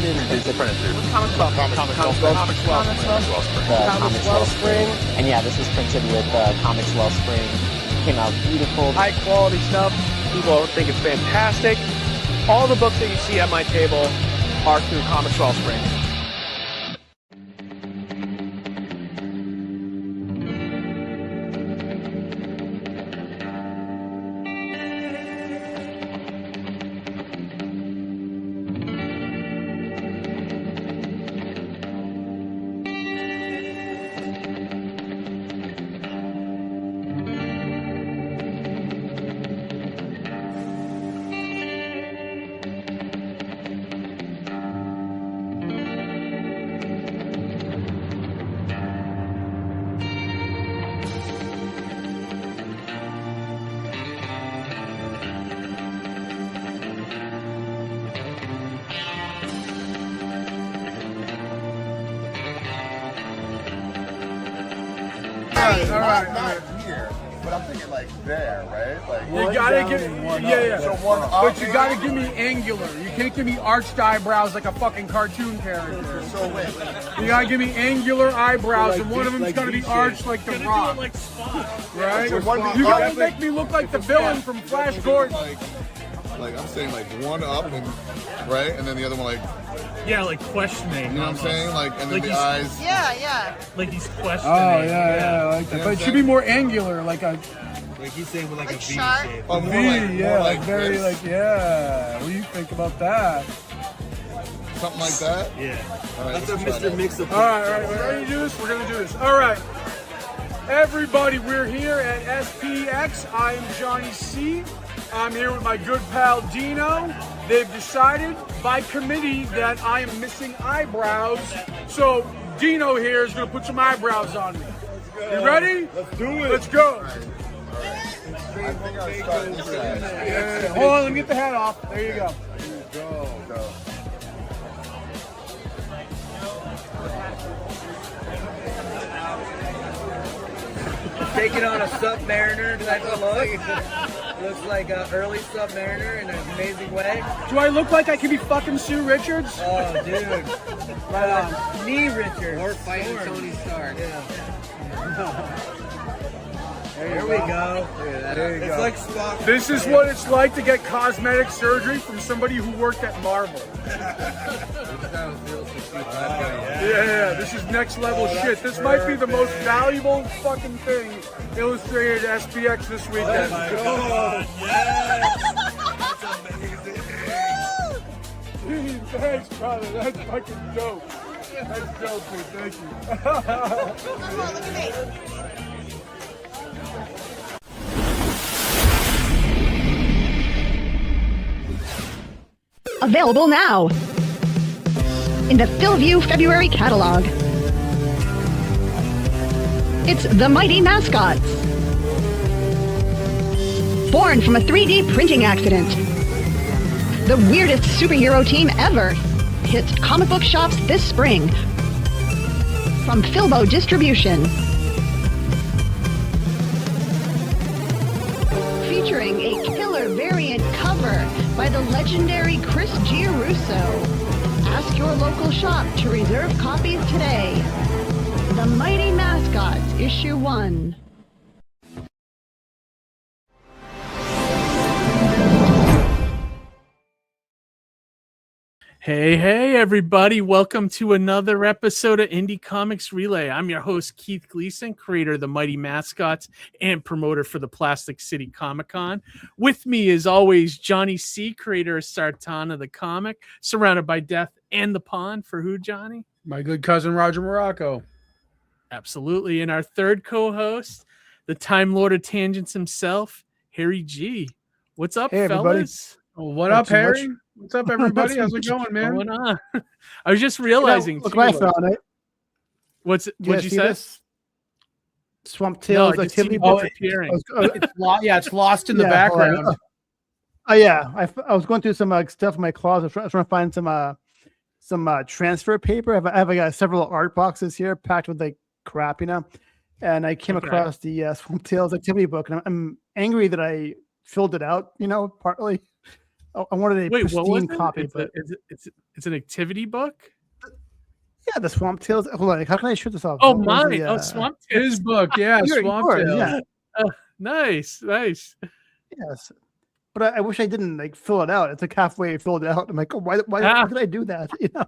Is it Comics Wellspring. And yeah, this is printed with Comics Wellspring. Came out beautiful. High quality stuff. People think it's fantastic. All the books that you see at my table are through Comics Wellspring. All right. Here, but I'm thinking like there, right? Like you gotta give So one up, but you gotta give me angular. You can't give me arched eyebrows like a fucking cartoon character. So wait. You gotta give me angular eyebrows, and one of them's gonna be arched like the Rock. Right? So one You gotta up, make me look like the villain from Flash Gordon. Like I'm saying, like one up and right, and then the other one like. Yeah, like questioning. You know what I'm saying? Like, and then Like the eyes. Yeah. Like he's questioning. Oh yeah, I like that. But it should be more angular, like a Like he's saying with like a V shark? shape. Oh, V, more like, yeah, more like very this. like yeah. What do you think about that? Something like that. Yeah. All right, That's a let's try Mr. that. Mix-Up. All right, we're ready to do this. We're gonna do this. All right, everybody, we're here at SPX. I am Johnny C. I'm here with my good pal Dino. They've decided by committee that I am missing eyebrows, so Dino here is gonna put some eyebrows on me. You ready? Let's do it. Let's go. I think I started this side. Yeah. Hold on, let me get the hat off. There you go. Go. Taking on a Submariner type of look. Looks like an early Submariner in an amazing way. Do I look like I could be fucking Sue Richards? Oh, dude. Right on. Knee Richards. Or fighting Tony Stark. Yeah. There we go. There you It's go. like Spock. This is what it's like to get cosmetic surgery from somebody who worked at Marvel. Yeah, this is next level shit. This might be the most valuable fucking thing illustrated at SPX this weekend. Oh, Thanks, brother. That's fucking dope. That's dope, dude. Thank you. Look at me. Available now in the Philview February catalog. It's the Mighty Mascots. Born from a 3D printing accident, the weirdest superhero team ever hits comic book shops this spring. From Philbo Distribution. Featuring a killer variant cover by the legendary Chris Girostrugios. Ask your local shop to reserve copies today. The Mighty Mascots, Issue 1. Hey, everybody. Welcome to another episode of Indie Comics Relay. I'm your host, Keith Gleason, creator of the Mighty Mascots and promoter for the Plastic City Comic Con. With me, as always, Johnny C., creator of Sartana, the comic, surrounded by death and the pond. For who, Johnny? My good cousin Roger Morocco. Absolutely. And our third co-host, the Time Lord of Tangents himself, Harry G. What's up, Hey, everybody. fellas? What Not up, too Harry? much. What's up, everybody? How's it going, man? What's going on? I was just realizing. Look too, what I found. what'd you see say? this? Swamp No, I Tales just seen activity you book. disappearing. It's lost in the Yeah, hold on. background. Oh yeah, I was going through some stuff in my closet. I was trying to find some transfer paper. I have several art boxes here packed with like crap, and I came across the Swamp Tales activity book, and I'm angry that I filled it out, partly. I wanted a Wait, what was pristine it? copy, It's, but it's an activity book. yeah, the Swamp Tales. Hold on, how can I shoot this off? Oh, What was mine. the, Oh, Swamp Tales. His book, yeah, Swamp yours, Tales. yeah. Nice. Yes, but I wish I didn't like fill it out. It's like halfway filled out. I'm like, oh, why did I do that? You know.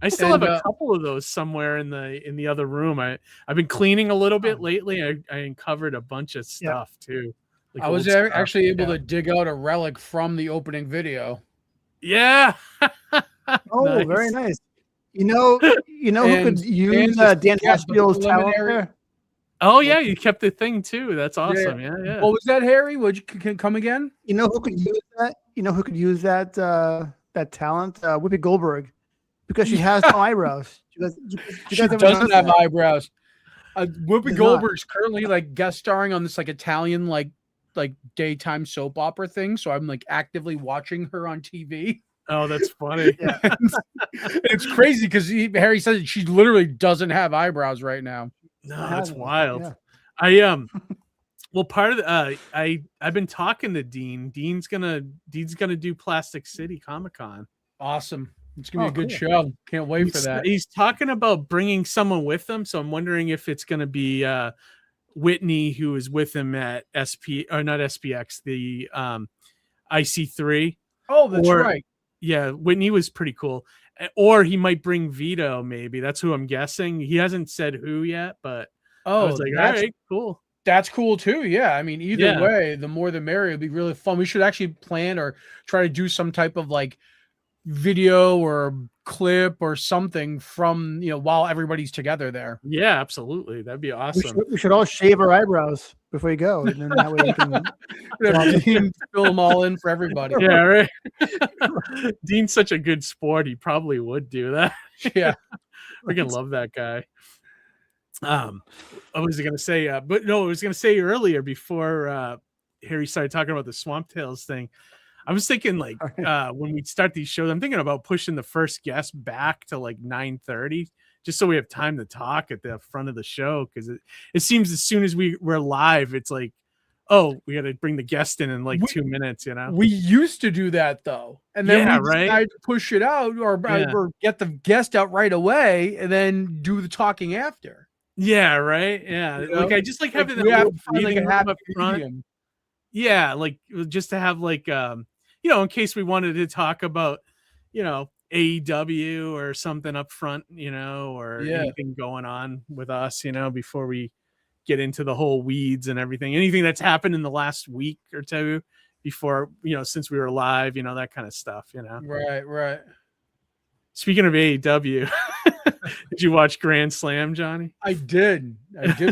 I still And, have a couple of those somewhere in the other room. I've been cleaning a little bit lately. I uncovered a bunch of stuff too. Like I was old stuff. actually able to dig out a relic from the opening video. Yeah. Oh, Nice. very nice. You know who And- could use and Dan yeah, the Haspel's talent preliminary- there? Oh yeah, you kept the thing too. That's awesome. Yeah. What was that, Harry? Would you can come again? You know who could use that? You know who could use that talent? Whoopi Goldberg, because she has no eyebrows. She ever doesn't notice have that? eyebrows. Whoopi Does Goldberg's currently like guest starring on this like Italian like daytime soap opera thing. So I'm like actively watching her on TV. Oh, that's funny. Yeah. It's crazy because Harry says she literally doesn't have eyebrows right now. No, that's wild. Yeah. Well, part of the, I've been talking to Dean. Dean's gonna do Plastic City Comic-Con. Awesome. It's gonna be a good cool. show. Can't wait for that. He's talking about bringing someone with him, so I'm wondering if it's gonna be Whitney, who is with him at SP or not SPX, the IC3. Oh, that's Or- right. Yeah, Whitney was pretty cool. Or he might bring Vito, maybe. That's who I'm guessing. He hasn't said who yet, but I Oh, was like, all that's right, cool. That's cool too. Yeah. I mean, either Yeah. way, the more the merrier. It'd be really fun. We should actually plan or try to do some type of like video or clip or something from, while everybody's together there. Yeah, absolutely. That'd be awesome. We should all shave our eyebrows before we go, and then that way we can. Dean fill them all in for everybody. Yeah, right. Dean's such a good sport. He probably would do that. Yeah. We're gonna love that guy. I was gonna say, but no, I was gonna say earlier before Harry started talking about the Swamp Tales thing. I was thinking like when we start these shows, I'm thinking about pushing the first guest back to like 9:30, just so we have time to talk at the front of the show. Because it seems as soon as we're live, it's like, oh, we got to bring the guest in like 2 minutes. We used to do that though, and then Yeah, we right? decided to push it out or get the guest out right away, and then do the talking after. Yeah, right. Yeah, like I just like having that we have little to find, like, breathing a room happy up front. medium. Yeah, like just to have like in case we wanted to talk about AEW or something up front, or anything going on with us, before we get into the whole weeds and everything. Anything that's happened in the last week or two before, since we were live, that kind of stuff, Right. Speaking of AEW, did you watch Grand Slam, Johnny? I did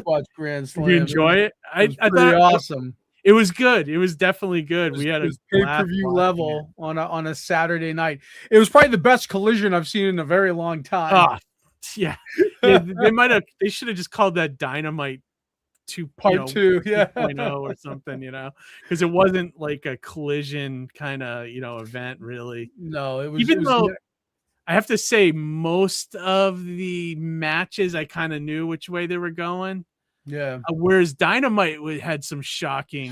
watch Grand Slam. Did you enjoy it? I thought awesome. it was good. It was definitely good. We had a pay-per-view level on a Saturday night. It was probably the best collision I've seen in a very long time. Oh, yeah. They should have just called that Dynamite 2 Part 2, yeah. 2.0 or something, because it wasn't like a collision kind of, event really. No, it was. Even though I have to say most of the matches I kind of knew which way they were going. Yeah. Whereas Dynamite had some shocking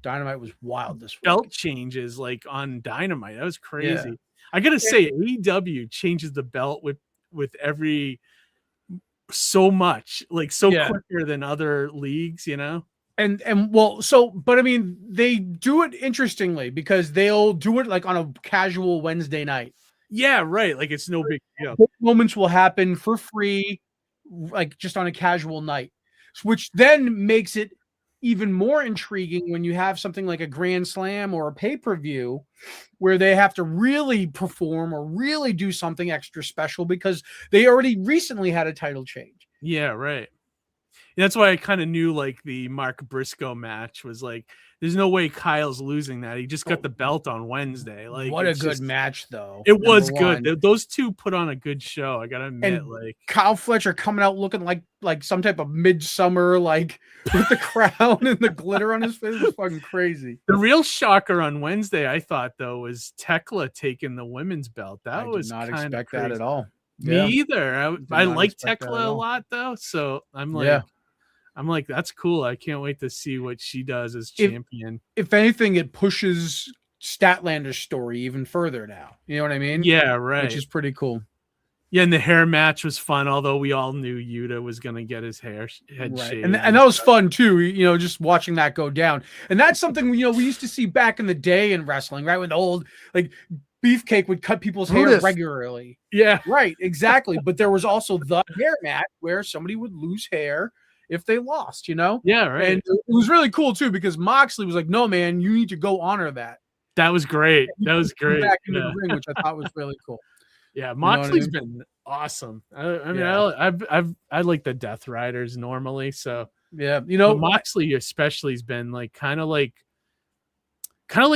Dynamite was wild this week. belt changes like on Dynamite. That was crazy. Yeah. I gotta say, AEW changes the belt with every so much, like quicker than other leagues, And but I mean, they do it interestingly because they'll do it like on a casual Wednesday night. Yeah, right. Like it's no big deal. Moments will happen for free, like just on a casual night, which then makes it even more intriguing when you have something like a Grand Slam or a pay-per-view where they have to really perform or really do something extra special because they already recently had a title change. Yeah, right. That's why I kind of knew like the Mark Briscoe match was like, there's no way Kyle's losing that. He just got the belt on Wednesday. Like, what a good match, though. It was good. Those two put on a good show. I gotta admit, and like Kyle Fletcher coming out looking like some type of midsummer, like with the crown and the glitter on his face was fucking crazy. The real shocker on Wednesday, I thought though, was Tekla taking the women's belt. That was not crazy. expect that at all. Me either. I like Tekla a lot though, so I'm like, that's cool. I can't wait to see what she does as champion. If anything, it pushes Statlander's story even further now. You know what I mean? Yeah, right. Which is pretty cool. Yeah, and the hair match was fun, although we all knew Yuta was going to get his head shaved. And that was fun too, you know, just watching that go down. And that's something, you know, we used to see back in the day in wrestling, right? When the old, like, Beefcake would cut people's hair regularly. Yeah. Right, exactly. But there was also the hair match where somebody would lose hair if they lost, you know? Yeah, right. And it was really cool too, because Moxley was like, no, man, you need to go honor that. That was great. That was great. Back into the ring, which I thought was really cool. Yeah, Moxley's been awesome. I mean, I like the Death Riders normally, so yeah, you know, but Moxley especially has been like kind of like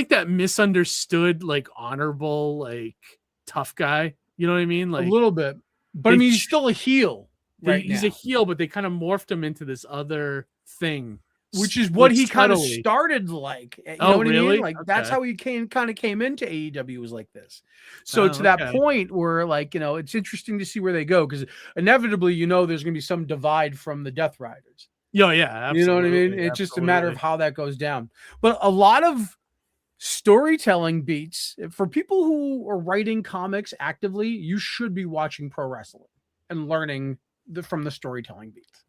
that misunderstood, like honorable, like tough guy. You know what I mean? Like a little bit, but I mean, he's still a heel. He's a heel, but they kind of morphed him into this other thing. Which is what he kind of started like. You know what I mean? Like that's how he kind of came into AEW, was like this. So to that point where, like, you know, it's interesting to see where they go, because inevitably, you know, there's going to be some divide from the Death Riders. Yeah, absolutely. You know what I mean? It's just a matter of how that goes down. But a lot of storytelling beats for people who are writing comics actively, you should be watching pro wrestling and learning from the storytelling beats.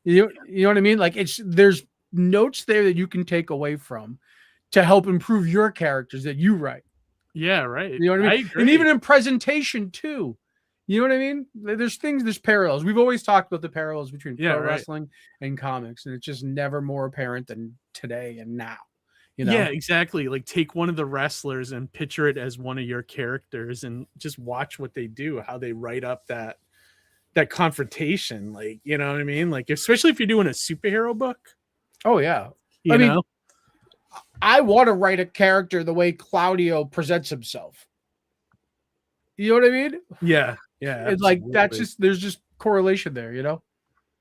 You know what I mean? Like, there's notes there that you can take away from to help improve your characters that you write. Yeah, right. You know what I mean? And even in presentation too. You know what I mean? There's parallels. We've always talked about the parallels between pro wrestling and comics, and it's just never more apparent than today and now. You know? Yeah, exactly. Like, take one of the wrestlers and picture it as one of your characters, and just watch what they do, how they write up that confrontation. Like, you know what I mean? Like, especially if you're doing a superhero book. Oh yeah. I mean, I want to write a character the way Claudio presents himself. You know what I mean? Yeah. It's like, there's just correlation there, you know?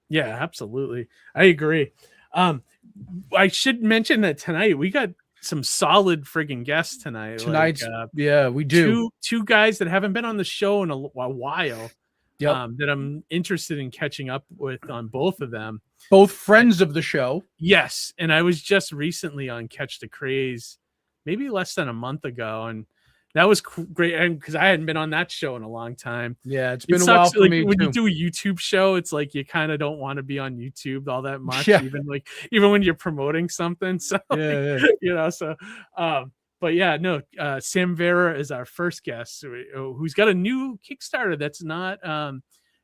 Yeah, absolutely. I agree. I should mention that tonight we got some solid friggin' guests tonight. Tonight's, we do. Two guys that haven't been on the show in a while. Yep. That I'm interested in catching up with on both of them. Both friends of the show. Yes. And I was just recently on Catch the Craze, maybe less than a month ago. And that was great, because I hadn't been on that show in a long time. Yeah, it's been a while for me when too. you do a YouTube show, it's like you kind of don't want to be on YouTube all that much, Yeah. even when you're promoting something. So you know, so but yeah, no, Sam Vera is our first guest, who's got a new Kickstarter that's not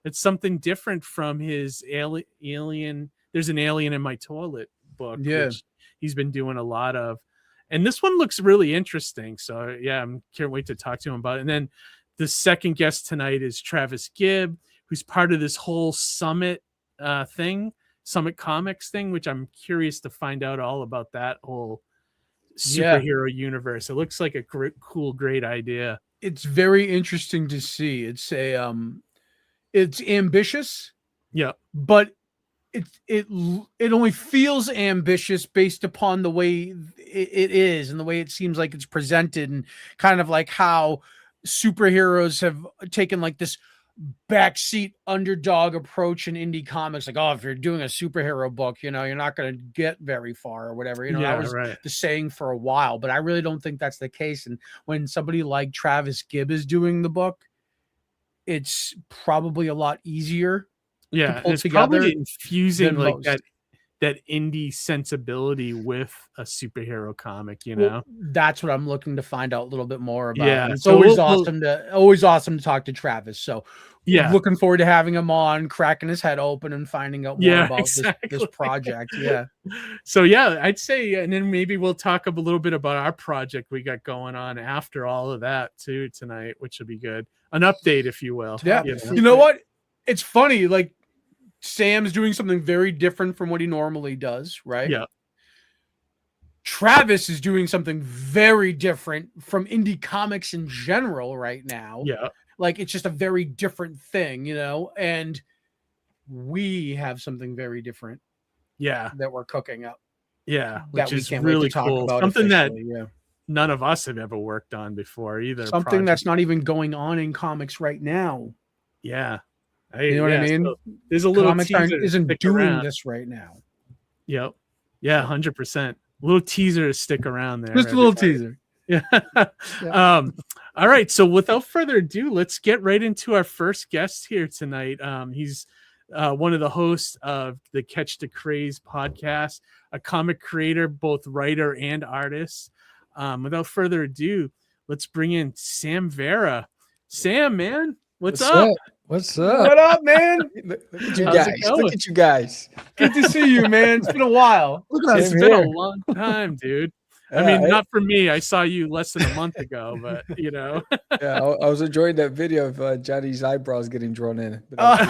it's something different from his alien. There's an Alien in My Toilet book, which he's been doing a lot of. And this one looks really interesting. So yeah, I can't wait to talk to him about it. And then the second guest tonight is Travis Gibb, who's part of this whole Summit Summit Comics thing, which I'm curious to find out all about that whole superhero universe. It looks like a great idea. It's very interesting to see. It's it's ambitious. Yeah. But it only feels ambitious based upon the way it is and the way it seems like it's presented, and kind of like how superheroes have taken like this backseat underdog approach in indie comics. Like, oh, if you're doing a superhero book, you know, you're not going to get very far or whatever. You know, that was the saying for a while, but I really don't think that's the case. And when somebody like Travis Gibb is doing the book, it's probably a lot easier. Yeah, it's probably infusing like that indie sensibility with a superhero comic, you know. Well, that's what I'm looking to find out a little bit more about. Yeah, and it's always awesome to talk to Travis. So yeah, looking forward to having him on, cracking his head open and finding out more about this project. Yeah. So yeah, I'd say, and then maybe we'll talk a little bit about our project we got going on after all of that too tonight, which will be good. An update, if you will. Yeah. You know what? It's funny, like, Sam's doing something very different from what he normally does, right? Yeah. Travis is doing something very different from indie comics in general right now. Yeah. Like, it's just a very different thing, you know? And we have something very different. Yeah. That we're cooking up. Yeah. Which is really cool. Something that none of us have ever worked on before either. Something that's not even going on in comics right now. Yeah. You know what I mean? So there's a little comics teaser isn't doing this right now. Yep. Yeah, 100%. A little teaser to stick around there. Just a little teaser. Yeah. Yeah. All right. So without further ado, let's get right into our first guest here tonight. He's one of the hosts of the Catch the Craze podcast, a comic creator, both writer and artist. Without further ado, let's bring in Sam Vera. Sam, man, what's up? What's up? What up, man? Look at you How's it guys. Look going? at you guys. Good to see you, man. It's been a while. Look at It's us. been a here. long time, dude. Yeah, I mean, not for me. I saw you less than a month ago, but Yeah, I was enjoying that video of Johnny's eyebrows getting drawn in. But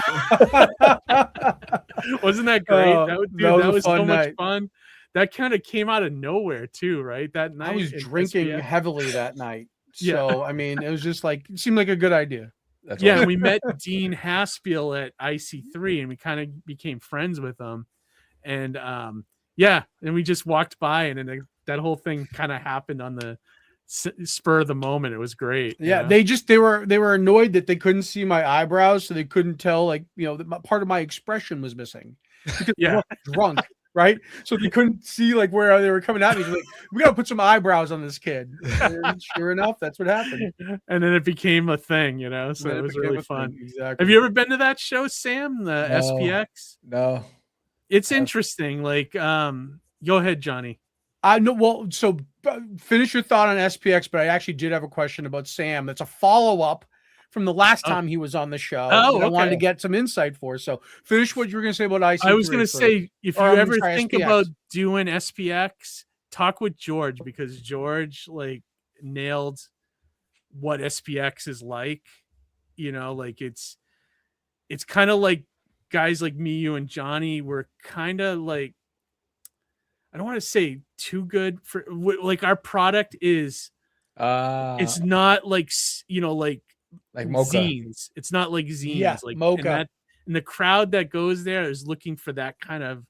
wasn't that great? Oh, That was a so fun much night. fun. That kind of came out of nowhere too, right? That night I was in drinking SPF. heavily that night. Yeah. So, I mean, it was just like, it seemed like a good idea. that's Yeah, awesome. and we met Dean Haspiel at IC3 and we kind of became friends with him. And yeah, and we just walked by and then that whole thing kind of happened on the spur of the moment. It was great. Yeah, you know? they were annoyed that they couldn't see my eyebrows, so they couldn't tell, like, that part of my expression was missing because Yeah. I was drunk, right? So they couldn't see like where they were coming at me. So like, we gotta put some eyebrows on this kid. And sure enough, that's what happened. And then it became a thing, so Then it was became really a fun. thing, exactly. Have you ever been to that show, Sam? The No. SPX? No. It's interesting. Like, go ahead, Johnny. I know. Well, so finish your thought on SPX, but I actually did have a question about Sam. That's a follow up from the last time he was on the show. Oh, that I wanted okay. to get some insight for. So finish what you were going to say about IC3. I was going to first. say, if you Or, I'm ever sorry, think SPX. about doing SPX, talk with George because George like nailed what SPX is like. Like it's kind of like guys like me, you, and Johnny were kind of like, I don't want to say too good for like our product is. It's not like like Mocha. zines. It's not like zines. Yeah, like Mocha. And the crowd that goes there is looking for that kind of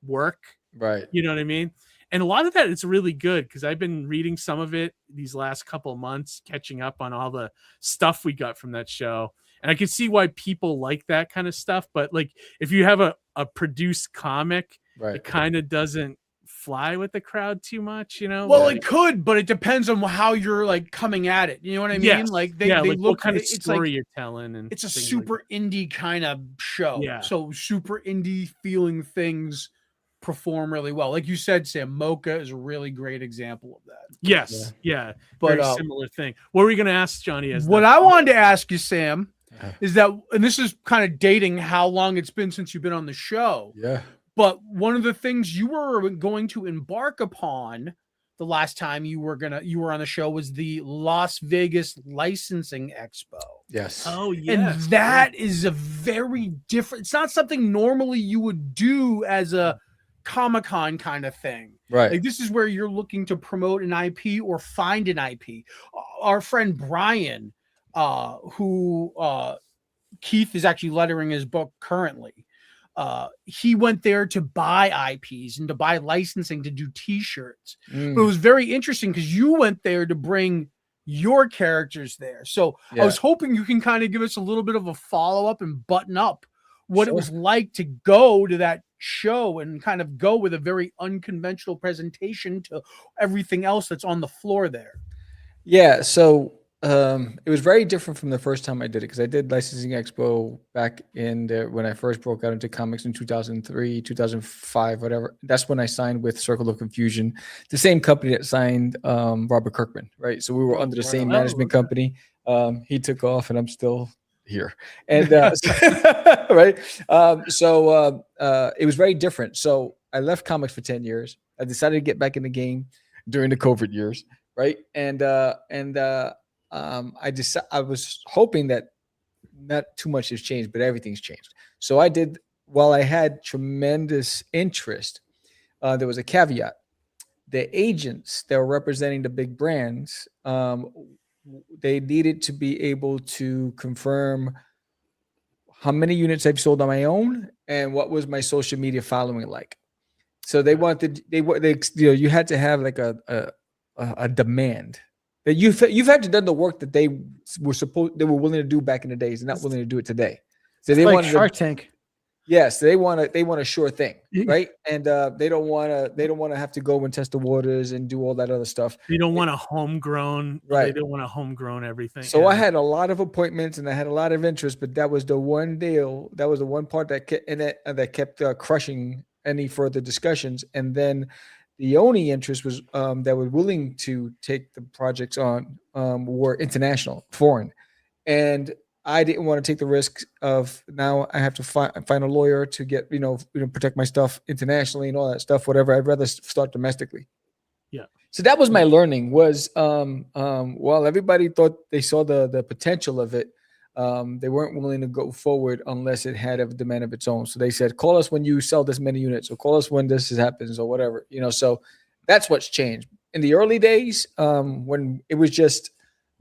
work. Right. You know what I mean? And a lot of that is really good because I've been reading some of it these last couple of months, catching up on all the stuff we got from that show. And I can see why people like that kind of stuff. But like if you have a produced comic, Right. it kind of doesn't fly with the crowd too much, Well, like, it could, but it depends on how you're like coming at it. You know what I mean? yes. Like they like look what kind of it's story like, you're telling, and it's a things super indie kind of show. Yeah. So super indie feeling things perform really well. Like you said, Sam, Mocha is a really great example of that. Yes, yeah, But, very similar thing. What were you going to ask Johnny? What I wanted to ask you, Sam, is that, and this is kind of dating how long it's been since you've been on the show. Yeah. But one of the things you were going to embark upon the last time you were on the show was the Las Vegas Licensing Expo. Yes. Oh, yeah. And that is a very different, it's not something normally you would do as a Comic-Con kind of thing. Right. Like this is where you're looking to promote an IP or find an IP. Our friend Brian, who Keith is actually lettering his book currently. He went there to buy IPs and to buy licensing to do t-shirts. But it was very interesting because you went there to bring your characters there. So I was hoping you can kind of give us a little bit of a follow-up and button up what it was like to go to that show and kind of go with a very unconventional presentation to everything else that's on the floor there. Yeah. So it was very different from the first time I did it because I did Licensing Expo back in when I first broke out into comics in 2003, 2005, whatever. That's when I signed with Circle of Confusion, the same company that signed Robert Kirkman, right? So we were under the same management company. He took off and I'm still here. And right. It was very different. So I left comics for 10 years. I decided to get back in the game during the COVID years. Right. I was hoping that not too much has changed, but everything's changed. So while I had tremendous interest, there was a caveat. The agents that were representing the big brands, they needed to be able to confirm how many units I've sold on my own and what was my social media following like. So they you had to have like a demand that you've had to done the work that they were willing to do back in the days and not willing to do it today. So they like wanted Shark Tank. Yes, they want a sure thing, right? And they don't want to have to go and test the waters and do all that other stuff. They don't want a homegrown, right? They don't want a homegrown everything. So I had a lot of appointments and I had a lot of interest, but that was the one deal. That was the one part that kept crushing any further discussions. And then the only interest was that were willing to take the projects on were international, foreign, and I didn't want to take the risk of now I have to find a lawyer to get, protect my stuff internationally and all that stuff, whatever. I'd rather start domestically. Yeah. So that was my learning was, while everybody thought they saw the potential of it, they weren't willing to go forward unless it had a demand of its own. So they said, call us when you sell this many units, or call us when this happens or whatever, so that's what's changed. In the early days, when it was just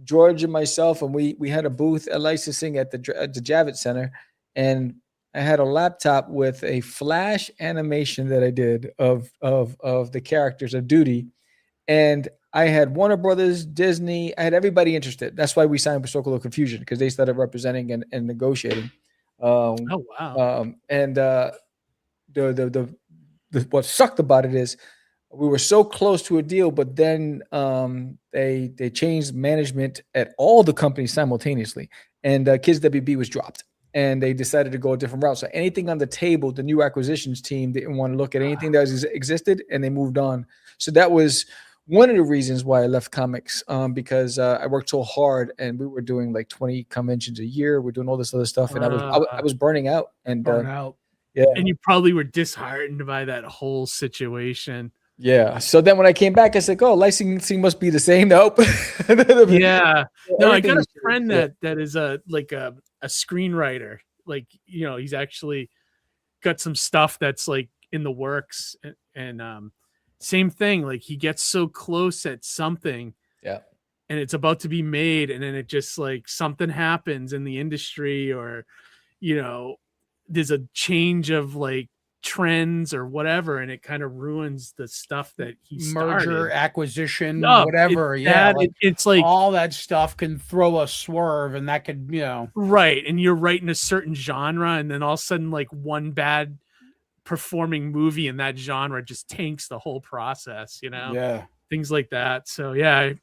George and myself, and we had a booth at licensing at the Javits Center, and I had a laptop with a flash animation that I did of the characters of Duty, and I had Warner Brothers, Disney, I had everybody interested. That's why we signed with Circle of Confusion, because they started representing and negotiating. Oh wow! And what sucked about it is, we were so close to a deal, but then they changed management at all the companies simultaneously, and Kids WB was dropped, and they decided to go a different route. So anything on the table, the new acquisitions team didn't want to look at anything that existed, and they moved on. So that was one of the reasons why I left comics, because I worked so hard, and we were doing like 20 conventions a year. We're doing all this other stuff, and I was burning out. And yeah, and you probably were disheartened by that whole situation. Yeah. So then when I came back, I said, "Oh, licensing must be the same." Nope. Yeah. No, I got a friend that is a screenwriter. Like, he's actually got some stuff that's like in the works, and same thing. Like, he gets so close at something, yeah, and it's about to be made, and then it just like something happens in the industry, or there's a change of like trends or whatever, and it kind of ruins the stuff that he started. Merger, acquisition, whatever. It's like all that stuff can throw a swerve, and that could, right. And you're writing a certain genre, and then all of a sudden, like, one bad performing movie in that genre just tanks the whole process, Yeah, things like that. So yeah,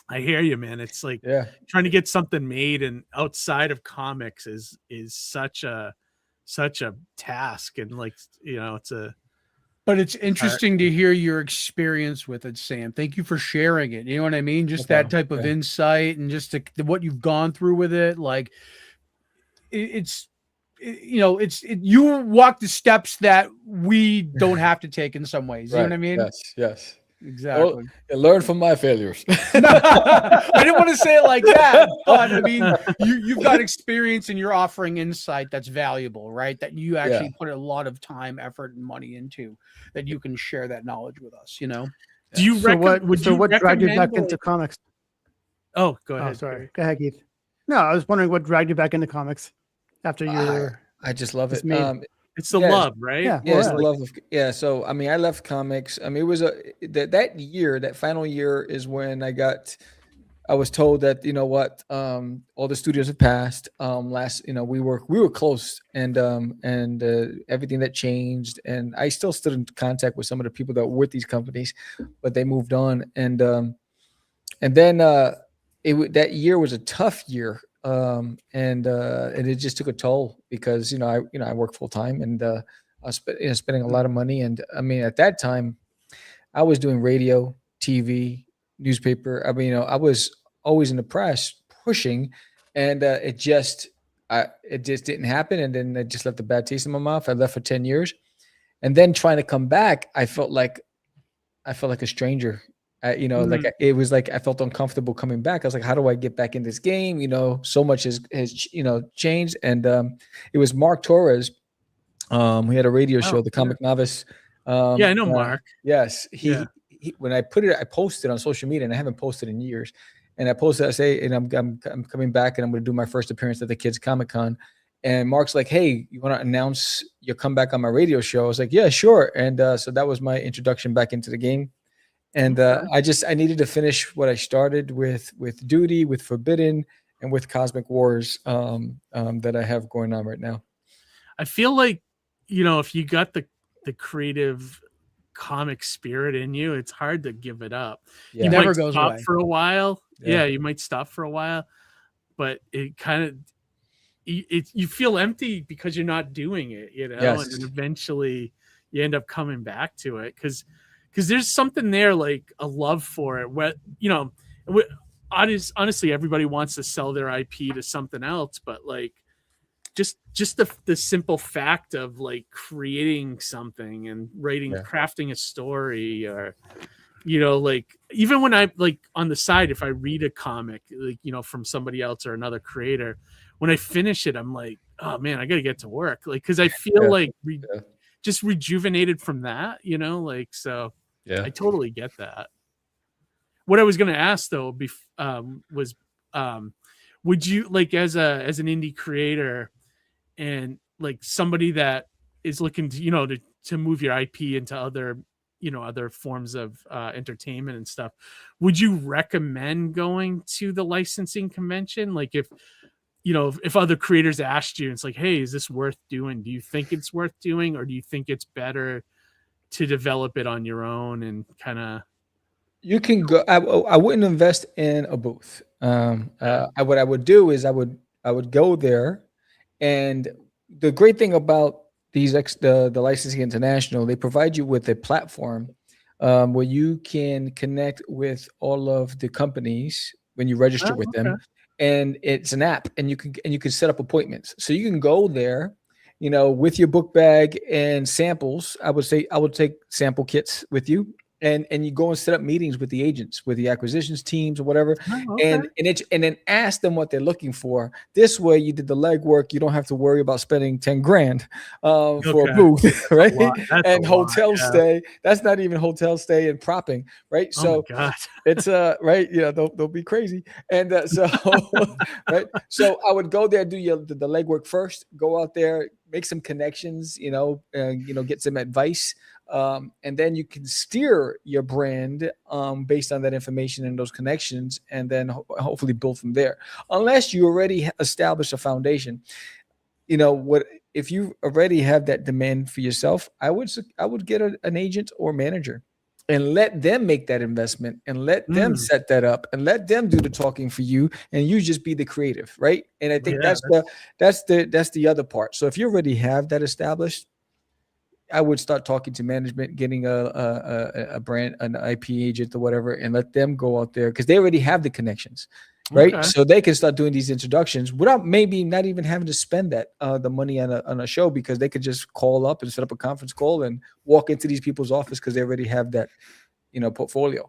I hear you, man. It's like trying to get something made and outside of comics is such a task, and like, but it's interesting to hear your experience with it, Sam. Thank you for sharing it. You know what I mean? Just that type of insight, and just what you've gone through with it. Like, you walk the steps that we don't have to take in some ways. You know what I mean? Yes. Exactly. Well, learn from my failures. I didn't want to say it like that, but I mean, you've got experience, and you're offering insight that's valuable, right? That you actually put a lot of time, effort, and money into, that you can share that knowledge with us. Do you what dragged you back into comics? Oh, go ahead. Oh, sorry. Go ahead, Keith. No, I was wondering what dragged you back into comics after you. I just love it. It's the love, right? Yeah, it's the love of So I mean, I left comics. I mean, it was that final year is when I was told that all the studios have passed. We were close, and everything that changed, and I still stood in contact with some of the people that were with these companies, but they moved on, and then that year was a tough year. And it just took a toll because I work full time, and I was spending a lot of money. And I mean, at that time, I was doing radio, TV, newspaper. I mean, I was always in the press pushing, and it just didn't happen. And then it just left a bad taste in my mouth. I left for 10 years, and then trying to come back, I felt like a stranger. Like it was like I felt uncomfortable coming back. I was like, how do I get back in this game? So much has changed. And it was Mark Torres. We had a radio show, The Comic Novice. I know Mark. Yes. He when I posted on social media, and I haven't posted in years. And I posted, I say, and I'm coming back, and I'm going to do my first appearance at the Kids Comic Con. And Mark's like, hey, you want to announce your comeback on my radio show? I was like, yeah, sure. And so that was my introduction back into the game. And I needed to finish what I started with Duty, with Forbidden, and with Cosmic Wars that I have going on right now. I feel like, if you got the creative comic spirit in you, it's hard to give it up. Yeah. You Never might goes stop away. for a while. Yeah. Yeah, you might stop for a while, but it kind of you feel empty because you're not doing it, Yes. and then eventually you end up coming back to it because there's something there, like a love for it. What honestly, everybody wants to sell their IP to something else, but like just the simple fact of like creating something and writing, crafting a story, or like even when I like on the side, if I read a comic, like from somebody else or another creator, when I finish it, I'm like, oh man, I gotta get to work, like because I feel like just rejuvenated from that, like so. Yeah, I totally get that. What I was gonna ask though, was, would you like as an indie creator and like somebody that is looking to to move your IP into other other forms of entertainment and stuff, would you recommend going to the licensing convention? Like if other creators asked you, it's like, hey, is this worth doing? Do you think it's worth doing, or do you think it's better to develop it on your own and kind of? You can go. I wouldn't invest in a booth. What I would do is I would go there, and the great thing about the Licensing International, they provide you with a platform where you can connect with all of the companies when you register with them, and it's an app, and you can set up appointments. So you can go there, with your book bag and samples. I would take sample kits with you. And you go and set up meetings with the agents, with the acquisitions teams or whatever, and then ask them what they're looking for. This way, you did the legwork. You don't have to worry about spending $10,000 for a booth, right? And hotel stay. That's not even hotel stay and propping, right? So it's right. Yeah, they'll be crazy. And so right. So I would go there, do the legwork first. Go out there, make some connections. Get some advice. And then you can steer your brand based on that information and those connections, and then hopefully build from there. Unless you already establish a foundation, if you already have that demand for yourself, I would get an agent or manager and let them make that investment and let them set that up and let them do the talking for you, and you just be the creative, right? And I think that's the other part. So if you already have that established, I would start talking to management, getting a brand, an IP agent or whatever, and let them go out there because they already have the connections, right? Okay. So they can start doing these introductions without maybe not even having to spend that the money on a show, because they could just call up and set up a conference call and walk into these people's office because they already have that, portfolio.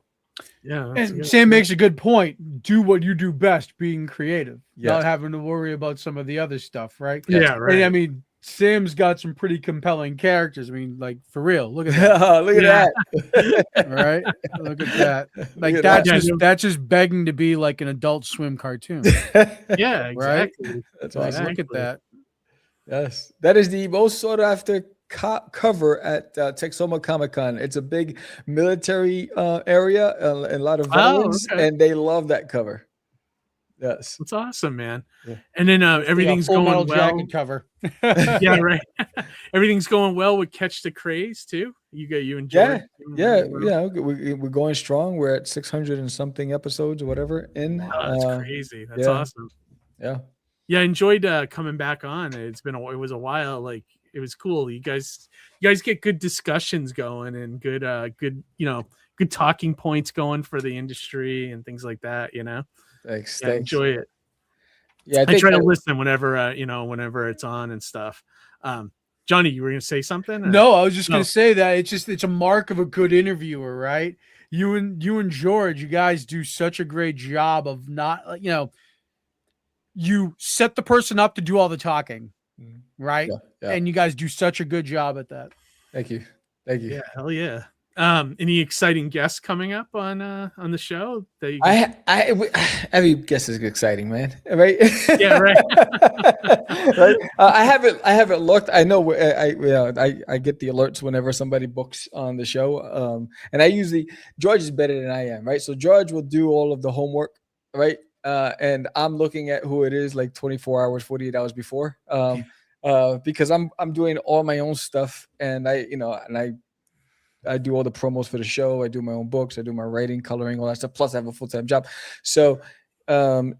Yeah, and Sam makes a good point. Do what you do best, being creative, not having to worry about some of the other stuff, right? Yeah, right. And I mean, Sam's got some pretty compelling characters. I mean, like, for real. Look at that. Look at that. All right. Look at that. Like that's just begging to be like an Adult Swim cartoon. Yeah, exactly. Right? That's like, awesome. look at that. Yes. That is the most sought after cover at Texoma Comic-Con. It's a big military area, a lot of veterans, and they love that cover. Yes, it's awesome, man. Yeah. And then everything's going well. Jacket cover. Yeah, right. Everything's going well with Catch the Craze too. You enjoy it? Yeah. We're going strong. We're at 600 and something episodes or whatever. That's crazy. That's awesome. Yeah. Yeah, I enjoyed coming back on. It was a while. Like, it was cool. You guys get good discussions going and good talking points going for the industry and things like that. Thanks. I enjoy it. Yeah, I try to listen whenever whenever it's on and stuff. Johnny, you were going to say something? Or? No, I was just going to say that it's a mark of a good interviewer, right? You and George, you guys do such a great job of not, you set the person up to do all the talking, right? Yeah. And you guys do such a good job at that. Thank you. Yeah, hell yeah. Any exciting guests coming up on the show? Every guest is exciting, man. Right? Yeah, right. Right? I haven't looked. I know I get the alerts whenever somebody books on the show. And George is better than I am, right? So George will do all of the homework, right? And I'm looking at who it is like 24 hours, 48 hours before. because I'm doing all my own stuff, and I do all the promos for the show. I do my own books. I do my writing, coloring, all that stuff. Plus, I have a full-time job. So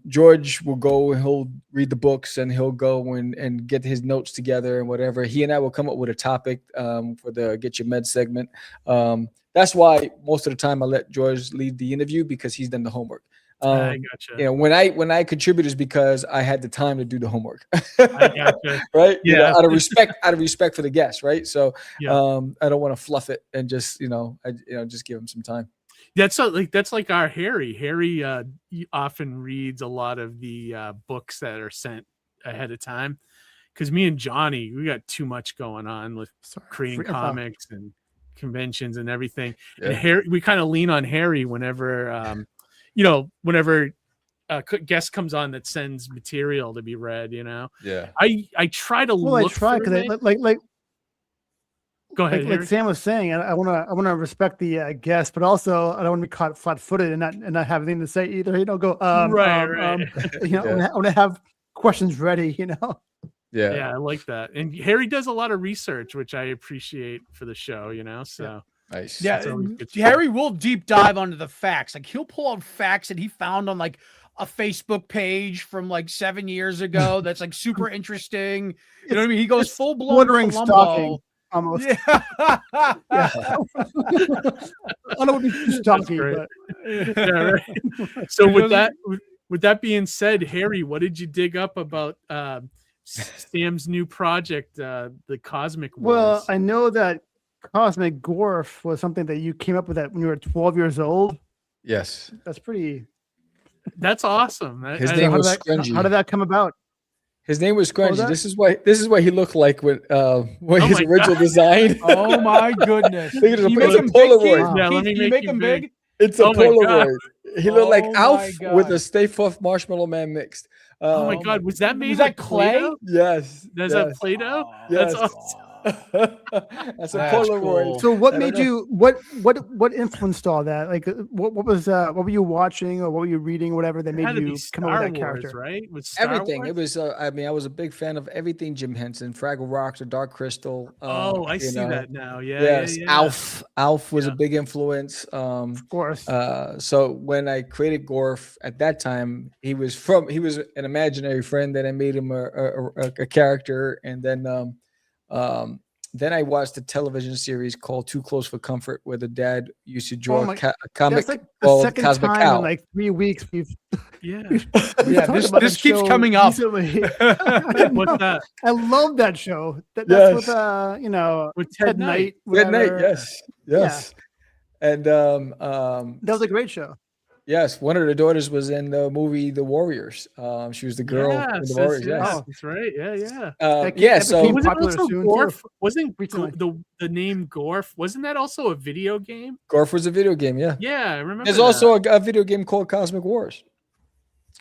George will go and he'll read the books, and he'll go and get his notes together and whatever. He and I will come up with a topic for the Get Your Med segment. That's why most of the time I let George lead the interview, because he's done the homework. I gotcha. When I contribute is because I had the time to do the homework. I gotcha. Right? Yeah. Out of respect for the guests, right? So I don't want to fluff it and just just give him some time. That's like our Harry. Harry often reads a lot of the books that are sent ahead of time, because me and Johnny, we got too much going on with creating comics and conventions and everything. Yeah. And Harry, we kind of lean on Harry whenever whenever a guest comes on that sends material to be read. Yeah. I try to look. Because Go ahead. Like Sam was saying, I want to respect the guest, but also I don't want to be caught flat-footed and not have anything to say either. Right. I want to have questions ready. Yeah, I like that. And Harry does a lot of research, which I appreciate for the show. So nice. Yeah, Harry will deep dive onto the facts. Like, he'll pull out facts that he found on like a Facebook page from like 7 years ago. That's like super interesting. You know what I mean? He goes full blown Bordering stalking. Almost. Yeah. I don't want to be stalky, but yeah, right. So with that being said, Harry, what did you dig up about Sam's new project, the CosmicWars? Well, I know that Cosmic Gorf was something that you came up with when you were 12 years old. Yes. That's awesome. His name was Scrungy. How did that come about? His name was Scrungy. This is what he looked like when his original God. design. Oh my goodness! It's a Make him Polaroid. Yeah, let me make him big. It's a Polaroid. He looked like Alf God. with a Stay Puft Marshmallow Man mixed. Oh my God! Was that made? Was that with clay? Play-Doh? Yes. That's a Play-Doh. Yes. That's awesome. That's a Polaroid. Cool. So what made you what influenced all that? Like what were you watching or what were you reading, whatever that made you come up with that character? Right? With Star Everything. Wars? It was I was a big fan of everything Jim Henson, Fraggle Rock, The Dark Crystal. I see that now. Yeah. Yes. Yeah. Alf was a big influence. Of course. So when I created Gorf at that time, he was an imaginary friend that I made him a character, and then I watched a television series called Too Close for Comfort, where the dad used to draw a comic that's like called the second Cosmic time Cow. in like 3 weeks Yeah. This keeps coming up. Recently. What's that? I love that show. That's Yes. with Ted Knight. Good night. whatever. Yes. Yes. And That was a great show. yes, one of the daughters was in the movie The Warriors. She was the girl in The Warriors. Yes. That's right. Yeah. Yeah. that So became Was it popular also soon, Gorf? too. Wasn't Recently. the name Gorf? Wasn't that also a video game? Gorf was a video game. Yeah. Yeah, I remember. There's that. also a video game called Cosmic Wars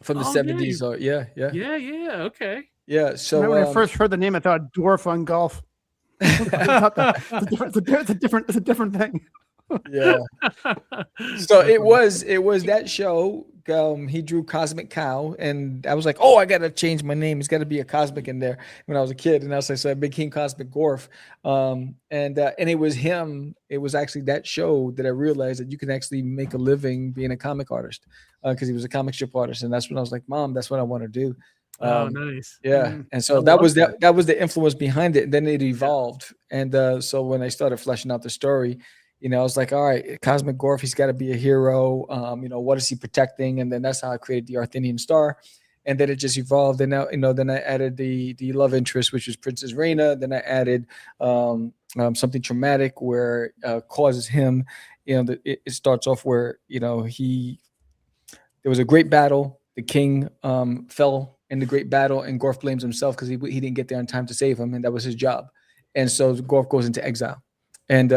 from the Oh, yeah, 70s. Yeah. Yeah. Okay. Yeah. So Remember when I first heard the name, I thought dwarf on golf. It's a different thing. yeah. So it was that show. He drew Cosmic Cow, and I was like, oh, I gotta change my name. It's got to be a cosmic in there when I was a kid, and I was like, so I became Cosmic Gorf. And it was him. It was actually that show that I realized that you can actually make a living being a comic artist, because he was a comic strip artist, and that's when I was like, Mom, that's what I want to do. Oh, nice. Yeah. And so that was the influence behind it. And then it evolved. And so when I started fleshing out the story, I was like, all right, Cosmic Gorf, he's got to be a hero. What is he protecting? And then that's how I created the Arthenian Star. And then it just evolved. And now, then I added the love interest, which was Princess Reina. Then I added something traumatic where causes him, it starts off where, there was a great battle. The king fell in the great battle, and Gorf blames himself because he didn't get there in time to save him. And that was his job. And so Gorf goes into exile. And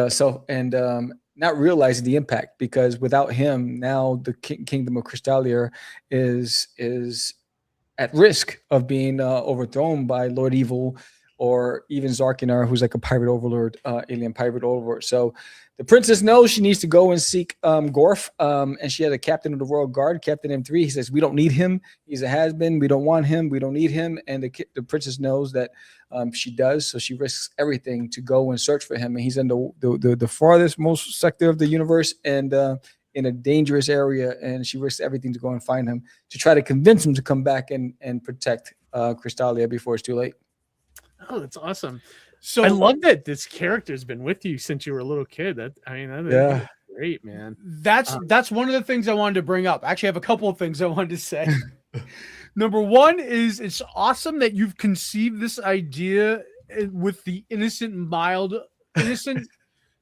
not realizing the impact, because without him, now the kingdom of Crystallier is at risk of being overthrown by Lord Evil or even Zarkinar, who's like a pirate overlord, alien pirate overlord. So the princess knows she needs to go and seek Gorf, and she had a captain of the Royal Guard, Captain M3. He says, we don't need him. He's a has-been. We don't want him. We don't need him. And the princess knows that she does, so she risks everything to go and search for him. And he's in the farthest most sector of the universe, and in a dangerous area, and she risks everything to go and find him to try to convince him to come back and protect Crystalia before it's too late. Oh, that's awesome. So I love that this character's been with you since you were a little kid. That is great, man. That's one of the things I wanted to bring up. Actually, I have a couple of things I wanted to say. Number one is it's awesome that you've conceived this idea with the innocent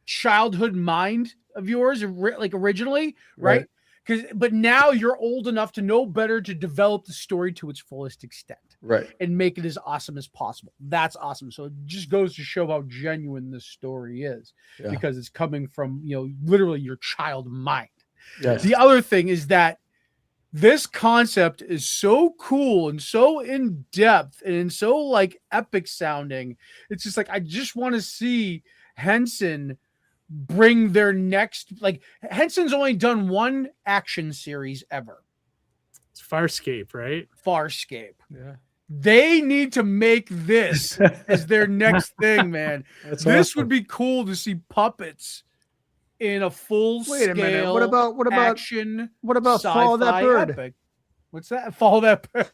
childhood mind of yours, like originally, right? But now you're old enough to know better to develop the story to its fullest extent, right? And make it as awesome as possible. That's awesome. So it just goes to show how genuine this story is, because it's coming from, literally your child mind. Yes. The other thing is that this concept is so cool and so in depth and so like epic sounding. It's just like, I just want to see Henson bring their next, like, Henson's only done one action series ever. It's Farscape, right? Farscape. Yeah. They need to make this as their next thing, man. That's this awesome. would be cool to see puppets in a full Wait a minute. scale What about action? What about Follow That sci-fi Bird? epic. What's that? Follow That Bird.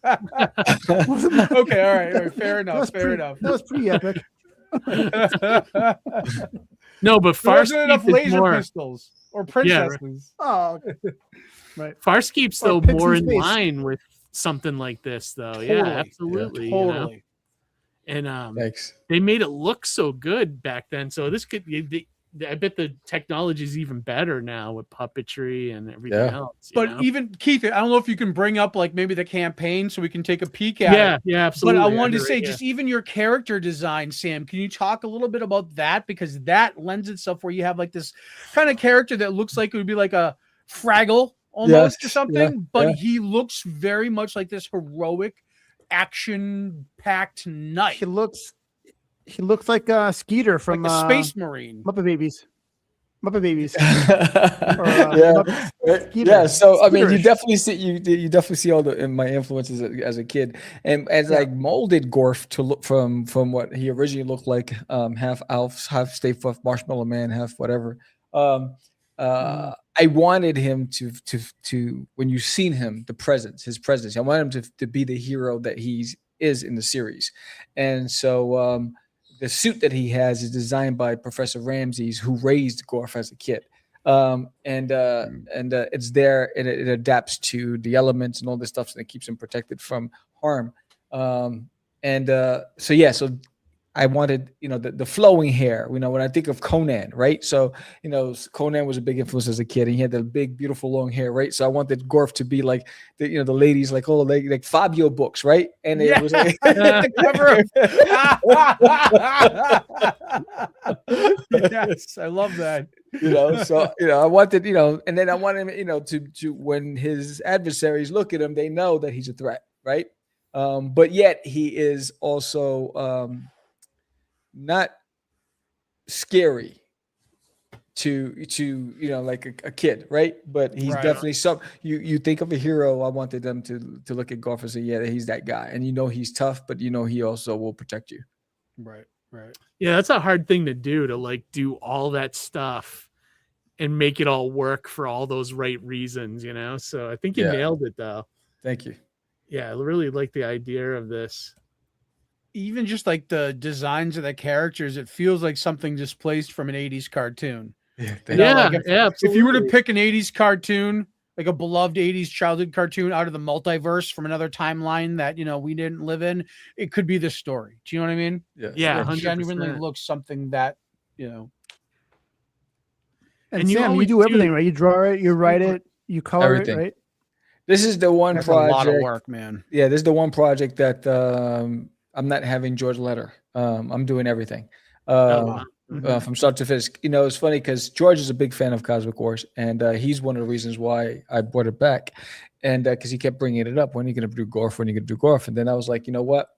Okay, all right. Fair enough. That was pretty epic. No, but There wasn't Farscape enough is laser more. pistols or princesses. Oh, right. Farscape's Or though pigs more in in space. line with something like this, though. Totally. Yeah, absolutely. Totally. And Thanks. they made it look so good back then. So this could, I bet the technology is even better now with puppetry and everything else. But even Keith, I don't know if you can bring up like maybe the campaign so we can take a peek at it. Yeah, absolutely. But I wanted to You're say, right, just even your character design, Sam, can you talk a little bit about that? Because that lends itself where you have like this kind of character that looks like it would be like a Fraggle almost or something, but he looks very much like this heroic, action-packed knight. He looks like Skeeter from like a Space Marine. Muppet Babies. Or, Yeah. So I mean, you Skeeterish. definitely see all the my influences as a kid, and as I molded Gorf to look from what he originally looked like, half elf, half Stay Puft Marshmallow Man, half whatever. I wanted him to when you've seen him, his presence. I want him to be the hero that he is in the series, and so the suit that he has is designed by Professor Ramses, who raised Gorf as a kid. And it's there, and it adapts to the elements and all this stuff, so it keeps him protected from harm. So I wanted, the flowing hair, when I think of Conan, right? So, Conan was a big influence as a kid, and he had the big, beautiful long hair, right? So I wanted Gorf to be like the ladies, like, like Fabio books, right? And it was like the cover. Yes, I love that. So I wanted, and then I wanted him, to when his adversaries look at him, they know that he's a threat, right? But yet he is also not scary to like a kid, right? But he's definitely you think of a hero. I wanted them to look at Gorf and say, yeah, he's that guy, and he's tough, but he also will protect you. Right. Yeah, that's a hard thing to do, to like do all that stuff and make it all work for all those right reasons, So I think you nailed it, though. Thank you. Yeah, I really like the idea of this. Even just like the designs of the characters, it feels like something displaced from an 80s cartoon. If you were to pick an 80s cartoon, like a beloved 80s childhood cartoon out of the multiverse from another timeline that, we didn't live in, it could be this story. Do you know what I mean? Yeah. It genuinely looks something that, And you Sam, you always do everything, right? You draw it, you write it, you color Everything. it, right? This is the one That's project. a lot of work, man. Yeah, this is the one project that I'm not having George Letter. I'm doing everything from start to finish. It's funny because George is a big fan of Cosmic Wars, and he's one of the reasons why I brought it back. And because he kept bringing it up, when are you going to do Gorf? When are you going to do Gorf? And then I was like, you know what?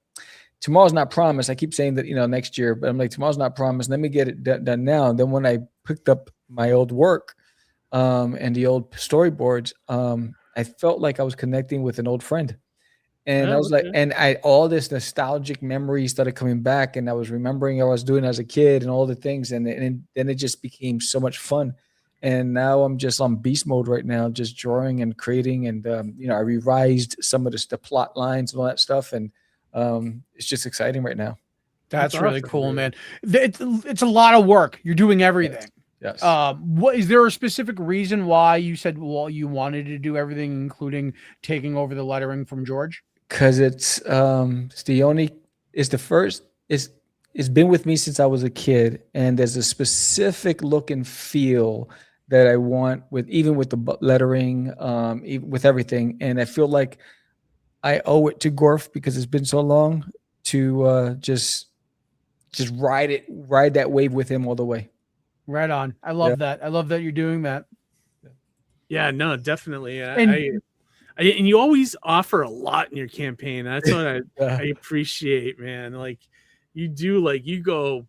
tomorrow's not promised. I keep saying that, next year, but I'm like, tomorrow's not promised. Let me get it done now. And then when I picked up my old work and the old storyboards, I felt like I was connecting with an old friend. And I was like, and all this nostalgic memory started coming back, and I was remembering what I was doing as a kid and all the things. And then it just became so much fun. And now I'm just on beast mode right now, just drawing and creating. And, I revised some of the plot lines and all that stuff. And it's just exciting right now. That's really awesome, cool, man. It's a lot of work. You're doing everything. Yes. What is there a specific reason why you said, well, you wanted to do everything, including taking over the lettering from George? Because it's been with me since I was a kid, and there's a specific look and feel that I want with the lettering, even with everything. And I feel like I owe it to Gorf, because it's been so long, to just ride that wave with him all the way. Right on. I love that. I love that you're doing that. Yeah, no, definitely. And you always offer a lot in your campaign. That's what I appreciate, man. Like you do, you go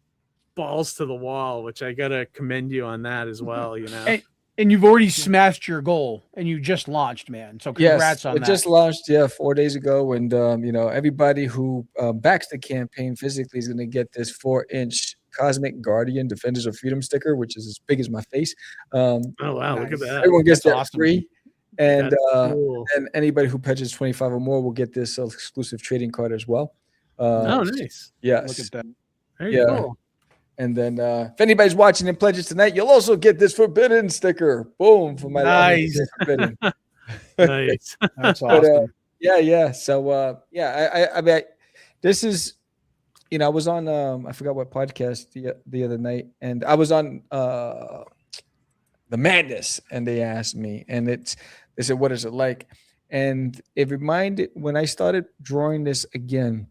balls to the wall, which I gotta commend you on that as well. And you've already smashed your goal, and you just launched, man. So congrats on that. It just launched, 4 days ago, and everybody who backs the campaign physically is going to get this 4-inch Cosmic Guardian Defenders of Freedom sticker, which is as big as my face. Oh wow, look at that! Everyone gets that awesome. Free, and cool. and anybody who pledges 25 or more will get this exclusive trading card as well. Oh, nice! Yes, look at that. Very cool. And then if anybody's watching and pledges tonight, you'll also get this Forbidden sticker. Boom, for my nice. Forbidden. Nice. That's awesome. Yeah. So I mean, this is, I was on I forgot what podcast the other night, and I was on The Madness, and they asked me, and they said, what is it like? And it reminded, when I started drawing this again,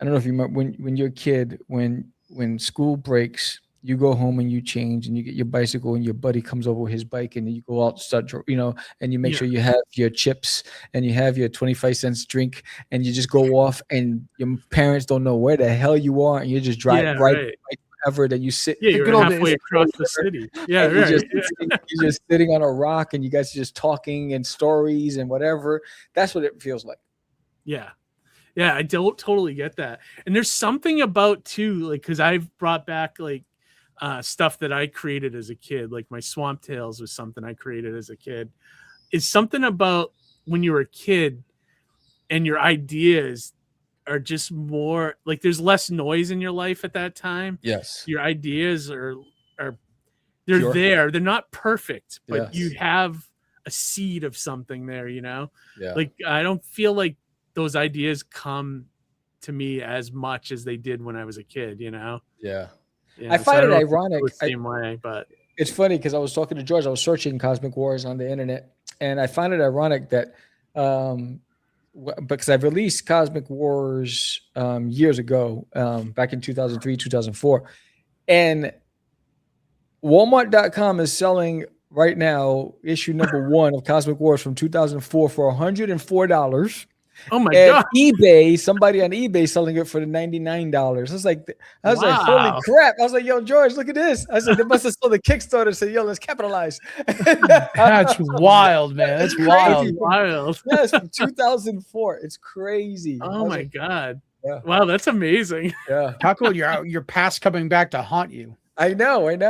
I don't know if you remember when you're a kid, when school breaks, you go home and you change and you get your bicycle, and your buddy comes over with his bike, and you go out and start, and you make sure you have your chips and you have your 25 cents drink, and you just go off, and your parents don't know where the hell you are, and you just drive right forever. Then you sit. Yeah, you're halfway across the city. Yeah, right. You're just sitting on a rock, and you guys are just talking and stories and whatever. That's what it feels like. Yeah. Yeah, I don't totally get that. And there's something about too, because I've brought back stuff that I created as a kid, like my Swamp Tales was something I created as a kid. It's something about when you were a kid and your ideas are just more there's less noise in your life at that time. Yes. Your ideas are they're pure. There. They're not perfect, but you have a seed of something there, Yeah. I don't feel like those ideas come to me as much as they did when I was a kid, Yeah. I find it ironic. The same way, but it's funny because I was talking to George. I was searching Cosmic Wars on the internet, and I find it ironic that because I've released Cosmic Wars years ago, back in 2003, 2004, and Walmart.com is selling right now issue number 1 of Cosmic Wars from 2004 for $104. Oh my God! God! Somebody on eBay selling it for the $99. I was like, holy crap! I was like, yo, George, look at this. I said, they must have sold the Kickstarter. Said, yo, let's capitalize. That's wild, man. That's wild. Wild. Yes, from 2004. It's crazy. Oh my God! Yeah. Wow, that's amazing. Yeah. How cool your past coming back to haunt you. I know. And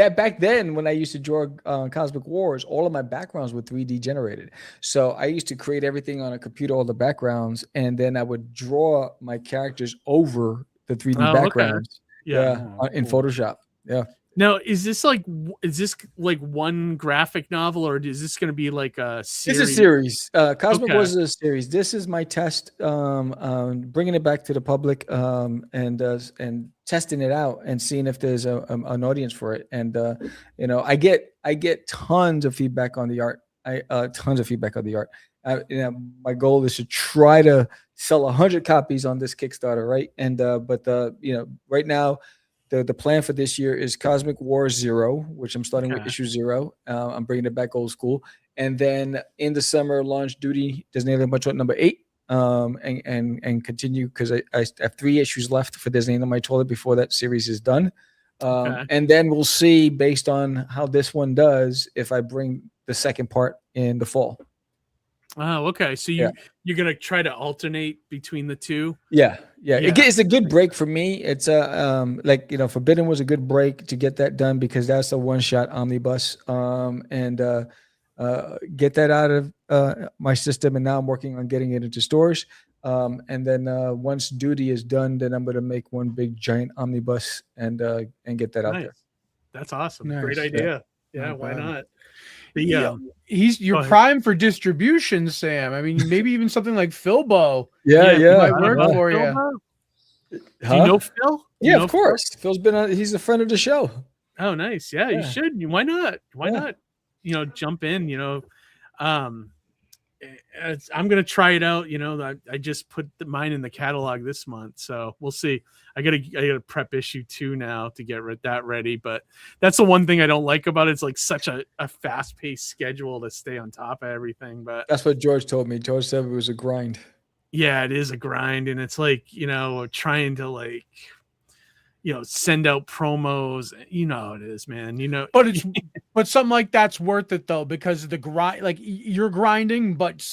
that back then, when I used to draw Cosmic Wars, all of my backgrounds were 3D generated. So I used to create everything on a computer, all the backgrounds, and then I would draw my characters over the 3D backgrounds. Okay. Yeah. In Photoshop. Yeah. Now, is this like one graphic novel, or is this going to be like a series? It's a series. Cosmic Wars is a series. This is my test, bringing it back to the public, and testing it out and seeing if there's an audience for it. And I get tons of feedback on the art. Tons of feedback on the art. My goal is to try to sell 100 copies on this Kickstarter, right? And right now, the plan for this year is Cosmic Wars 0, which I'm starting with issue 0. I'm bringing it back old school. And then in the summer, Launch Duty, Disney Alien Bunch number 8. and continue, because I have 3 issues left for There's an Angel in My Toilet before that series is done. And then we'll see, based on how this one does, if I bring the second part in the fall. Oh, okay. So you're gonna try to alternate between the two? Yeah. It's a good break for me. It's Forbidden was a good break to get that done, because that's a one-shot omnibus, and get that out of my system. And now I'm working on getting it into stores. And then once Duty is done, then I'm going to make one big giant omnibus and get that out there. That's awesome. Nice. Great idea. Yeah, why not? You're prime for distribution, Sam. I mean, maybe even something like Philbo. Yeah. Might work for you. Do you know Phil? Yeah, of course. Phil's he's a friend of the show. Oh, nice. Yeah, you should. Why not? Why not? Jump in. I'm gonna try it out. I just put mine in the catalog this month, so we'll see. I gotta prep issue 2 now to get that ready. But that's the one thing I don't like about it. It's like such a fast-paced schedule to stay on top of everything. But that's what George told me. George said it was a grind. Yeah, it is a grind, and it's like trying to send out promos. You know how it is, man. But something like that's worth it though, because the grind, like you're grinding, but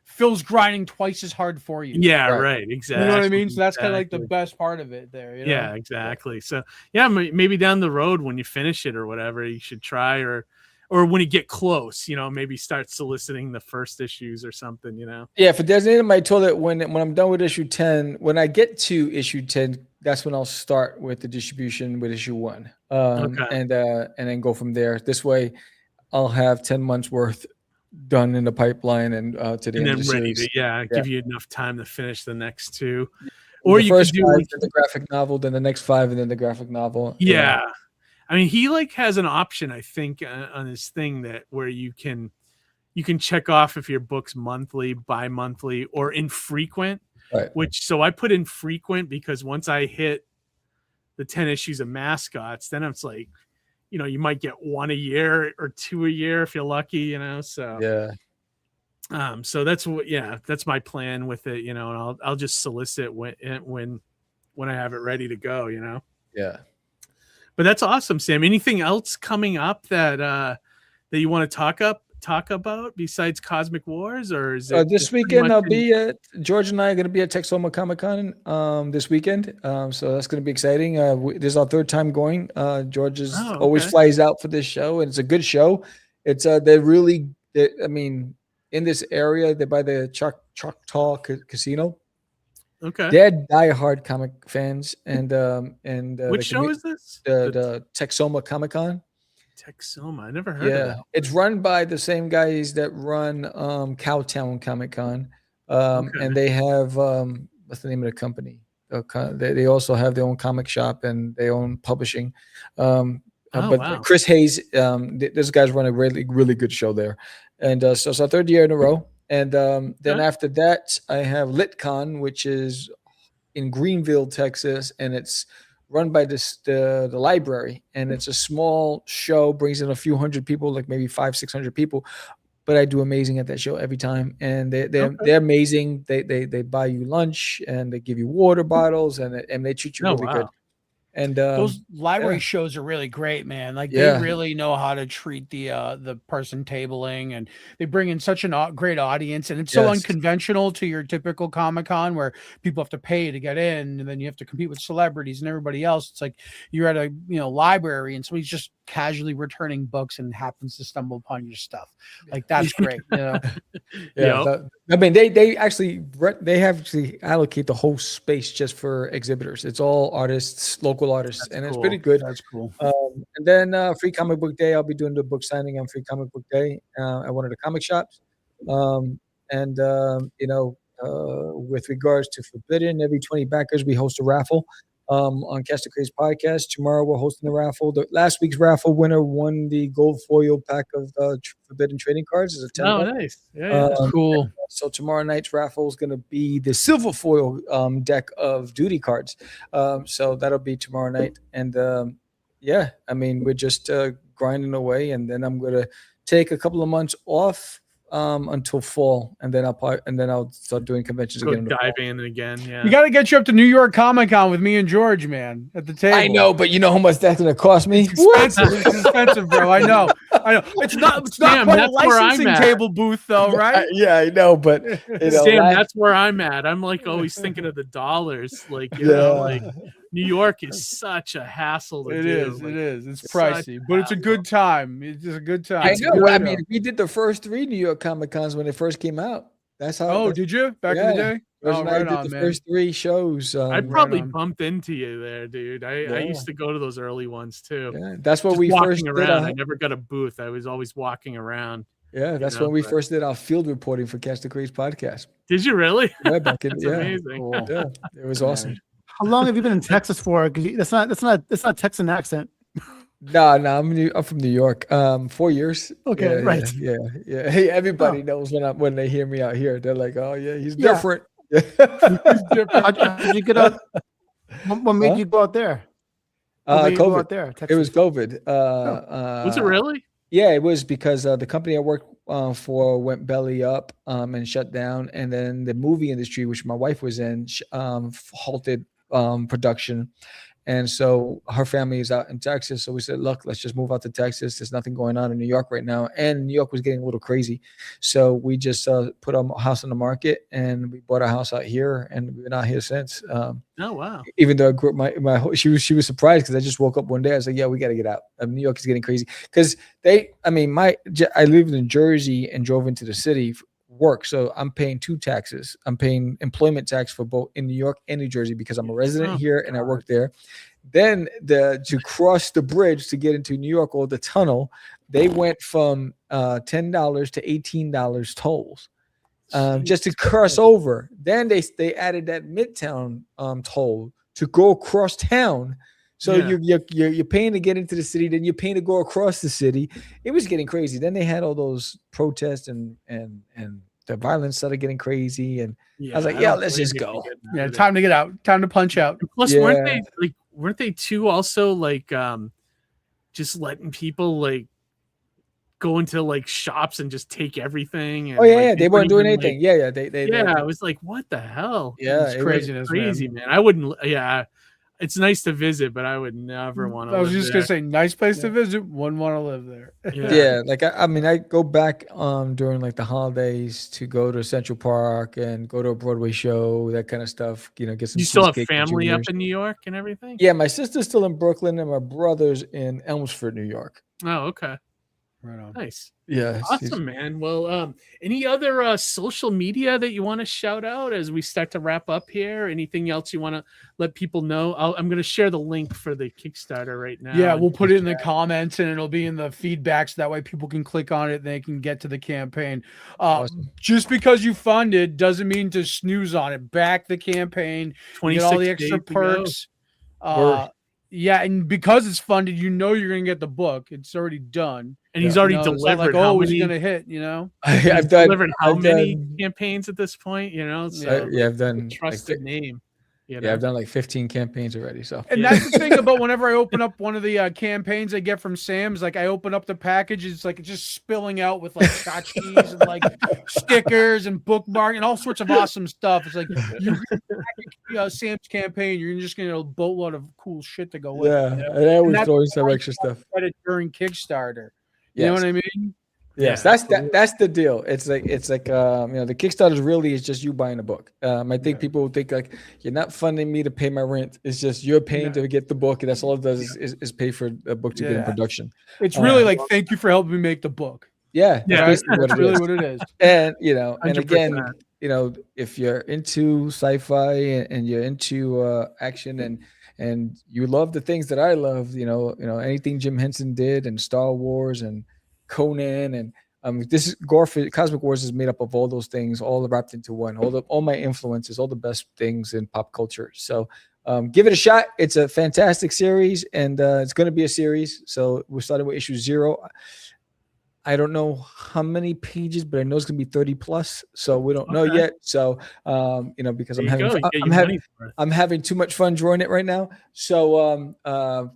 Phil's grinding twice as hard for you. Yeah, right. Exactly. You know what I mean? So that's kind of like the best part of it there. Yeah, exactly. So yeah, maybe down the road when you finish it or whatever, you should try, or when you get close, maybe start soliciting the first issues or something, Yeah, for There's an Angel in My Toilet, when I'm done with issue 10, when I get to issue 10, that's when I'll start with the distribution with issue 1. And then go from there. This way I'll have 10 months worth done in the pipeline and to the end of the series. Give you enough time to finish the next 2. Or you could do the graphic novel, then the next 5, and then the graphic novel. Yeah. I mean, he has an option, I think, on his thing where you can check off if your book's monthly, bi-monthly, or infrequent. Right. So I put infrequent because once I hit the 10 issues of Mascots, then it's like, you might get 1 a year or 2 a year if you're lucky, So yeah. So that's my plan with it, and I'll just solicit when I have it ready to go, Yeah. But that's awesome, Sam. Anything else coming up that you want to talk about besides Cosmic Wars, or is it this weekend? I'll be at George and I are going to be at Texoma Comic-Con this weekend. So that's going to be exciting. This is our 3rd time going. George always flies out for this show, and it's a good show. It's in this area, they're by the Choctaw Casino. Okay. They're diehard comic fans, and which show is this? The Texoma Comic-Con. Texoma, I never heard of that. It's run by the same guys that run Cowtown Comic-Con, and they have what's the name of the company? They also have their own comic shop and their own publishing. But Chris Hayes, those guys run a really, really good show there, and so it's our 3rd year in a row. And then after that, I have LitCon, which is in Greenville, Texas, and it's run by the library, and it's a small show, brings in a few hundred people, like maybe 500-600 people. But I do amazing at that show every time, and they're amazing. They buy you lunch and they give you water bottles, and they treat you really good. And those library shows are really great, man. Like they really know how to treat the person tabling, and they bring in such a great audience. And it's so unconventional to your typical Comic-Con where people have to pay to get in, and then you have to compete with celebrities and everybody else. It's like you're at a library, and somebody's just casually returning books and happens to stumble upon your stuff. Like that's great. I mean, they actually allocate the whole space just for exhibitors. It's all artists, local artists, and it's pretty good. That's cool. And then Free Comic Book Day, I'll be doing the book signing on Free Comic Book Day at one of the comic shops. With regards to Forbidden, every 20 backers we host a raffle on Cast the Craze podcast. Tomorrow we're hosting the raffle. The last week's raffle winner won the gold foil pack of Forbidden trading cards. As a nice. That's cool. So tomorrow night's raffle is going to be the silver foil deck of duty cards. So that'll be tomorrow night. And we're just grinding away. And then I'm going to take a couple of months off until fall, and then I'll start doing conventions Go again. dive in again. Yeah. You got to get you up to New York Comic Con with me and George, man, at the table. I know, but you know how much that's going to cost me? It's expensive, bro. I know. It's not Sam, quite a that's where I'm licensing at. table booth, though, right? Yeah, I know, but you know, Sam, that's where I'm at. I'm like always thinking of the dollars. Like, you know, like New York is such a hassle to do. It is. It's pricey, but it's a good time. It's a good time. I know. I mean, we did the first 3 New York Comic Cons when it first came out. That's how. Oh, did you back in the day? Oh, right I did the first 3 shows. I probably bumped into you there, dude. I used to go to those early ones too. Yeah, that's what Just we walking first around. did. I never got a booth. I was always walking around. Yeah, that's when we first did our field reporting for Catch the Craze podcast. Did you really? Yeah, back in, That's amazing. Cool. Yeah, it was awesome. How long have you been in Texas for? Because that's not Texan accent. No, I'm from New York. 4 years. Okay, right. Yeah. Hey, everybody knows when they hear me out here, they're like, "Oh yeah, he's different." He's different. How did you get out? What made you go out there? COVID. Go out there, it was COVID. Was it really? Yeah, it was because the company I worked for went belly up and shut down, and then the movie industry, which my wife was in, halted production. And so her family is out in Texas. So we said, look, let's just move out to Texas. There's nothing going on in New York right now. And New York was getting a little crazy. So we just put our house on the market and we bought a house out here, and we've been out here since. Oh, wow. Even though I grew up, she was surprised because I just woke up one day. I was like, yeah, we got to get out. New York is getting crazy. Because I lived in Jersey and drove into the city for work. So I'm paying 2 taxes. I'm paying employment tax for both in New York and New Jersey because I'm a resident here and I work there. Then to cross the bridge to get into New York or the tunnel, they went from $10 to $18 tolls just to cross over. Then they added that Midtown toll to go across town. So you're paying to get into the city, then you're paying to go across the city. It was getting crazy. Then they had all those protests and the violence started getting crazy. And I was like, let's just go. Yeah, time to get out. Time to punch out. Plus, weren't they too also like just letting people like go into like shops and just take everything? And, they weren't doing anything. I was like, what the hell? Yeah, it's craziness, crazy, man. I wouldn't. Yeah. It's nice to visit, but I would never want to. I was just gonna say, nice place to visit. Wouldn't want to live there. Yeah, like I go back during like the holidays to go to Central Park and go to a Broadway show, that kind of stuff. You know, get some. You still have family up in New York and everything? Yeah, my sister's still in Brooklyn and my brother's in Elmsford, New York. Oh, okay. Right on. Nice. Yeah. Awesome, man. Well, any other social media that you want to shout out as we start to wrap up here? Anything else you want to let people know? I'm going to share the link for the Kickstarter right now. Yeah, we'll put it in the comments and it'll be in the feedback so that way people can click on it and they can get to the campaign. Awesome. Just because you funded doesn't mean to snooze on it. Back the campaign, get all the extra perks. Yeah, and because it's funded, you know you're going to get the book. It's already done. And he's already delivered. Like, he's going to hit, you know? I've delivered many campaigns at this point, you know? So I've done trusted name. You know? Yeah, I've done like 15 campaigns already. So, and that's the thing about whenever I open up one of the campaigns I get from Sam's, like I open up the package, it's like it's just spilling out with like tchotchkes and like stickers and bookmark and all sorts of awesome stuff. It's like Sam's campaign, you're just getting a boatload of cool shit to go with. Yeah, and I always throw in some extra stuff. During Kickstarter, you know what I mean? Yes, that's the deal. It's like the Kickstarter really is just you buying a book. I think people will think like you're not funding me to pay my rent. It's just you're paying to get the book, and that's all it does is pay for a book to get in production. It's really like thank you for helping me make the book. That's really what it is. And and 100%. again, if you're into sci-fi and you're into action and you love the things that I love, anything Jim Henson did and Star Wars and Conan and this is CosmicWars is made up of all those things, all wrapped into one. All my influences, all the best things in pop culture. So give it a shot. It's a fantastic series, and it's going to be a series. So we're starting with issue 0. I don't know how many pages, but I know it's gonna be 30 plus. So we don't know yet. So because I'm having too much fun drawing it right now. So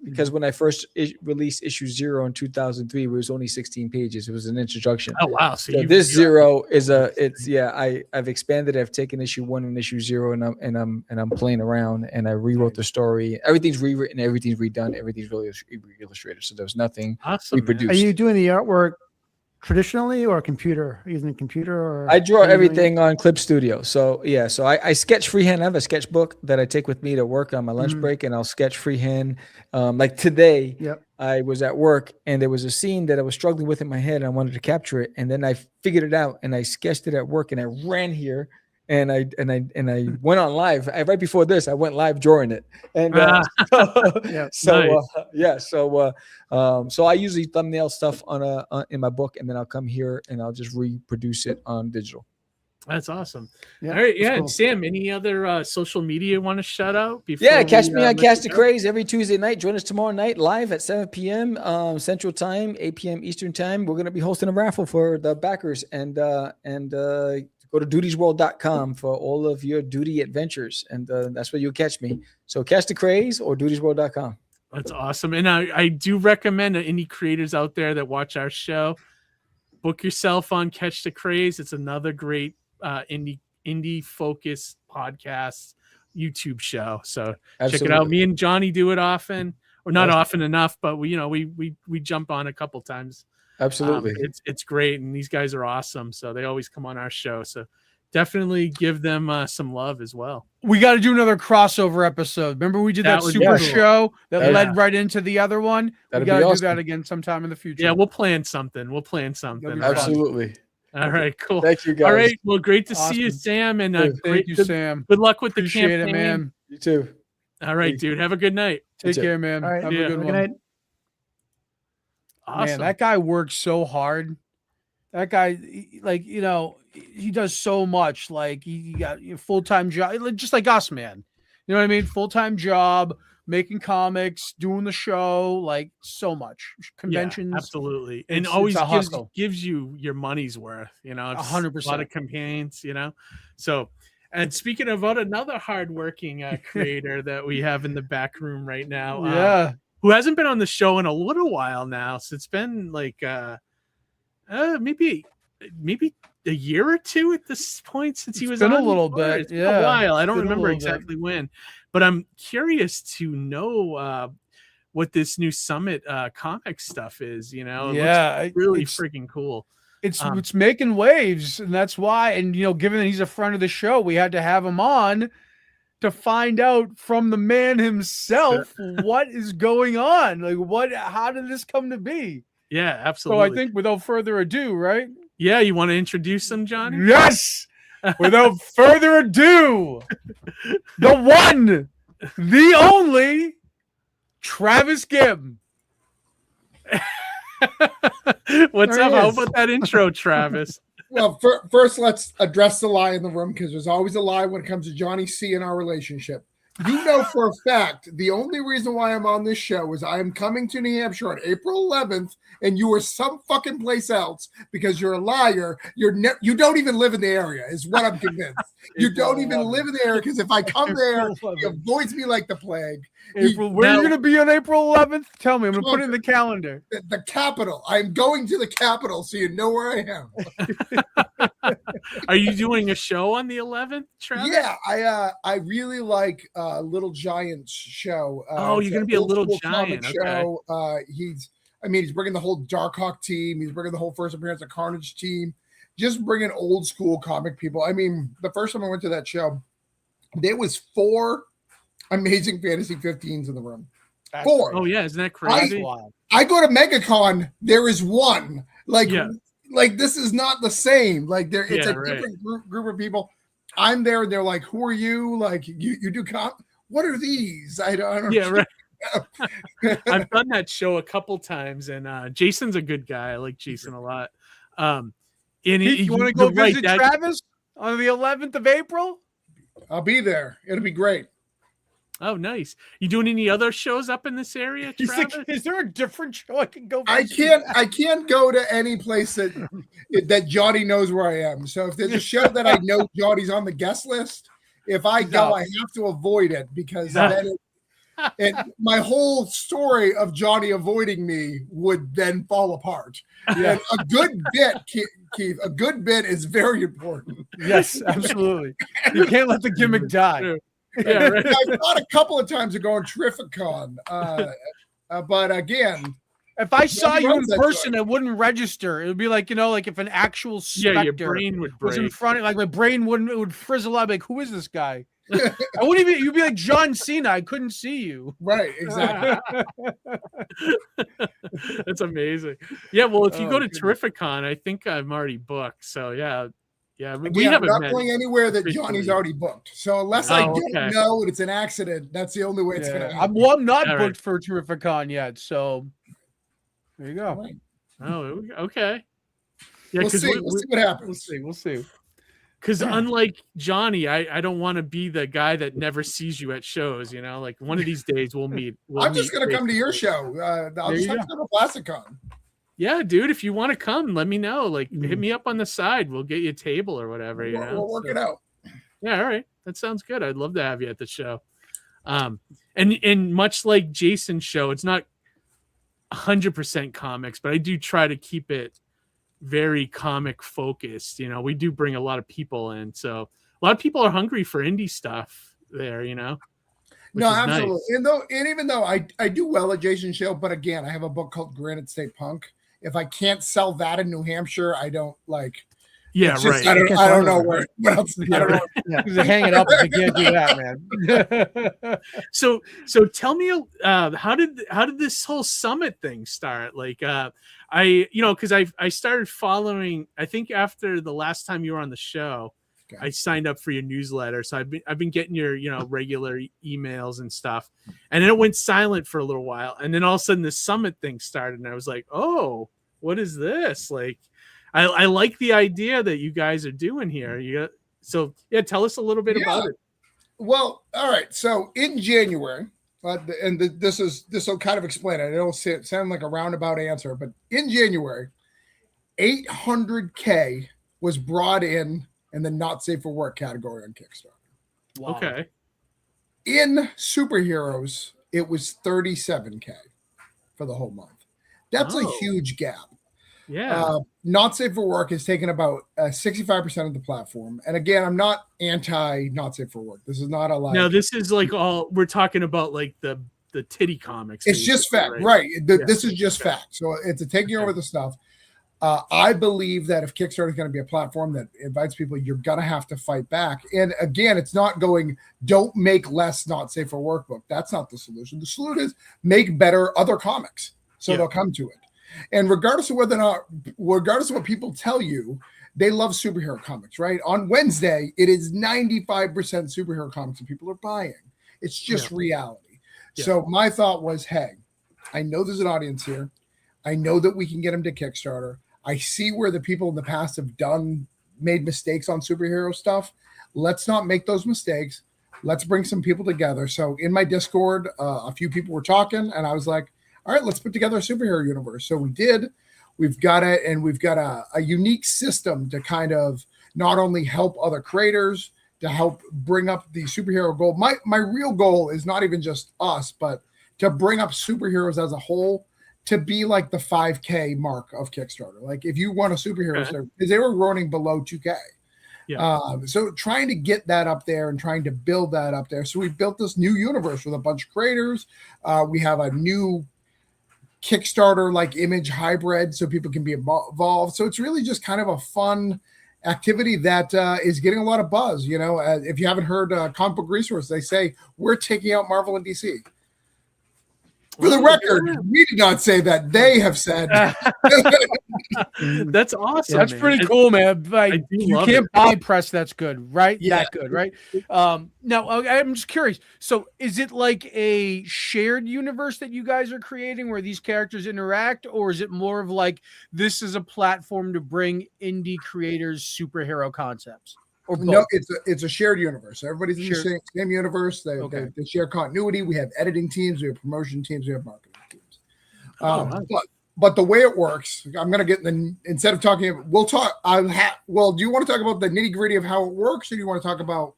because when I first released issue 0 in 2003, it was only 16 pages. It was an introduction. Oh wow! So this 0 is I've expanded. I've taken issue 1 and issue 0, and I'm playing around, and I rewrote the story. Everything's rewritten, everything's redone, everything's really illustrated. So there's nothing reproduced. Are you doing the artwork traditionally or computer? Are you using a computer? Or I draw everything on Clip Studio. So so I sketch freehand. I have a sketchbook that I take with me to work on my lunch break, and I'll sketch freehand. Like today, I was at work and there was a scene that I was struggling with in my head, and I wanted to capture it, and then I figured it out and I sketched it at work, and I ran here. And I went on live right before this. I went live drawing it, and so I usually thumbnail stuff in my book, and then I'll come here and I'll just reproduce it on digital. That's awesome. Yeah, all right, cool. And Sam, any other social media you want to shout out? Catch me on Cast the Craze every Tuesday night. Join us tomorrow night live at 7 p.m. Central Time, 8 p.m. Eastern Time. We're going to be hosting a raffle for the backers, and go to dutiesworld.com for all of your duty adventures, and that's where you'll catch me. So Catch the Craze or dutiesworld.com. That's awesome. And I do recommend any creators out there that watch our show, book yourself on Catch the Craze. It's another great indie focused podcast YouTube show. So check it out. Me and Johnny do it often, or not often enough, but we jump on a couple times. Absolutely. It's great. And these guys are awesome. So they always come on our show. So definitely give them some love as well. We got to do another crossover episode. Remember we did that super show that led right into the other one? We got to do that again sometime in the future. Yeah, we'll plan something. Absolutely. All right, cool. Thank you, guys. All right, well, great to see you, Sam. And thank you, Sam. Good luck with Appreciate the campaign. it, man. You too. All right, dude. Have a good night. Take care, man. All right. Have a good one. Night. Awesome. Man, that guy works so hard. That guy, he does so much. Like he got a full-time job, just like us, man. You know what I mean? Full-time job, making comics, doing the show, like so much. Conventions. Yeah, absolutely. And always gives you your money's worth, 100%. A lot of campaigns, So, and speaking about another hardworking creator that we have in the back room right now. Who hasn't been on the show in a little while now. So it's been like maybe a year or two at this point since he was on. Been a little bit. It's been a while. I don't remember exactly when, but I'm curious to know what this new Summit comic stuff is. It looks really freaking cool. It's making waves, and that's why. And given that he's a friend of the show, we had to have him on to find out from the man himself what is going on. Like how did this come to be? Yeah, absolutely. So I think without further ado, right? Yeah, you want to introduce him, Johnny? Yes. Without further ado, the one, the only, Travis Gibb. What's up? How about that intro, Travis? Well, first, let's address the lie in the room, because there's always a lie when it comes to Johnny C and our relationship. You know for a fact the only reason why I'm on this show is I am coming to New Hampshire on April 11th, and you are some fucking place else because you're a liar. You don't even live in the area, is what I'm convinced. You don't even live in the area, because if I come there, he avoids me like the plague. Where are you going to be on April 11th? Tell me. I'm going to put it in the calendar. The capital. I'm going to the capital, so you know where I am. Are you doing a show on the 11th, Travis? Yeah, I really like Little Giant's show. You're going to be a Little Giant. Show. He's bringing the whole Darkhawk team. He's bringing the whole first appearance of Carnage team. Just bringing old school comic people. I mean, the first time I went to that show, there was 4 Amazing Fantasy 15s in the room. 4. Oh yeah, isn't that crazy? I go to MegaCon. There is 1. Like this is not the same. Like it's a different group of people. I'm there, and they're like, "Who are you? Like you do what are these?" I don't. Yeah, right. I've done that show a couple times, and Jason's a good guy. I like Jason a lot. And you want to go visit Travis on the 11th of April? I'll be there. It'll be great. Oh, nice. You doing any other shows up in this area, He's Travis? like, is there a different show I can go? I can't go to any place that Johnny knows where I am. So if there's a show that I know Johnny's on the guest list, if I go, I have to avoid it because then my whole story of Johnny avoiding me would then fall apart. Yeah. And a good bit, Keith, a good bit is very important. Yes, absolutely. You can't let the gimmick die. Yeah, right. I thought a couple of times of going Terrificon, but again, if I saw you in that person, it wouldn't register. It would be like, like if an actual specter your brain would was in break. front of, like my brain wouldn't, it would frizzle out. Like, who is this guy? I wouldn't even. You'd be like John Cena. I couldn't see you. Right, exactly. That's amazing. Yeah, well, if you go to Terrificon, I think I'm already booked. So yeah. We I'm haven't not met going anywhere that officially. Johnny's already booked. So unless I don't know and it's an accident, that's the only way it's going to happen. I'm not All booked for Terrificon yet. So there you go. Right. Oh, okay. Yeah, We'll see. We'll see what happens. We'll see. Because unlike Johnny, I don't want to be the guy that never sees you at shows. Like one of these days we'll meet. I'm just going to come to your show. I'll just have to go to PlasticCon. Yeah, dude, if you want to come, let me know. Like, hit me up on the side. We'll get you a table or whatever. We'll work it out. Yeah, all right. That sounds good. I'd love to have you at the show. And much like Jason's show, it's not 100% comics, but I do try to keep it very comic focused. We do bring a lot of people in, so a lot of people are hungry for indie stuff there. No, absolutely. Nice. And even though I do well at Jason's show, but again, I have a book called Granite State Punk. If I can't sell that in New Hampshire, I don't like. Yeah, right. I don't know where. What else? I don't know. Because hanging up, if you can't do that, man. So tell me, how did this whole summit thing start? Like, because I started following. I think after the last time you were on the show, I signed up for your newsletter. So I've been getting your regular emails and stuff, and then it went silent for a little while, and then all of a sudden the summit thing started, and I was like, oh, what is this? Like, I like the idea that you guys are doing here. Tell us a little bit about it. Well, all right. So in January, and this will kind of explain it. It'll sound like a roundabout answer, but in January, 800K was brought in the not safe for work category on Kickstarter. Wow. Okay. In superheroes, it was 37K for the whole month. That's a huge gap. Yeah. Not safe for work has taken about 65% of the platform. And again, I'm not anti not safe for work. This is not a like. No, this is like we're talking about like the titty comics. It's just fact, right? This is just fact. So it's a taking over the stuff. I believe that if Kickstarter is going to be a platform that invites people, you're going to have to fight back. And again, it's not going, don't make less not safe for work book. That's not the solution. The solution is make better other comics. So they'll come to it. And regardless of what people tell you, they love superhero comics, right? On Wednesday, it is 95% superhero comics that people are buying. It's just reality. Yeah. So my thought was, hey, I know there's an audience here. I know that we can get them to Kickstarter. I see where the people in the past have made mistakes on superhero stuff. Let's not make those mistakes. Let's bring some people together. So in my Discord, a few people were talking, and I was like, all right, let's put together a superhero universe. So we did. We've got it, and we've got a unique system to kind of not only help other creators, to help bring up the superhero goal. My real goal is not even just us, but to bring up superheroes as a whole, to be like the 5K mark of Kickstarter. Like if you want a superhero, because they were running below 2K. Yeah. So trying to get that up there and trying to build that up there. So we built this new universe with a bunch of creators. We have a new Kickstarter like image hybrid so people can be involved. So it's really just kind of a fun activity that is getting a lot of buzz. If you haven't heard Comic Book Resource, they say we're taking out Marvel and DC. For the record, we did not say that. They have said. That's awesome. That's pretty cool, man. Like, you can't buy press that's good, right? Yeah. That good, right? Now, I'm just curious. So is it like a shared universe that you guys are creating where these characters interact, or is it more of like this is a platform to bring indie creators superhero concepts? Or both? No, it's a shared universe. Everybody's in Shared. the same universe. They share continuity. We have editing teams, we have promotion teams, we have marketing teams. But the way it works, I'm going to get instead of talking, we'll talk. Well, do you want to talk about the nitty gritty of how it works, or do you want to talk about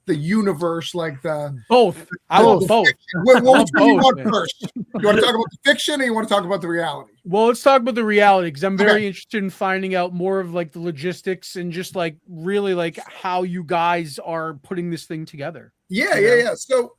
the universe, like the both? I want both. What do you want first? You want to talk about the fiction, or you want to talk about the reality? Well, let's talk about the reality, because I'm very interested in finding out more of like the logistics and just like really like how you guys are putting this thing together. Yeah. So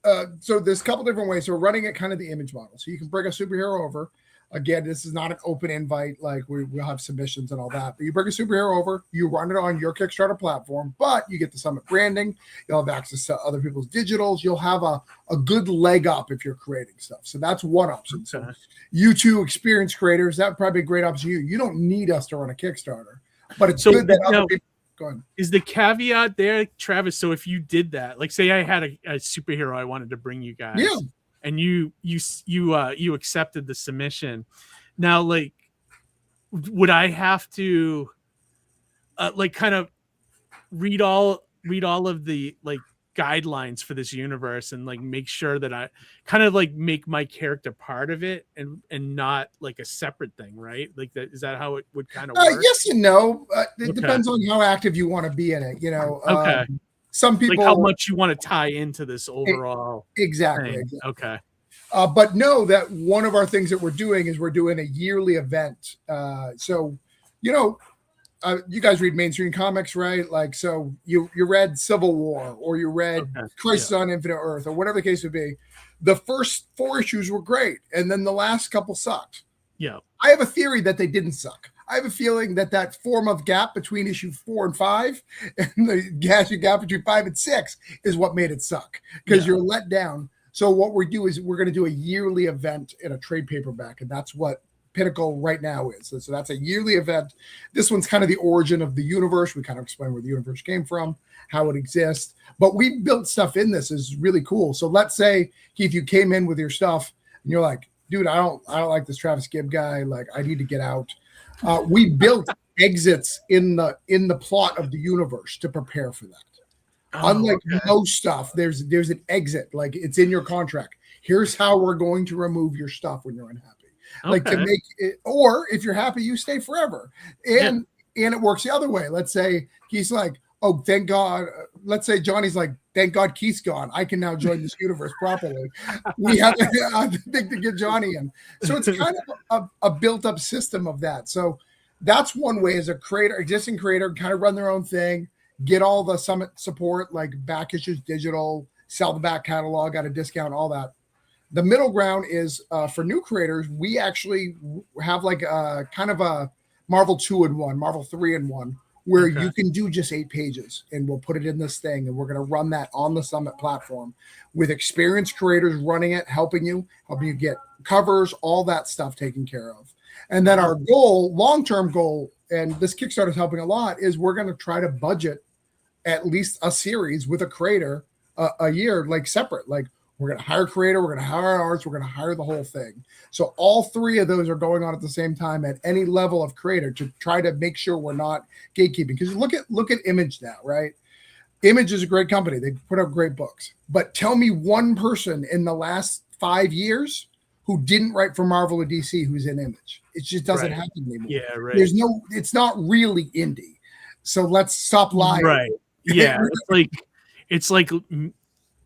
there's a couple different ways. So we're running it kind of the image model. So you can bring a superhero over. Again, this is not an open invite, like we'll have submissions and all that. But you bring a superhero over, you run it on your Kickstarter platform, but you get the Summit branding. You'll have access to other people's digitals. You'll have a good leg up if you're creating stuff. So that's one option. Okay. So you two experienced creators, that would probably be a great option to you. You don't need us to run a Kickstarter, but it's good that other people. Go ahead. Is the caveat there, Travis? So if you did that, like say I had a superhero I wanted to bring you guys. Yeah. And you accepted the submission. Now, like, would I have to, like, kind of read all of the like guidelines for this universe and like make sure that I kind of like make my character part of it and not like a separate thing, right? Like that is that how it would kind of work? Yes and no. It depends on how active you want to be in it. You know. Okay. Some people like how much you want to tie into this overall. Exactly. Okay. But know that one of our things that we're doing is we're doing a yearly event. So, you know, you guys read mainstream comics, right? Like, so you read Civil War or you read Crisis on Infinite Earth or whatever the case would be. The first 4 issues were great, and then the last couple sucked. Yeah. I have a theory that they didn't suck. I have a feeling that 4-month gap between issue 4 and 5 and the gap between 5 and 6 is what made it suck because you're let down. So what we do is we're going to do a yearly event in a trade paperback, and that's what Pinnacle right now is. So that's a yearly event. This one's kind of the origin of the universe. We kind of explain where the universe came from, how it exists. But we built stuff in this is really cool. So let's say, Keith, you came in with your stuff, and you're like, dude, I don't like this Travis Gibb guy. Like, I need to get out. We built exits in the plot of the universe to prepare for that. Unlike most stuff, there's an exit, like it's in your contract. Here's how we're going to remove your stuff when you're unhappy. Like to make it, or if you're happy, you stay forever. And it works the other way. Let's say he's like, oh, thank God. Let's say Johnny's like, thank God Keith's gone. I can now join this universe properly. We have to think to get Johnny in. So it's kind of a built-up system of that. So that's one way as a creator, existing creator, kind of run their own thing. Get all the Summit support, like back issues, digital, sell the back catalog at a discount, all that. The middle ground is for new creators. We actually have like a kind of a Marvel 2-in-1, Marvel 3-in-1, where you can do just 8 pages and we'll put it in this thing. And we're going to run that on the Summit platform with experienced creators running it, helping you get covers, all that stuff taken care of. And then our goal, long-term goal, and this Kickstarter is helping a lot, is we're going to try to budget at least a series with a creator a year, like separate. Like we're going to hire a creator, we're going to hire artists, we're going to hire the whole thing. So all 3 of those are going on at the same time at any level of creator to try to make sure we're not gatekeeping. Because look at Image now, right? Image is a great company. They put out great books. But tell me one person in the last 5 years who didn't write for Marvel or DC who's in Image. It just doesn't happen anymore. Yeah, right. It's not really indie. So let's stop lying. Right. Yeah. it's like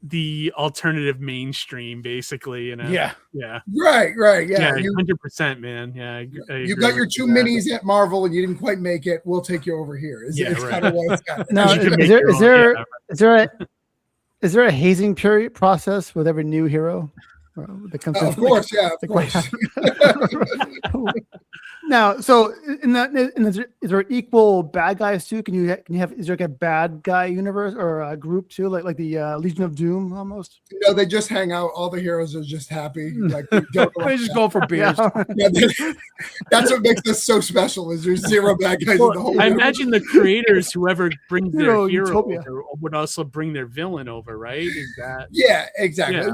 the alternative mainstream, basically, you know? Yeah. Yeah. Right. Yeah. 100%, man. Yeah. You got your 2 minis at Marvel and you didn't quite make it. We'll take you over here. It's kind of what it's got. Now, is there a hazing period process with every new hero? That comes of course, of course. Now, so is there equal bad guys too? Can you have is there like a bad guy universe or a group too, like the Legion of Doom almost? No, they just hang out. All the heroes are just happy. Like they just go for beers. That's what makes this so special. Is there's 0 bad guys in the whole. I imagine the creators, whoever brings their hero over, would also bring their villain over, right? Is that? Yeah, exactly.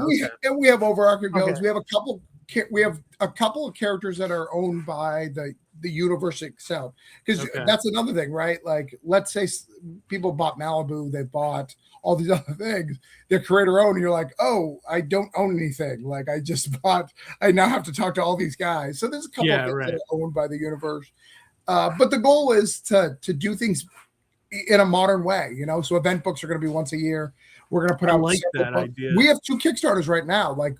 We have overarching villains. We have a couple of characters that are owned by the universe itself. Because Okay. that's another thing, right? Like, let's say people bought Malibu, they bought all these other things, they're creator owned, and you're like, oh, I don't own anything. Like, I now have to talk to all these guys. So there's a couple of things that are owned by the universe. But the goal is to do things in a modern way, you know. So event books are going to be once a year. We're going to put out that books. idea. We have 2 Kickstarters right now. Like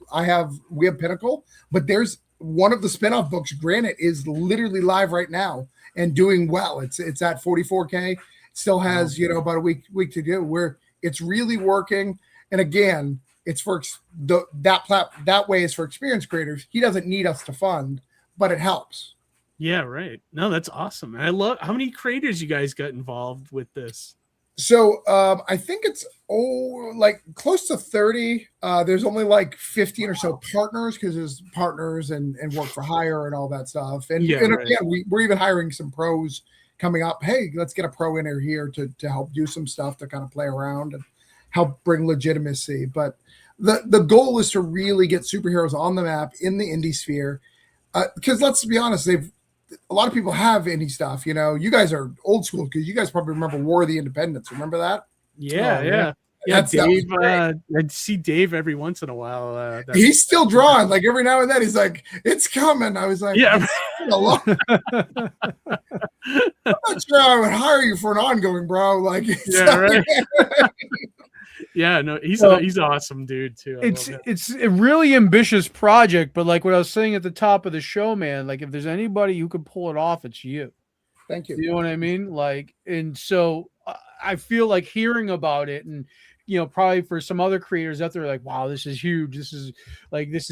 we have Pinnacle, but there's one of the spinoff books, Granite, is literally live right now and doing well. It's at 44K. Still has about a week to do. Where it's really working. And again, it's for that way is for experienced creators. He doesn't need us to fund, but it helps. Yeah, right. No, that's awesome. I love how many creators you guys got involved with this. So I think it's like close to 30. There's only like 15 or so partners, because there's partners and work for hire and all that stuff. And again, we're even hiring some pros coming up. Hey, let's get a pro in here to help do some stuff to kind of play around and help bring legitimacy. But the goal is to really get superheroes on the map in the indie sphere. Because let's be honest, a lot of people have indie stuff. You know, you guys are old school because you guys probably remember War of the Independents. Remember that? Yeah. Dave. I'd see Dave every once in a while. He's still drawing. Like every now and then, he's like, "It's coming." I was like, "Yeah." I'm not sure I would hire you for an ongoing, bro. Like, right. Yeah, no, he's an awesome dude too. It's a really ambitious project, but like what I was saying at the top of the show, man, like if there's anybody who could pull it off, it's you. Thank you. You know what I mean? Like, and so I feel like hearing about it, and probably for some other creators out there, like, wow, this is huge. This is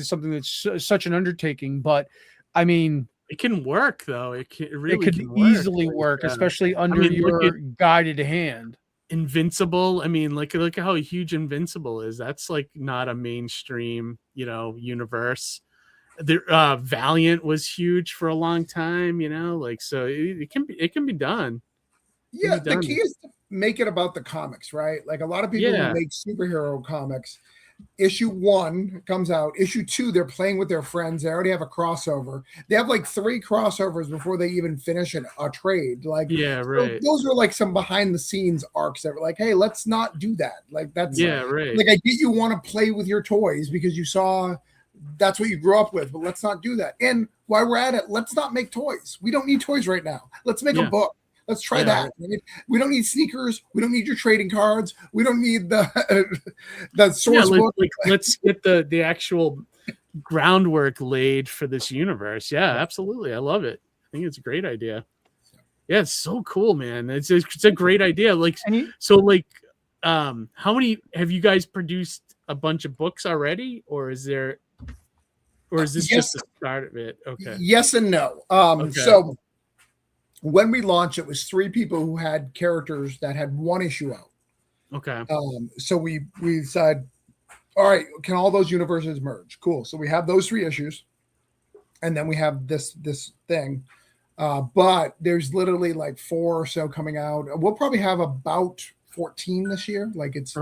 something that's such an undertaking. But I mean, it can work though. It could easily work, especially under your guided hand. Invincible. I mean, look at how huge Invincible is. That's like not a mainstream, universe. The Valiant was huge for a long time, so it can be done. Yeah, the key is to make it about the comics, right? Like a lot of people who make superhero comics, issue 1 comes out, issue 2 they're playing with their friends, they already have a crossover, they have like 3 crossovers before they even finish a trade. Like, right. Those are like some behind the scenes arcs that were like, hey, let's not do that. Like, that's right. Like, I get you want to play with your toys because you saw that's what you grew up with, but let's not do that. And while we're at it, let's not make toys. We don't need toys right now. Let's make a book. Let's try that. We don't need sneakers. We don't need your trading cards. We don't need the source book. Let's get the actual groundwork laid for this universe. Yeah, absolutely. I love it. I think it's a great idea. Yeah, it's so cool, man. It's a great idea. Like, how many have you guys produced? A bunch of books already, or is this just the start of it? Okay. Yes and no. So when we launched, it was 3 people who had characters that had 1 issue out. Okay. So we said, all right, can all those universes merge? Cool. So we have those 3 issues, and then we have this thing. But there's literally like 4 or so coming out. We'll probably have about 14 this year. Like it's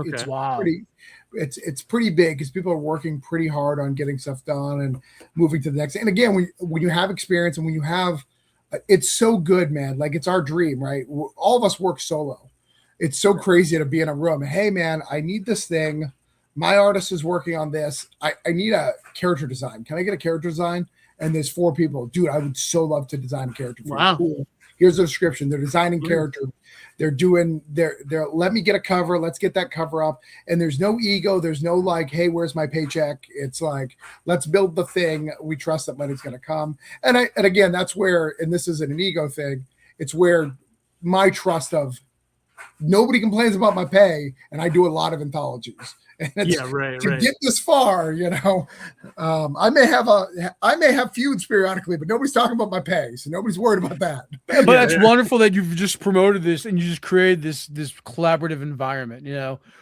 pretty big because people are working pretty hard on getting stuff done and moving to the next. And again, when you have experience and when you have, it's so good, man. Like, it's our dream, right? All of us work solo. It's so crazy to be in a room. Hey, man, I need this thing. My artist is working on this. I need a character design. Can I get a character design? And there's 4 people. Dude, I would so love to design a character. Wow. Cool. Here's the description. They're designing character. They're let me get a cover. Let's get that cover up. And there's no ego. There's no like, hey, where's my paycheck? It's like, let's build the thing. We trust that money's going to come. And again, that's where, and this isn't an ego thing. It's where my trust of nobody complains about my pay. And I do a lot of anthologies. To get this far, I may have feuds periodically, but nobody's talking about my pay, so nobody's worried about that. But that's wonderful that you've just promoted this and you just created this collaborative environment,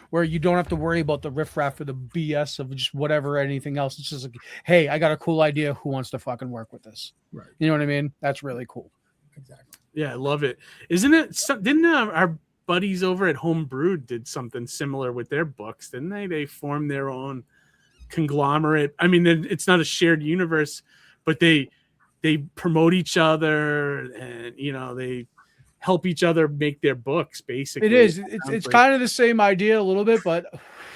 where you don't have to worry about the riffraff or the BS of just whatever or anything else. It's just like, hey, I got a cool idea. Who wants to fucking work with this? Right. You know what I mean? That's really cool. Exactly. Yeah, I love it. Isn't it? Didn't our buddies over at Homebrewed did something similar with their books, didn't they? They formed their own conglomerate. I mean, it's not a shared universe, but they they promote each other, and they help each other make their books. Basically, it is. It's kind of the same idea a little bit, but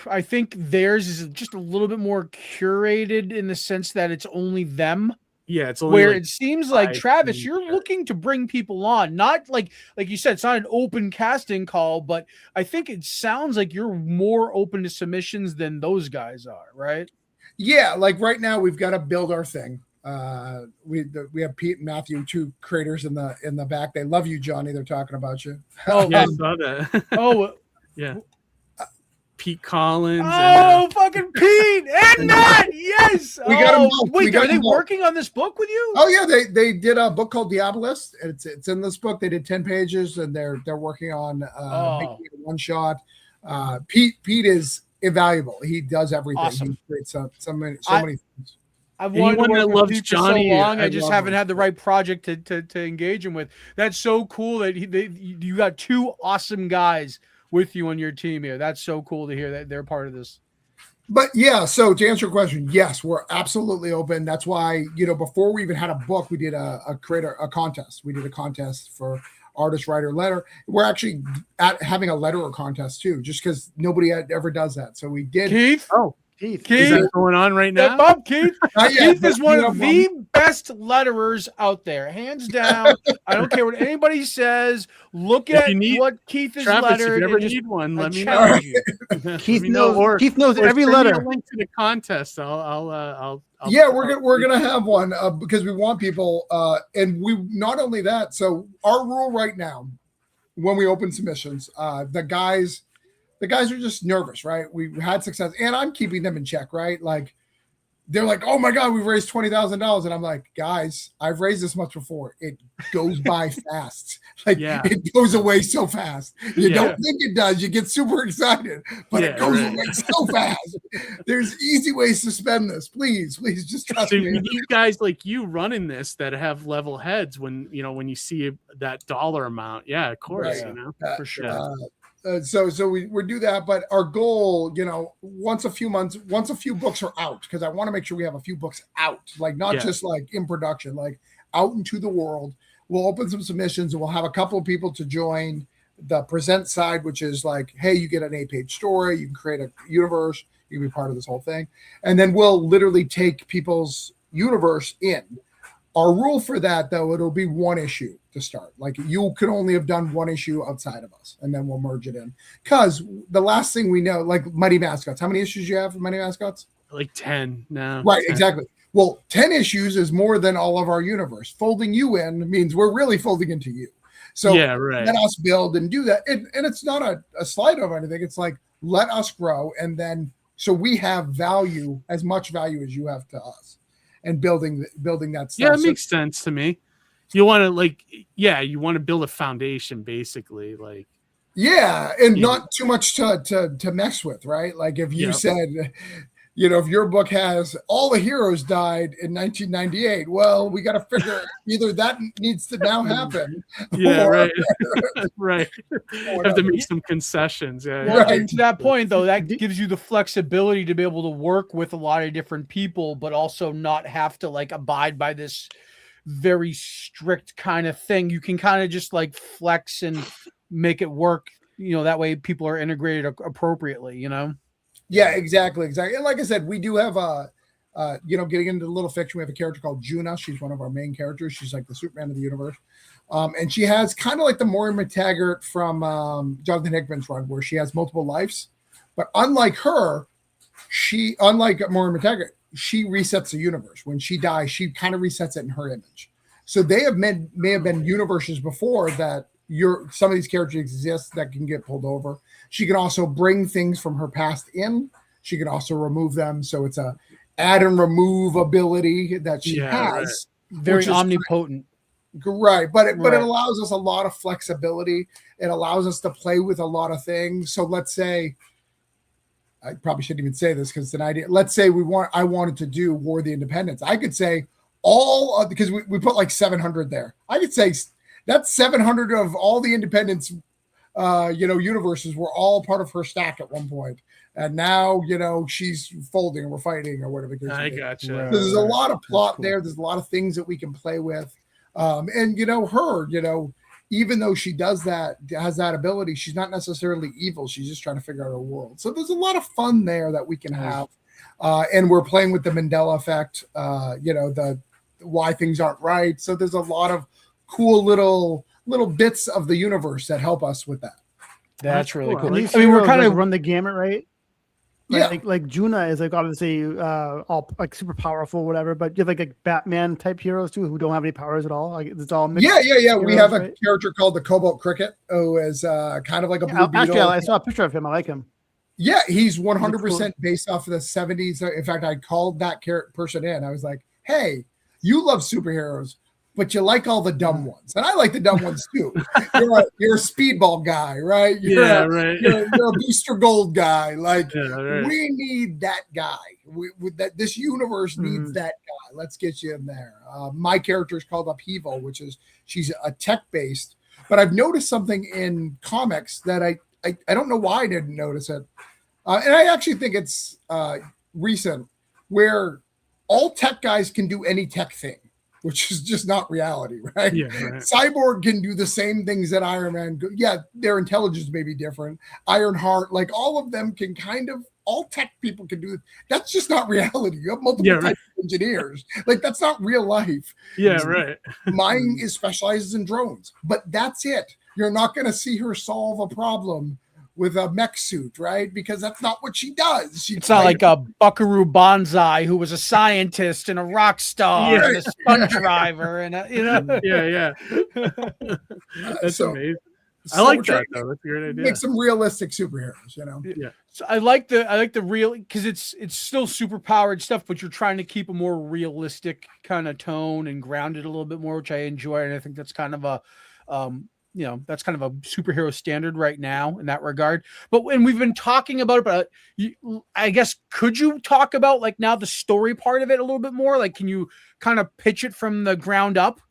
I think theirs is just a little bit more curated in the sense that it's only them. Yeah, it's only where like it seems like Travis, you're looking to bring people on, not like you said, it's not an open casting call, but I think it sounds like you're more open to submissions than those guys are, right? Yeah, like right now we've got to build our thing. We have Pete and Matthew, two creators in the back. They love you, Johnny. They're talking about you. Oh, yeah, I saw that. Yeah. Pete Collins. Fucking Pete and Matt. Yes. We got them both. Wait, are they working on this book with you? Oh yeah, they did a book called Diabolist. It's in this book. They did 10 pages, and they're working on making it a one shot. Pete is invaluable. He does everything. Awesome. He creates so many things. I've wanted to work with Pete for so long. I just haven't him. had the right project to engage him with. That's so cool that you got two awesome guys with you on your team here. That's so cool to hear that they're part of this. But yeah, so to answer your question, yes, we're absolutely open. That's why, before we even had a book, we did a contest. We did a contest for artist, writer, letter. We're actually having a letterer contest too, just because nobody ever does that. So we did. Keith? Keith. Is that going on right now? Step up, Keith. Keith is one of Mom. the best letterers out there, hands down. I don't care what anybody says. Look at what Keith is Travis, lettered. if you ever and need one, let me know. Keith knows. Keith knows every send me letter. a link to the contest. I'll yeah, we're gonna have one because we want people, and we not only that. So our rule right now, when we open submissions, the guys are just nervous, right? We've had success, and I'm keeping them in check, right? Like they're like, "Oh my God, we've raised $20,000," and I'm like, "Guys, I've raised this much before. It goes by fast. Like it goes away so fast. You don't think it does. You get super excited, but it goes away so fast. There's easy ways to spend this. Please just trust me." You need guys like you running this that have level heads when you see that dollar amount. Yeah, of course, for sure. So we do that, but our goal, once a few books are out, because I want to make sure we have a few books out, like not just like in production, like out into the world. We'll open some submissions and we'll have a couple of people to join the present side, which is like, hey, you get an 8-page story, you can create a universe, you can be part of this whole thing. And then we'll literally take people's universe in. Our rule for that, though, it'll be one issue to start. Like you could only have done one issue outside of us, and then we'll merge it in. Because the last thing we know, like Mighty Mascots, how many issues do you have for Mighty Mascots? Like 10 now. Right, 10. exactly. Well, 10 issues is more than all of our universe. Folding you in means we're really folding into you. So let us build and do that. And it's not a slide of anything. It's like, let us grow. And then, so we have value, as much value as you have to us. And building that stuff. Yeah, it makes sense to me. You want to build a foundation, basically, like. Yeah, and not too much to mess with, right? Like if you said, if your book has all the heroes died in 1998, well, we got to figure either that needs to now happen. Yeah, or, right. Have to make some concessions. Yeah. Well, and to that point, though, that gives you the flexibility to be able to work with a lot of different people, but also not have to like abide by this very strict kind of thing. You can kind of just like flex and make it work. That way people are integrated appropriately. Yeah, exactly. And like I said, we do have getting into a little fiction, we have a character called Juna. She's one of our main characters. She's like the Superman of the universe. And she has kind of like the Maureen McTaggart from Jonathan Hickman's run, where she has multiple lives. But unlike Maureen McTaggart, she resets the universe. When she dies, she kind of resets it in her image. So they may have been universes before that some of these characters exist that can get pulled over. She can also bring things from her past in. She can also remove them. So it's a add and remove ability that she has. Right. Very omnipotent. Right. But it allows us a lot of flexibility. It allows us to play with a lot of things. So let's say, I probably shouldn't even say this because it's an idea. Let's say I wanted to do War of the Independents. I could say because we put like 700 there. I could say that's 700 of all the independents universes were all part of her stack at one point. And now, she's folding and we're fighting or whatever. I gotcha. So there's a lot of plot there. There's a lot of things that we can play with. And her, even though she has that ability, she's not necessarily evil. She's just trying to figure out her world. So there's a lot of fun there that we can have. And we're playing with the Mandela effect, the why things aren't right. So there's a lot of cool little bits of the universe that help us with that. That's really cool. I mean, we're kind of run the gamut, right? Like Juna is obviously all super powerful, whatever. But you have like Batman type heroes too who don't have any powers at all. It's all mixed. Yeah. Heroes, We have a right? character called the Cobalt Cricket who is kind of like a blue beetle. Actually, I saw a picture of him. I like him. Yeah, he's 100% based off of the 70s. In fact, I called that person in. I was like, "Hey, you love superheroes, but you like all the dumb ones, and I like the dumb ones too. You're a speedball guy, right? You're a Booster Gold guy. We need that guy. This universe needs that guy. Let's get you in there." My character is called Upheaval, which is she's a tech based. But I've noticed something in comics that I don't know why I didn't notice it, and I actually think it's recent, where all tech guys can do any tech thing, which is just not reality, right? Yeah, right. Cyborg can do the same things that Iron Man. Yeah, their intelligence may be different. Ironheart, all of them can all tech people can do. That's just not reality. You have multiple types of engineers. That's not real life. Yeah, right. Mine specializes in drones, but that's it. You're not going to see her solve a problem with a mech suit, right? Because that's not what she does. It's not like a Buckaroo Banzai who was a scientist and a rock star and a stunt driver and That's amazing. I like that though. That's a great idea. Make some realistic superheroes, Yeah. So I like the real, because it's still super powered stuff, but you're trying to keep a more realistic kind of tone and grounded a little bit more, which I enjoy, and I think that's kind of a that's kind of a superhero standard right now in that regard. But when we've been talking about it, but I guess, could you talk about now the story part of it a little bit more? Can you kind of pitch it from the ground up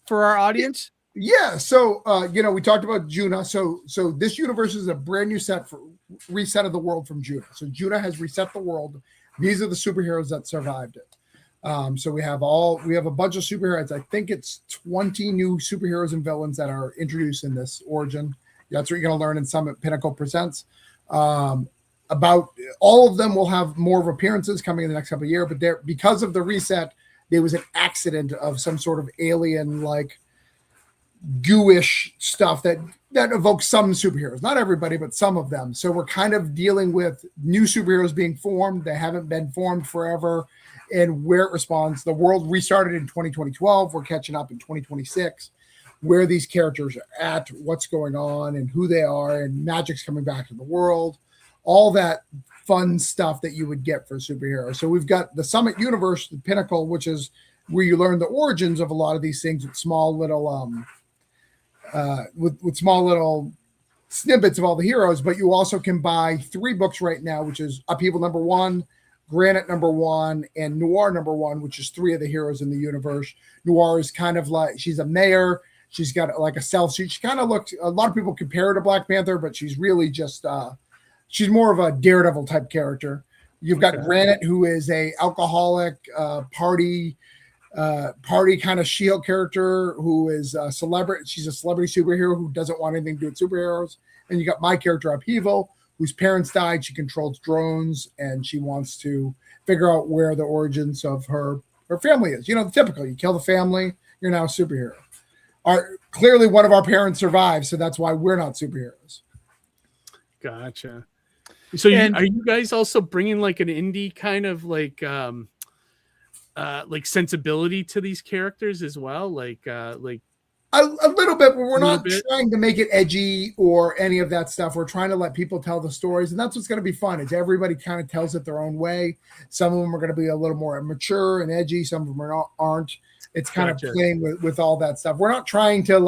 for our audience? Yeah. So, we talked about Juna. So this universe is a brand new reset of the world from Juna. So Juna has reset the world. These are the superheroes that survived it. So we have a bunch of superheroes. I think it's 20 new superheroes and villains that are introduced in this origin. That's what you're going to learn in Summit Pinnacle Presents. About all of them will have more of appearances coming in the next couple of years, but because of the reset, there was an accident of some sort of alien gooish stuff that evokes some superheroes, not everybody, but some of them. So we're kind of dealing with new superheroes being formed. They haven't been formed forever. And where it responds. The world restarted in 2012. We're catching up in 2026, where these characters are at, what's going on, and who they are, and magic's coming back to the world. All that fun stuff that you would get for a superhero. So we've got the Summit universe, the Pinnacle, which is where you learn the origins of a lot of these things with small little with small little snippets of all the heroes. But you also can buy 3 books right now, which is Upheaval #1, Granite #1, and Noir #1, which is 3 of the heroes in the universe. Noir is kind of she's a mayor. She's got a self suit. She kind of looks, a lot of people compare her to Black Panther, but she's really just, she's more of a Daredevil type character. You've got Granite, who is a alcoholic party kind of She-Hulk character who is a celebrity. She's a celebrity superhero who doesn't want anything to do with superheroes. And you got my character Upheaval, whose parents died. She controls drones, and she wants to figure out where the origins of her family is. The typical, you kill the family, you're now a superhero. Clearly one of our parents survived, so that's why we're not superheroes. Gotcha. So are you guys also bringing an indie kind of sensibility to these characters as well? A little bit, but we're not trying to make it edgy or any of that stuff. We're trying to let people tell the stories, and that's what's going to be fun. Is everybody kind of tells it their own way. Some of them are going to be a little more mature and edgy. Some of them aren't. It's kind of playing with all that stuff. We're not trying to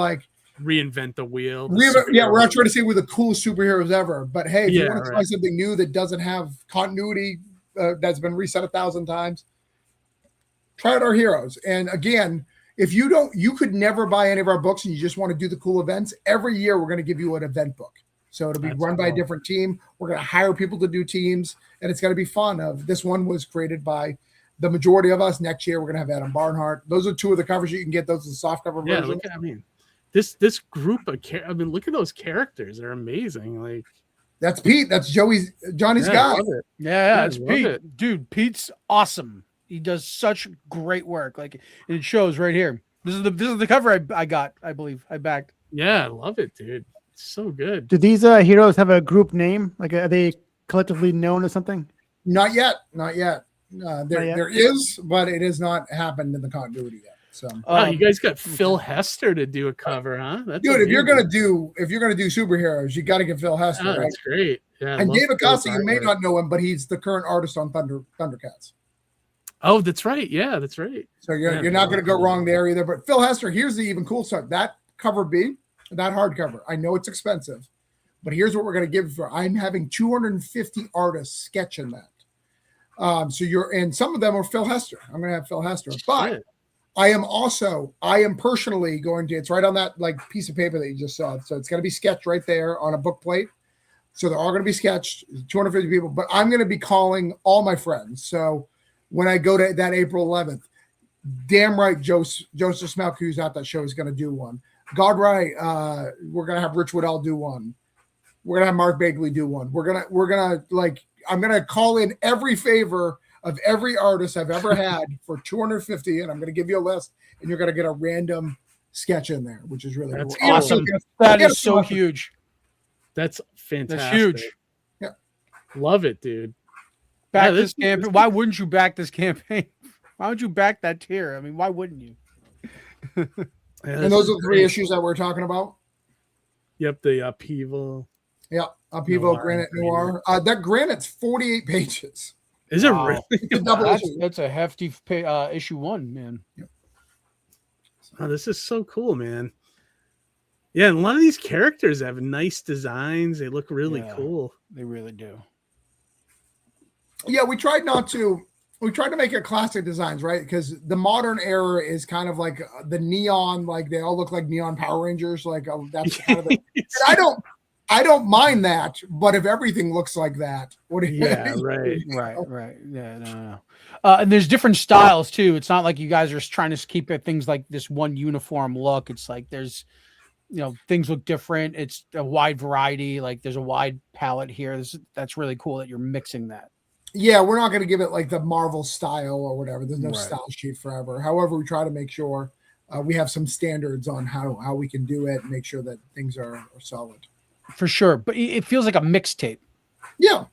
reinvent the wheel. We're not trying to say we're the coolest superheroes ever. But hey, if you want to try something new that doesn't have continuity that's been reset 1,000 times, try out our heroes. And again, If you don't, you could never buy any of our books and you just want to do the cool events. Every year, we're going to give you an event book. So it'll be run by a different team. We're going to hire people to do teams, and it's going to be fun. This one was created by the majority of us. Next year, we're going to have Adam Barnhart. Those are 2 of the covers you can get. Those are the soft cover versions. Look at, this group of look at those characters. They're amazing. Like that's Pete. That's Johnny's guy. Yeah, it's Pete. Dude, Pete's awesome. He does such great work. Like, and it shows right here. This is the cover I got. I believe I backed. Yeah, I love it, dude. It's so good. Do these heroes have a group name? Like, are they collectively known as something? Not yet. There is, but it has not happened in the continuity yet. So, you guys got Phil Hester to do a cover, huh? That's dude. If you're gonna do superheroes, you got to get Phil Hester. Right? That's great. Yeah, and Dave Acosta, you may not know him, but he's the current artist on Thundercats. Oh, that's right. Yeah, that's right. So you're not going to go wrong there either. But Phil Hester, here's the even cool stuff. That cover B, that hardcover. I know it's expensive, but here's what we're going to give for. I'm having 250 artists sketching that. And some of them are Phil Hester. I'm going to have Phil Hester, but I am personally going to. It's right on that like piece of paper that you just saw. So it's going to be sketched right there on a book plate. So they're all going to be sketched. 250 people, but I'm going to be calling all my friends. So when I go to that April 11th, damn right, Joseph Smelk, who's at that show, is going to do one. God right, we're going to have Rich Woodell do one. We're going to have Mark Bagley do one. I'm going to call in every favor of every artist I've ever had for 250, and I'm going to give you a list, and you're going to get a random sketch in there, which is really That's cool. awesome. That is so huge. That's fantastic. That's huge. Yeah. Love it, dude. Back this campaign. Why wouldn't you back this campaign? Why would you back that tier? I mean, why wouldn't you? And those are the 3 issues that we're talking about. Yep, the upheaval. Yeah, upheaval, Granite Noir. That Granite's 48 pages. Is it really? That's a hefty issue 1, man. Yep. Oh, this is so cool, man. Yeah, and a lot of these characters have nice designs. They look really cool. They really do. Yeah, we tried to make it classic designs, right? Because the modern era is kind of like the neon, like they all look like neon Power Rangers. Like that's kind of I don't mind that, but if everything looks like that, what do you right. Yeah, no. And there's different styles too. It's not like you guys are trying to keep things like this one uniform look. It's like there's, things look different. It's a wide variety. Like there's a wide palette here. That's really cool that you're mixing that. Yeah, we're not going to give it like the Marvel style or whatever. There's no style sheet forever. However, we try to make sure we have some standards on how we can do it and make sure that things are solid. For sure. But it feels like a mixtape. Yeah,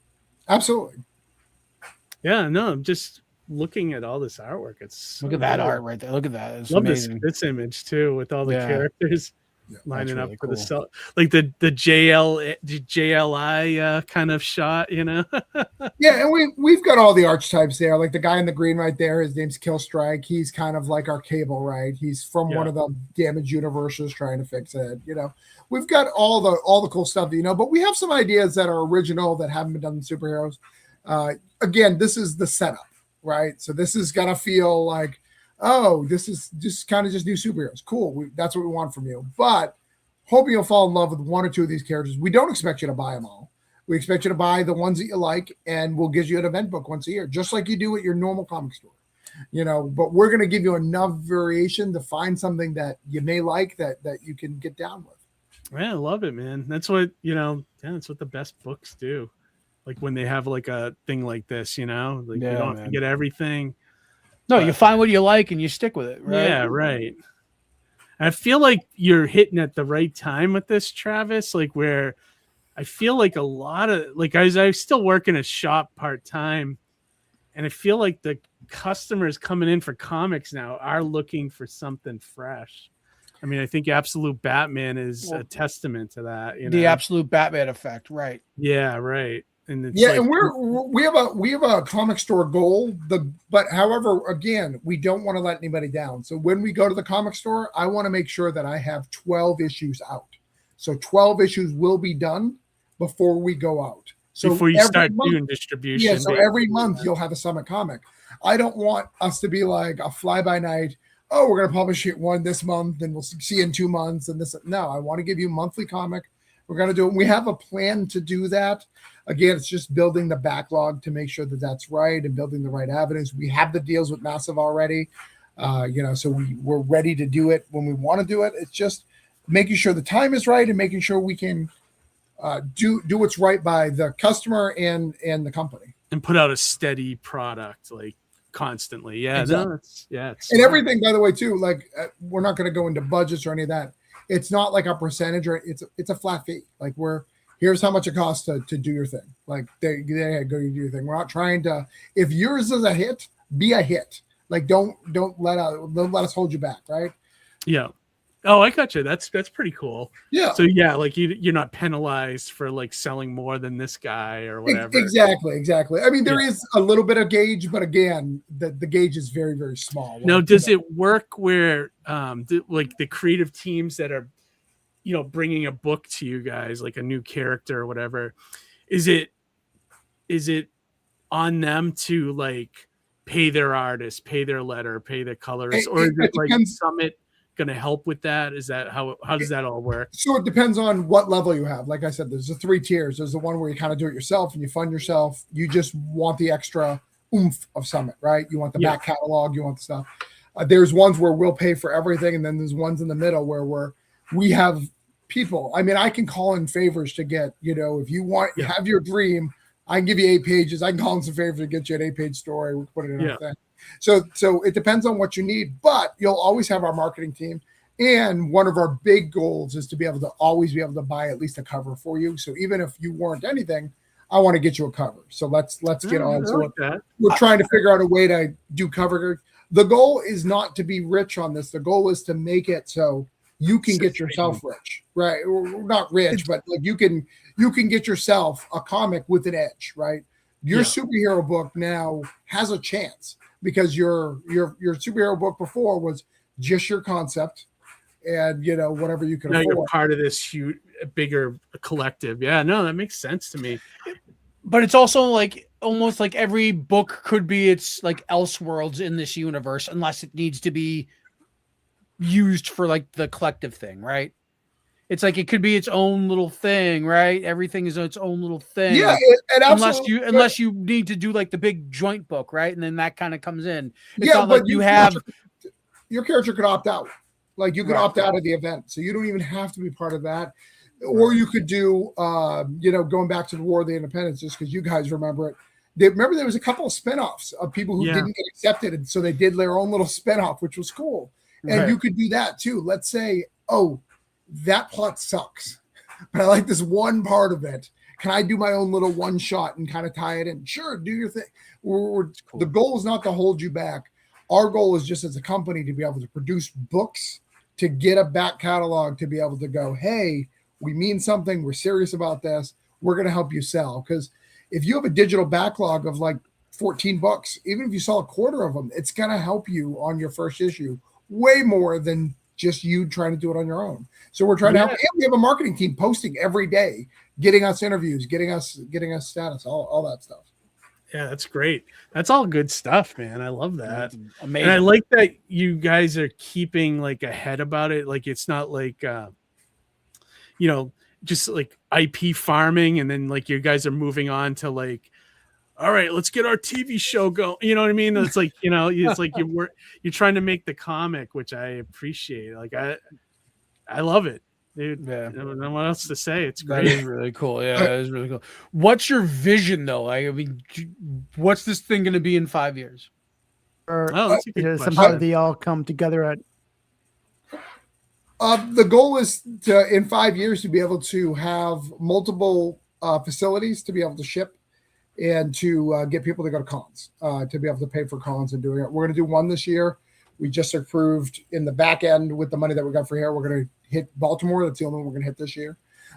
absolutely. Yeah, no, I'm just looking at all this artwork. Look at that art right there. Look at that. It's love amazing. This image too with all the characters. Lining up really for cool. the cell, like the JLI kind of shot, Yeah, and we've got all the archetypes there. Like the guy in the green right there, his name's Killstrike. He's kind of like our Cable, right? He's from one of the damaged universes trying to fix it. We've got all the cool stuff, but we have some ideas that are original that haven't been done in superheroes. Again, this is the setup, right? So this is gonna feel like, oh, this is just kind of just new superheroes. Cool. That's what we want from you. But hoping you'll fall in love with 1 or 2 of these characters. We don't expect you to buy them all. We expect you to buy the ones that you like, and we'll give you an event book once a year, just like you do at your normal comic store. But we're going to give you enough variation to find something that you may like that you can get down with. Yeah, I love it, man. That's what, that's what the best books do. Like when they have like a thing like this, you don't have to get everything. No, you find what you like and you stick with it, right? Yeah, right. I feel like you're hitting at the right time with this, Travis, like where I feel like a lot of, like I still work in a shop part-time, and I feel like the customers coming in for comics now are looking for something fresh. I mean, I think Absolute Batman is a testament to that. The Absolute Batman effect, right? Yeah, right. And and we have a comic store goal. But however, again, we don't want to let anybody down. So when we go to the comic store, I want to make sure that I have 12 issues out. So 12 issues will be done before we go out. So before you start doing distribution. Yeah. So every month you'll have a Summit comic. I don't want us to be like a fly by night. oh, we're going to publish it one this month and we'll see you in 2 months. And this, no, I want to give you a monthly comic. We're going to do it. We have a plan to do that. Again, it's just building the backlog to make sure that that's right and building the right avenues. We have the deals with Massive already, so we're ready to do it when we want to do it. It's just making sure the time is right and making sure we can do what's right by the customer and the company. And put out a steady product, like constantly. Yeah. Exactly. No, it's and everything, by the way, too, like we're not going to go into budgets or any of that. It's not like a percentage or it's a flat fee. Like here's how much it costs to do your thing. Like they go do your thing. We're not trying to, if yours is a hit, be a hit. Like don't let us hold you back. Right. Yeah. Oh, I got you. That's pretty cool. Yeah. So yeah, like you're not penalized for like selling more than this guy or whatever. Exactly. I mean, there is a little bit of gauge, but again, the gauge is very, very small. Now, does it work where like the creative teams that are, bringing a book to you guys, like a new character or whatever, is it on them to like pay their artist, pay their letter, pay their colorist, or is it like Summit going to help with that? Is that how does that all work? So it depends on what level you have. Like I said, there's the 3 tiers. There's the one where you kind of do it yourself and you fund yourself. You just want the extra oomph of Summit, right? You want the back catalog, you want the stuff. There's ones where we'll pay for everything, and then there's ones in the middle where we have people. I mean, I can call in favors to get, if you want, you have your dream, I can give you 8 pages. I can call in some favors to get you an 8-page story. We'll put it in a thing. So it depends on what you need, but you'll always have our marketing team. And one of our big goals is to be able to always be able to buy at least a cover for you. So even if you weren't anything, I want to get you a cover. So let's get on to it. We're trying to figure out a way to do cover. The goal is not to be rich on this. The goal is to make it so you can get yourself rich, right? We're not rich, but like you can get yourself a comic with an edge, right? Your superhero book now has a chance because your superhero book before was just your concept and whatever you can afford. You're part of this huge, bigger collective. Yeah, no, that makes sense to me. But it's also like almost like every book could be its like Elseworlds in this universe, unless it needs to be used for like the collective thing, right? It's like it could be its own little thing, right? Everything is its own little thing. Yeah, unless you need to do like the big joint book, right? And then that kind of comes in. It's not like you have your character could opt out. Like you could opt out of the event, so you don't even have to be part of that. Or you could do, going back to the War of the Independence, just because you guys remember it. Remember there was a couple of spinoffs of people who didn't get accepted, and so they did their own little spinoff, which was cool. And you could do that too. Let's say, that plot sucks, but I like this one part of it. Can I do my own little one shot and kind of tie it in? Sure, do your thing. Cool. The goal is not to hold you back. Our goal is just as a company to be able to produce books, to get a back catalog, to be able to go, hey, we mean something. We're serious about this. We're going to help you sell. Because if you have a digital backlog of like 14 books, even if you sell a quarter of them, it's going to help you on your first issue way more than just you trying to do it on your own. So we're trying to help. And we have a marketing team posting every day, getting us interviews, getting us status, all that stuff. Yeah, that's great. That's all good stuff, man. I love that. Amazing. And I like that you guys are keeping like ahead about it. Like it's not like just like IP farming and then like you guys are moving on to like, all right, let's get our TV show going. You know what I mean? It's like, it's like you're trying to make the comic, which I appreciate. Like I love it. Dude, I don't know what else to say. It's great. That is really cool. Yeah, that is really cool. What's your vision though? I mean, what's this thing going to be in 5 years? Or that's a good somehow question. they all come together at the goal is to, in 5 years, to be able to have multiple facilities to be able to ship and to get people to go to cons, to be able to pay for cons and doing it. We're going to do one this year. We just approved in the back end with the money that we got for here. We're going to hit Baltimore. That's the only one we're going to hit this year.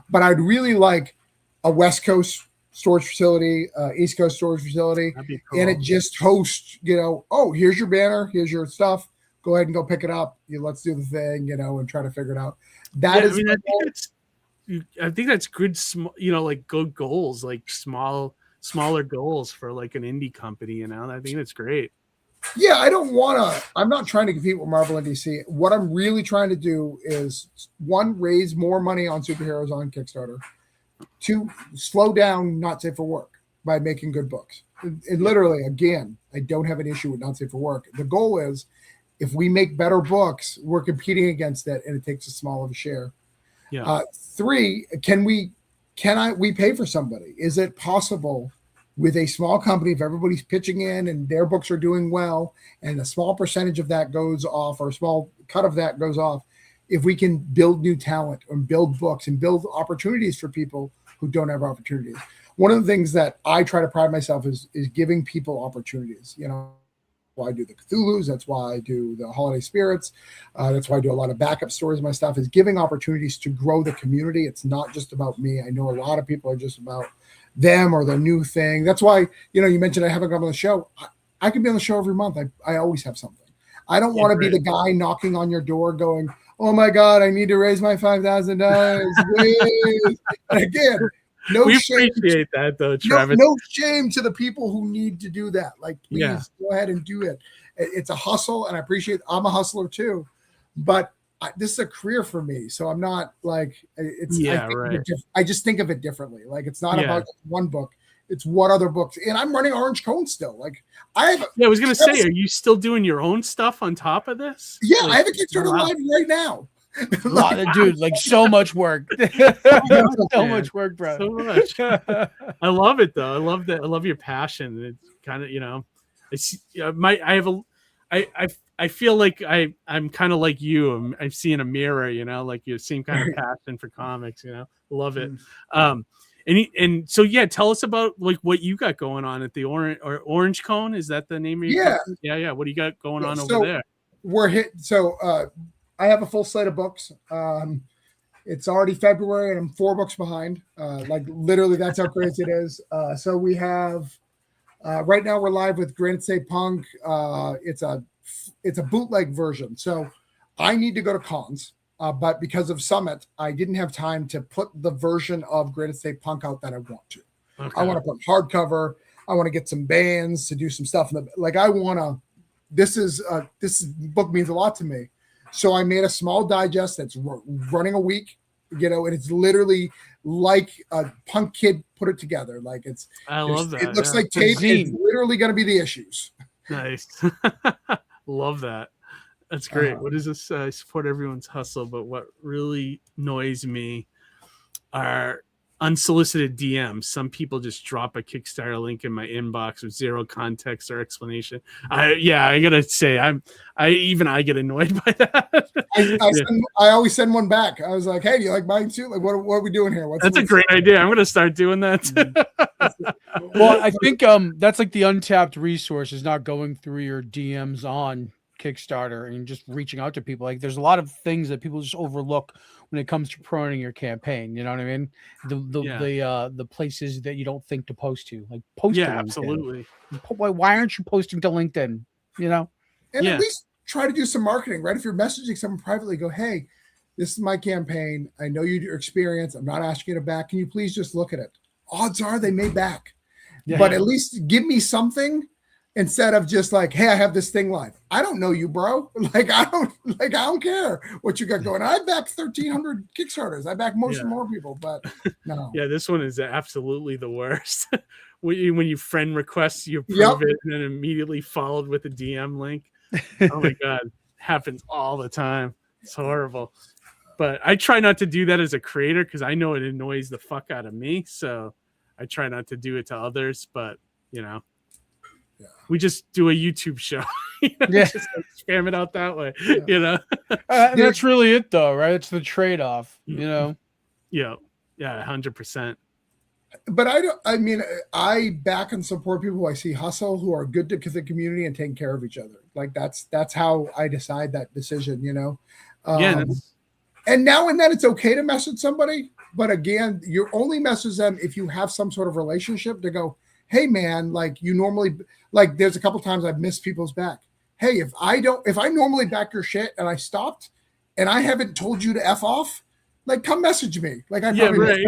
But I'd really like a West Coast storage facility, East Coast storage facility, and it just hosts, here's your banner, here's your stuff. Go ahead and go pick it up. Let's do the thing, and try to figure it out. I think that's good. Like good goals, like smaller goals for like an indie company. I think that's great. Yeah, I'm not trying to compete with Marvel and DC. What I'm really trying to do is, one, raise more money on superheroes on Kickstarter. Two, slow down Not Safe for Work by making good books. And literally, again, I don't have an issue with Not Safe for Work. The goal is, if we make better books, we're competing against it, and it takes a small of a share. Yeah. Three, can we pay for somebody? Is it possible with a small company, if everybody's pitching in and their books are doing well, and a small percentage of that goes off, or a small cut of that goes off, if we can build new talent and build books and build opportunities for people who don't have opportunities? One of the things that I try to pride myself is giving people opportunities. You know, why I do the Cthulhu's, that's why I do the Holiday Spirits, that's why I do a lot of backup stories of my stuff, is giving opportunities to grow the community. It's not just about me. I know a lot of people are just about them or their new thing. That's why, you know, you mentioned I haven't gone on the show. I can be on the show every month. I always have something. I don't want to be the guy knocking on your door going, oh my God, I need to raise my $5,000. And again, we appreciate that though, Travis. No shame to the people who need to do that. Like, please go ahead and do it. It's a hustle, and I appreciate. I'm a hustler too, but this is a career for me, so I'm not like it's. I just think of it differently. Like, it's not about one book; it's what other books. And I'm running Orange Cone still. Like, I was gonna say, are you still doing your own stuff on top of this? Yeah, I have a Kickstarter live right now. Dude, like so much work. So much work, bro. So much. I love it though. I love that. I love your passion. It's kind of, you know, I feel like I'm kind of like you. I'm seeing a mirror, you know, like your same kind of passion for comics, you know. Love it. And so tell us about like what you got going on at the Orange Cone. Is that the name of your company? Yeah. What do you got going on over there? I have a full slate of books. It's already February and I'm 4 books behind. Like, literally, that's how crazy it is. So we have right now we're live with Granite State Punk. It's a bootleg version. So I need to go to cons, but because of Summit, I didn't have time to put the version of Granite State Punk out that I want to. Okay. I want to put hardcover. I want to get some bands to do some stuff. This book means a lot to me. So I made a small digest that's running a week, you know, and it's literally like a punk kid put it together. Like, I love that. It looks like tape. It's literally going to be the issues. Nice. Love that. That's great. What is this? I support everyone's hustle, but what really annoys me are unsolicited DMs. Some people just drop a Kickstarter link in my inbox with zero context or explanation. I gotta say, I get annoyed by that. I always send one back. I was like, hey, do you like mine too? Like, what are we doing here? That's a great idea. I'm gonna start doing that too. Well, I think that's like the untapped resource, is not going through your DMs on Kickstarter and just reaching out to people. Like, there's a lot of things that people just overlook when it comes to promoting your campaign. You know what I mean? The places that you don't think to post to, like post. Yeah, absolutely. Why aren't you posting to LinkedIn? You know, and at least try to do some marketing, right? If you're messaging someone privately, go, hey, this is my campaign. I know your experience. I'm not asking you to back. Can you please just look at it? Odds are they may back, but at least give me something. Instead of just like, hey, I have this thing live. I don't know you, bro. I don't care what you got going. I backed 1,300 Kickstarters. I back more people, but no. Yeah, this one is absolutely the worst. when you friend request, you approve it, and then immediately followed with a DM link. Oh my God, happens all the time. It's horrible. But I try not to do that as a creator because I know it annoys the fuck out of me. So I try not to do it to others. But you know. We just do a YouTube show, just like spam it out that way, you know. That's really it, though, right? It's the trade-off, you know. Yeah, 100%. But I back and support people who I see hustle, who are good to the community and taking care of each other. Like, that's how I decide that decision, you know. And now and then it's okay to message somebody, but again, you only message them if you have some sort of relationship to go, hey man, like you normally, like there's a couple times I've missed people's back. Hey, if I normally back your shit and I stopped and I haven't told you to F off, like come message me. Like I probably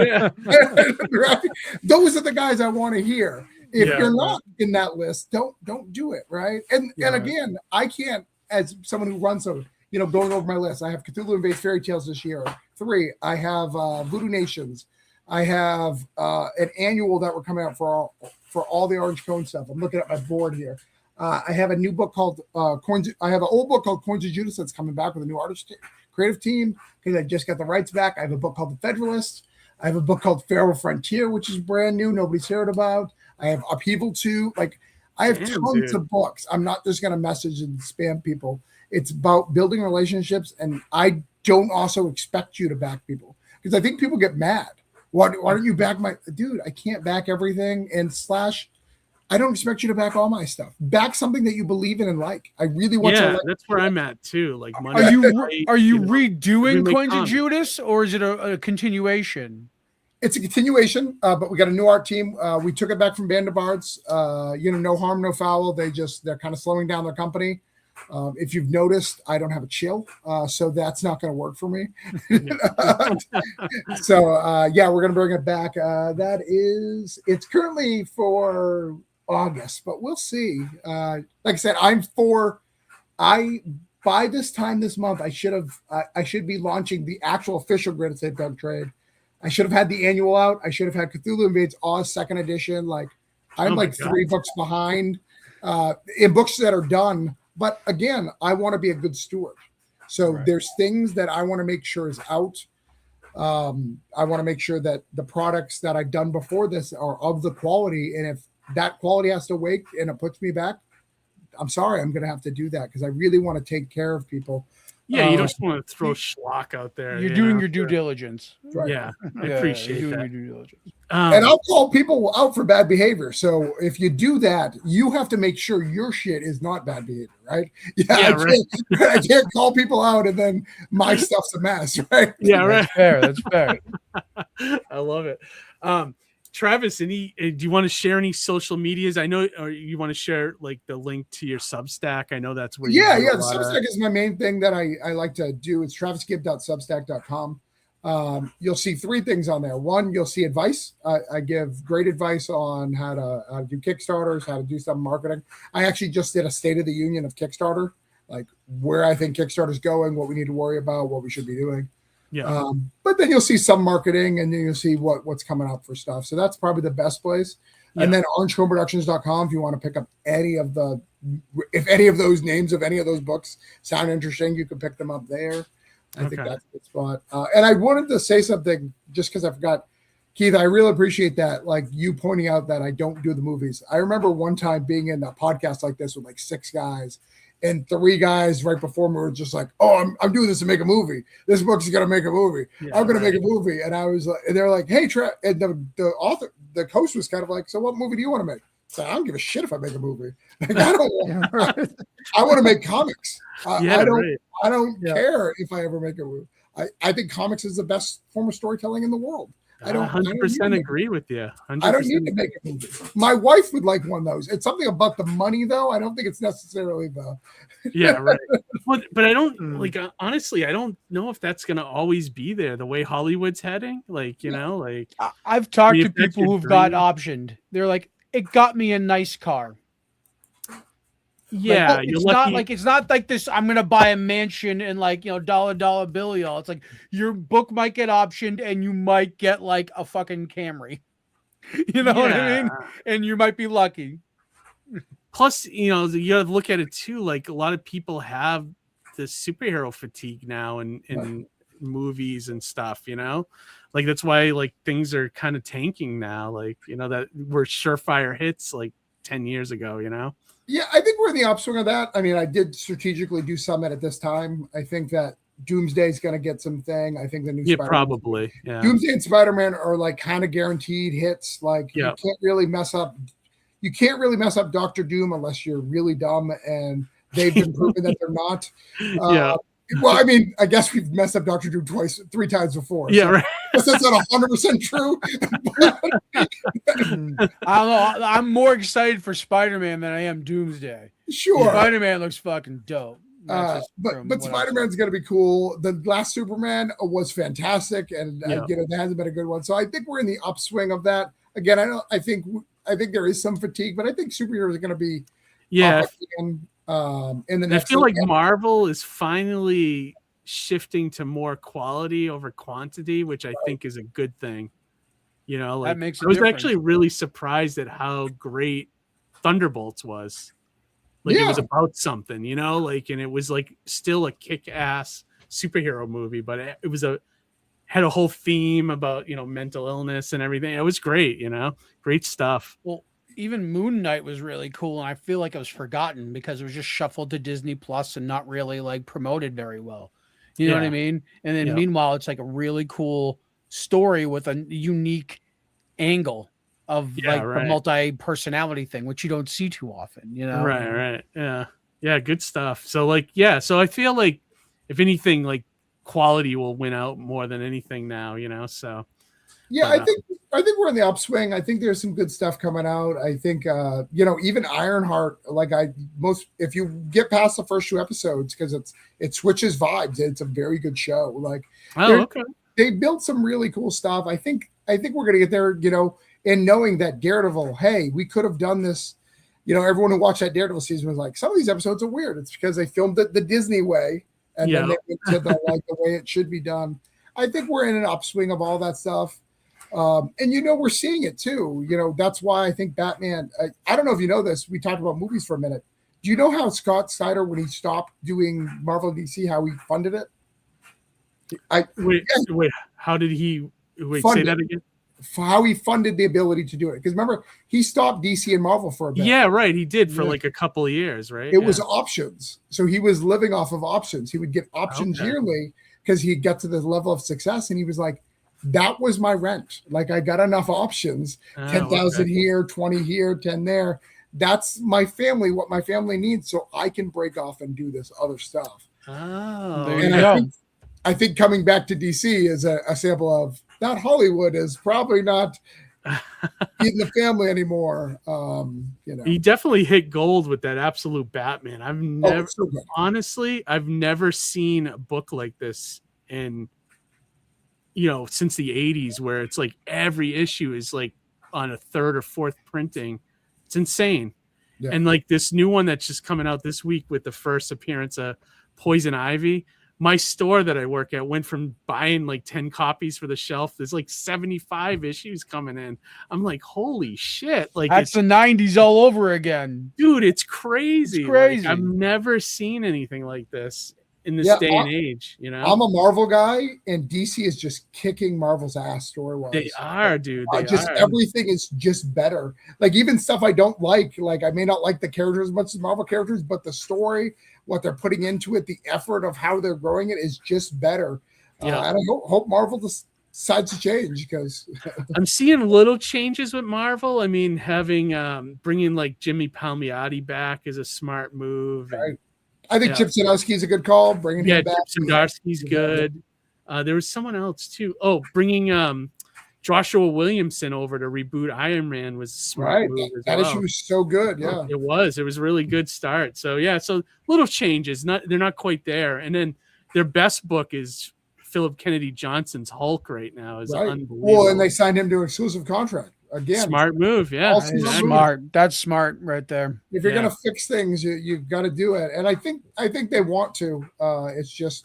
right. Those are the guys I want to hear. If you're not in that list, don't do it, right? And Yeah, again, I can't, as someone who runs a, going over my list, I have Cthulhu Invades Fairy Tales this year, 3. I have Voodoo Nations. I have an annual that we're coming out for all the Orange Cone stuff. I'm looking at my board here. I have a new book called Coins. I have an old book called Coins of Judas that's coming back with a new artist creative team because I just got the rights back. I have a book called The Federalist. I have a book called Feral Frontier, which is brand new. Nobody's heard about. I have Upheaval 2. Like, I have tons of books. I'm not just going to message and spam people. It's about building relationships, and I don't also expect you to back people because I think people get mad. Why don't you back my dude? I can't back everything, and I don't expect you to back all my stuff. Back something that you believe in and like. I really want to. That's where I'm at too. Like, money. Are you redoing Coins of Judas, or is it a continuation? It's a continuation, but we got a new art team. We took it back from Band of Bards. No harm, no foul. They're kind of slowing down their company. If you've noticed, I don't have a chill, so that's not going to work for me. So we're going to bring it back. It's currently for August, but we'll see. Like I said, by this time this month, I should be launching the actual official Greatest Safe Dog trade. I should have had the annual out. I should have had Cthulhu Invades Oz 2nd edition. Like, I'm 3 books behind in books that are done. But again, I want to be a good steward. So there's things that I want to make sure is out. I want to make sure that the products that I've done before this are of the quality. And if that quality has to wait and it puts me back, I'm sorry, I'm going to have to do that because I really want to take care of people. Yeah, you don't just want to throw schlock out there. You're doing your due diligence. Right. Yeah, I appreciate that. Your due diligence. And I'll call people out for bad behavior. So if you do that, you have to make sure your shit is not bad behavior, right? I can't call people out and then my stuff's a mess, right? Yeah, right. That's fair. I love it. Travis, do you want to share any social medias? I know, or you want to share like the link to your Substack? I know that's where. The Substack is my main thing that I like to do. It's travisgibb.substack.com. You'll see 3 things on there. One, you'll see advice. I give great advice on how to do Kickstarters, how to do some marketing. I actually just did a State of the Union of Kickstarter, like where I think Kickstarter's going, what we need to worry about, what we should be doing. Yeah. But then you'll see some marketing, and then you'll see what's coming up for stuff. So that's probably the best place. Yeah. And then orangeconeproductions.com if you want to pick up if any of those names of any of those books sound interesting, you can pick them up there. I think that's a good spot. And I wanted to say something just because I forgot. Keith, I really appreciate that. Like you pointing out that I don't do the movies. I remember one time being in a podcast like this with like 6 guys, and 3 guys right before me were just like, "Oh, I'm doing this to make a movie. This book's gonna make a movie. I'm gonna make a movie." And I was like, and they're like, "Hey, and the author, the host was kind of like, so what movie do you want to make?" So I don't give a shit if I make a movie. Like, I want to make comics. I don't care if I ever make a movie. I think comics is the best form of storytelling in the world. I 100% agree with you. 100% I don't need to make a movie. My wife would like one of those. It's something about the money, though. I don't think it's necessarily the. Yeah, right. But I don't like. Honestly, I don't know if that's gonna always be there. The way Hollywood's heading, like I've talked to people who've got optioned. They're like, it got me a nice car. Yeah, it's not like this. I'm gonna buy a mansion and dollar bill, y'all. It's like your book might get optioned and you might get like a fucking Camry. You know what I mean? And you might be lucky. Plus, you gotta look at it too. Like a lot of people have this superhero fatigue now in movies and stuff. Like that's why like things are kind of tanking now. Like that were surefire hits like 10 years ago. Yeah, I think we're in the upswing of that. I mean, I did strategically do Summit at this time. I think that Doomsday is going to get something. I think the new Spider-Man. Probably. Yeah. Doomsday and Spider-Man are like kind of guaranteed hits. Like you can't really mess up. You can't really mess up Doctor Doom unless you're really dumb, and they've been proven that they're not. Well, I mean, I guess we've messed up Doctor Doom 3 times before. Yeah, right. That's not 100% true. I don't know. I'm more excited for Spider-Man than I am Doomsday. Sure. Spider-Man looks fucking dope. But Spider-Man's going to be cool. The last Superman was fantastic, and there hasn't been a good one. So I think we're in the upswing of that. Again, I think think there is some fatigue, but I think superheroes are going to be Yeah. up again, in the I next. feel like Marvel is finally shifting to more quality over quantity, which I think is a good thing. You know, like That makes a I was difference. actually really surprised at how great Thunderbolts was. Like it was about something, you know, like, and it was like still a kick-ass superhero movie, but it was had a whole theme about, you know, mental illness and everything. It was great, you know, great stuff. Well, even Moon Knight was really cool, and I feel like it was forgotten because it was just shuffled to Disney Plus and not really like promoted very well. You know what I mean? And then meanwhile, it's like a really cool story with a unique angle of the multi-personality thing, which you don't see too often, you know? Right. Yeah. Good stuff. So like, so I feel like if anything, like quality will win out more than anything now, you know? So I think we're in the upswing. I think there's some good stuff coming out. I think, you know, even Ironheart, like if you get past the first 2 episodes, because it switches vibes. It's a very good show. Like, they built some really cool stuff. I think we're going to get there, you know, and knowing that Daredevil, hey, we could have done this. You know, everyone who watched that Daredevil season was like, some of these episodes are weird. It's because they filmed it the Disney way, and then they went to the way it should be done. I think we're in an upswing of all that stuff. And, you know, we're seeing it too. You know, that's why I think Batman, I don't know if you know this. We talked about movies for a minute. Do you know how Scott Snyder, when he stopped doing Marvel DC, how he funded it? Wait, how did he say that again? How he funded the ability to do it. Because remember, he stopped DC and Marvel for a bit. Yeah, right. He did for like a couple of years, right? It was options. So he was living off of options. He would get options yearly because he'd get to the level of success. And he was like, that was my rent. Like, I got enough options, 10,000 here, 20 here, 10 there. That's my family, what my family needs. So I can break off and do this other stuff. I think coming back to DC is a sample of not Hollywood is probably not in the family anymore. You know, he definitely hit gold with that Absolute Batman. I've never seen a book like this in, you know, since the 80s, where it's like every issue is like on a 3rd or 4th printing. It's insane. Yeah. And like this new one that's just coming out this week with the first appearance of Poison Ivy. My store that I work at went from buying like 10 copies for the shelf. There's like 75 issues coming in. I'm like, holy shit. Like, that's the 90s all over again. Dude, it's crazy. It's crazy. Like, I've never seen anything like this in this day and age, you know? I'm a Marvel guy, and DC is just kicking Marvel's ass story-wise. They are, dude. Everything is just better. Like, even stuff I don't like I may not like the characters as much as Marvel characters, but the story, what they're putting into it, the effort of how they're growing it is just better. And I hope Marvel decides to change, because I'm seeing little changes with Marvel. I mean, having bringing like Jimmy Palmiotti back is a smart move. Right. I think Chip Zdarsky's a good call. Bringing him back. Chip Zdarsky's good. There was someone else too. Oh, bringing Joshua Williamson over to reboot Iron Man was a smart move as that issue was so good. Yeah, it was a really good start. So so little changes. They're not quite there. And then their best book is Philip Kennedy Johnson's Hulk right now. Is unbelievable. Well, and they signed him to an exclusive contract. Again, smart move. Yeah, smart. That's smart right there. If you're gonna fix things, you've got to do it. And I think they want to. It's just,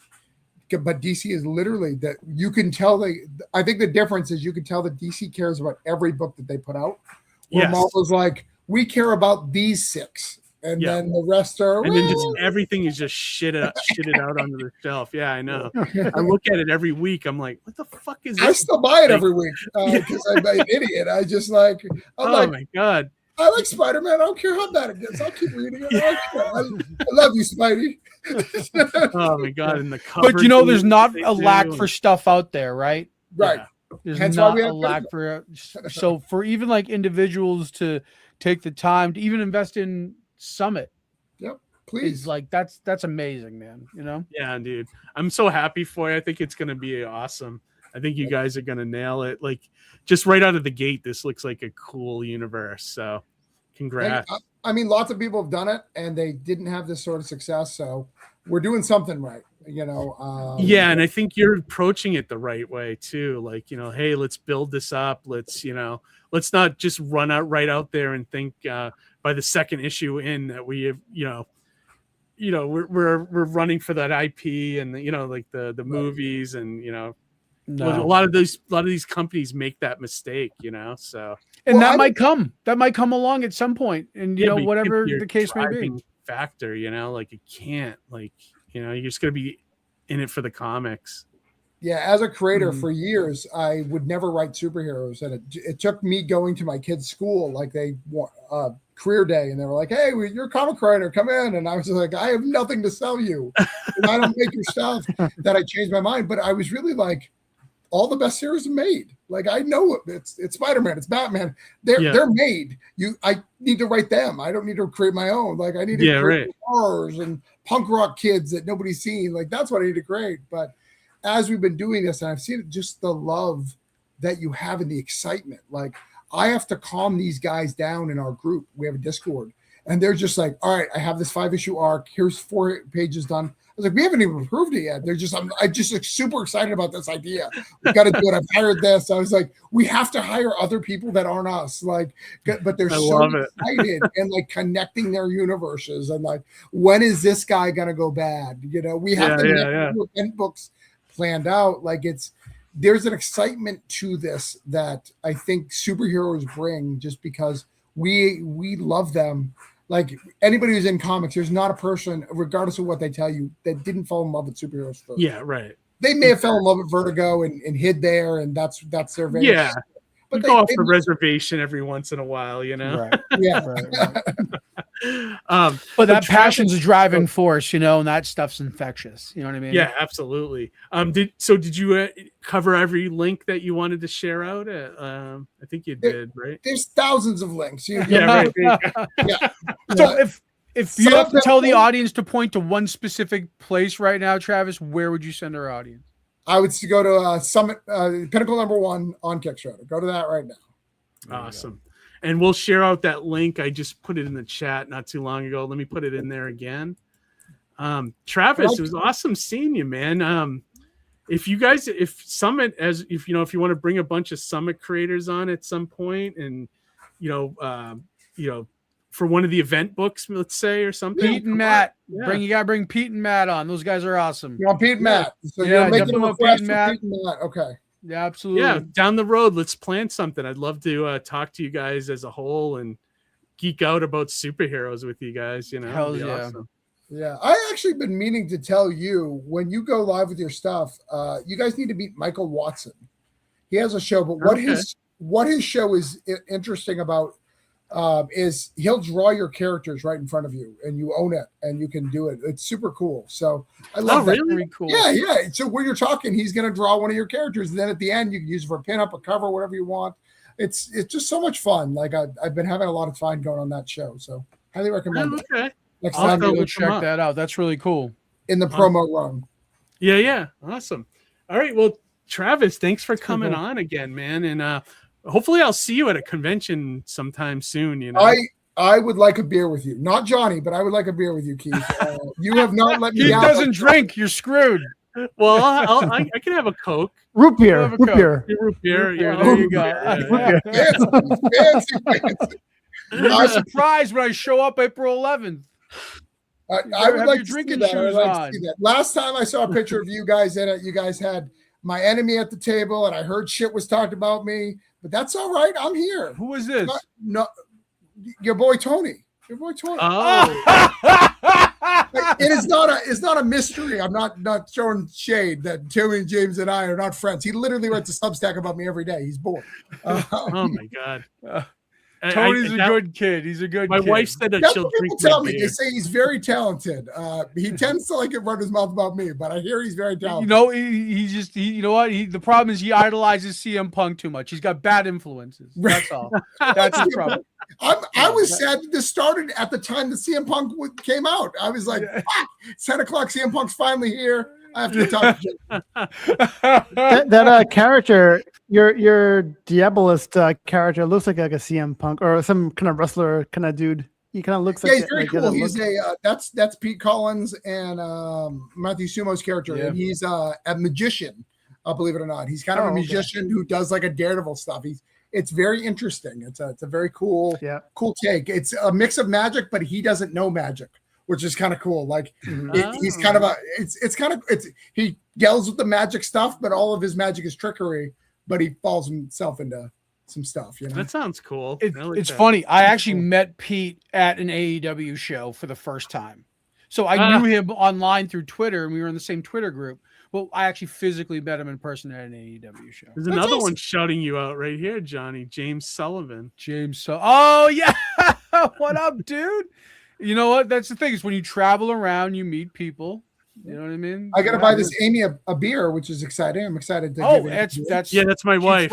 but DC is literally that you can tell. I think the difference is you can tell that DC cares about every book that they put out. Where Marvel's like, we care about these 6. And then the rest are, and then just everything is just shitted out onto the shelf. Yeah, I know. I look at it every week. I'm like, what the fuck is this? I still buy it every week because I'm an idiot. I just like, my God. I like Spider-Man. I don't care how bad it gets. I'll keep reading it. I love you, Spidey. Oh my God. And the cover. But you know, there's not a lack for stuff out there, right? Right. Yeah. There's not a lack for, so for even like individuals to take the time to even invest in Summit, please, like that's amazing, man. You know? Yeah, dude, I'm so happy for you. I think it's gonna be awesome. I think you guys are gonna nail it. Like, just right out of the gate, this looks like a cool universe. So congrats. I mean, lots of people have done it and they didn't have this sort of success, so we're doing something right, you know. And I think you're approaching it the right way too. Like, you know, hey, let's build this up. Let's, you know, let's not just run out right out there and think by the second issue in that we have, we're running for that IP and like the movies and a lot of these companies make that mistake, so that might come along at some point, and whatever the case may be. Factor, like it can't, like you're just gonna be in it for the comics. Yeah, as a creator for years, I would never write superheroes, and it took me going to my kids' school, like they career day, and they were like, "Hey, you're a comic writer, come in." And I was like, "I have nothing to sell you, and I don't make your stuff." That I changed my mind, but I was really like, all the best series are made. Like I know it's Spider-Man, it's Batman. They're made. I need to write them. I don't need to create my own. Like I need to create horrors and punk rock kids that nobody's seen. Like that's what I need to create. But as we've been doing this, and I've seen it, just the love that you have and the excitement. Like I have to calm these guys down in our group. We have a Discord, and they're just like, "All right, I have this 5-issue arc. Here's 4 pages done." I was like, "We haven't even approved it yet." They're just, I'm just like super excited about this idea. We've got to do it. I've hired this. I was like, we have to hire other people that aren't us. Like, but they're so excited and like connecting their universes. And like, when is this guy going to go bad? We have to have event books planned out. Like there's an excitement to this that I think superheroes bring just because we love them. Like anybody who's in comics, there's not a person, regardless of what they tell you, that didn't fall in love with superheroes first. Yeah, right. They may have fell in love with Vertigo and hid there, and that's their very But go off the reservation every once in a while, Right. Yeah. But that passion's a driving force, and that stuff's infectious. You know what I mean? Yeah, absolutely. Did you cover every link that you wanted to share out? I think you did, right? There's thousands of links. Right. So if you have to tell the audience to point to one specific place right now, Travis, where would you send our audience? I would go to Summit Pinnacle #1 on Kickstarter. Go to that right now. Awesome. And we'll share out that link. I just put it in the chat not too long ago. Let me put it in there again. Travis, it was awesome seeing you, man. If you want to bring a bunch of Summit creators on at some point, and for one of the event books, let's say, or something. Pete and Matt, you gotta bring Pete and Matt on. Those guys are awesome. You want Pete and Matt? So you're making a request for Pete and Matt. Okay. Yeah, absolutely. Yeah, down the road, let's plan something. I'd love to talk to you guys as a whole and geek out about superheroes with you guys. Hell yeah. Awesome. Yeah, I actually been meaning to tell you when you go live with your stuff, you guys need to meet Michael Watson. He has a show, but what his show is interesting about is he'll draw your characters right in front of you, and you own it, and you can do it. It's super cool. So I love that. Really cool. Yeah. So when you're talking, he's going to draw one of your characters, and then at the end, you can use it for a pin-up, a cover, whatever you want. It's just so much fun. Like I've been having a lot of fun going on that show. So highly recommend it. Okay. Next time, go check that out. That's really cool. In the promo run. Yeah. Awesome. All right. Well, Travis, thanks for coming on again, man. And hopefully I'll see you at a convention sometime soon. I would like a beer with you. Not Johnny, but I would like a beer with you, Keith. You have not let me Keith doesn't drink. You're screwed. Well, I can have a Coke. Root beer. Root beer. There you go. Fancy. You're surprised when I show up April 11th. I would like to see that. Last time I saw a picture of you guys in it, you guys had my enemy at the table, and I heard shit was talked about me. But that's all right. I'm here. Who is this? No, your boy Tony. Your boy Tony. Oh. It's not a mystery. I'm not showing shade that Tony, James, and I are not friends. He literally writes a Substack about me every day. He's bored. Oh my god. Tony's a good kid. He's a good kid. My wife said that she'll drink tell me. They say he's very talented. He tends to like it run his mouth about me, but I hear he's very talented. You know what? The problem is he idolizes CM Punk too much. He's got bad influences. That's all. That's the problem. I was sad that this started at the time that CM Punk came out. I was like, fuck, 10 o'clock, CM Punk's finally here. I have to talk to you. that character, your Diabolist character looks like a CM Punk or some kind of wrestler kind of dude. He kind of looks like he's very cool. He's that's Pete Collins and Matthew Sumo's character, and he's a magician. Believe it or not, he's kind of a magician who does like a Daredevil stuff. it's very interesting. It's a very cool take. It's a mix of magic, but he doesn't know magic, which is kind of cool. Like he's kind of he deals with the magic stuff, but all of his magic is trickery. But he falls himself into some stuff. You know, that sounds cool. It's funny. I actually met Pete at an AEW show for the first time. So I knew him online through Twitter, and we were in the same Twitter group. Well, I actually physically met him in person at an AEW show. There's another one shouting you out right here, Johnny. James Sullivan. Oh, yeah. What up, dude? You know what? That's the thing is when you travel around, you meet people. You know what I mean? I got to buy this Amy a beer, which is exciting. I'm excited to that's my wife.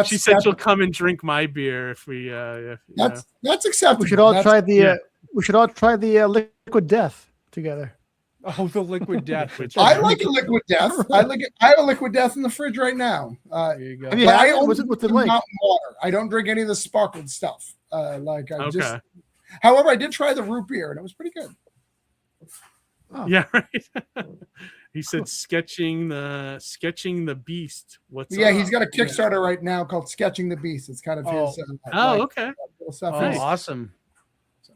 She said she'll come and drink my beer if we. That's acceptable. We should all try the. We should all try the liquid death together. Oh, the liquid death. I like a liquid death. I have a liquid death in the fridge right now. There you go. I only drink mountain water. I don't drink any of the sparkled stuff. However, I did try the root beer and it was pretty good. Oh. Yeah, right. He said sketching the beast. He's got a Kickstarter right now called Sketching the Beast. It's kind of his. Okay. Stuff. Awesome.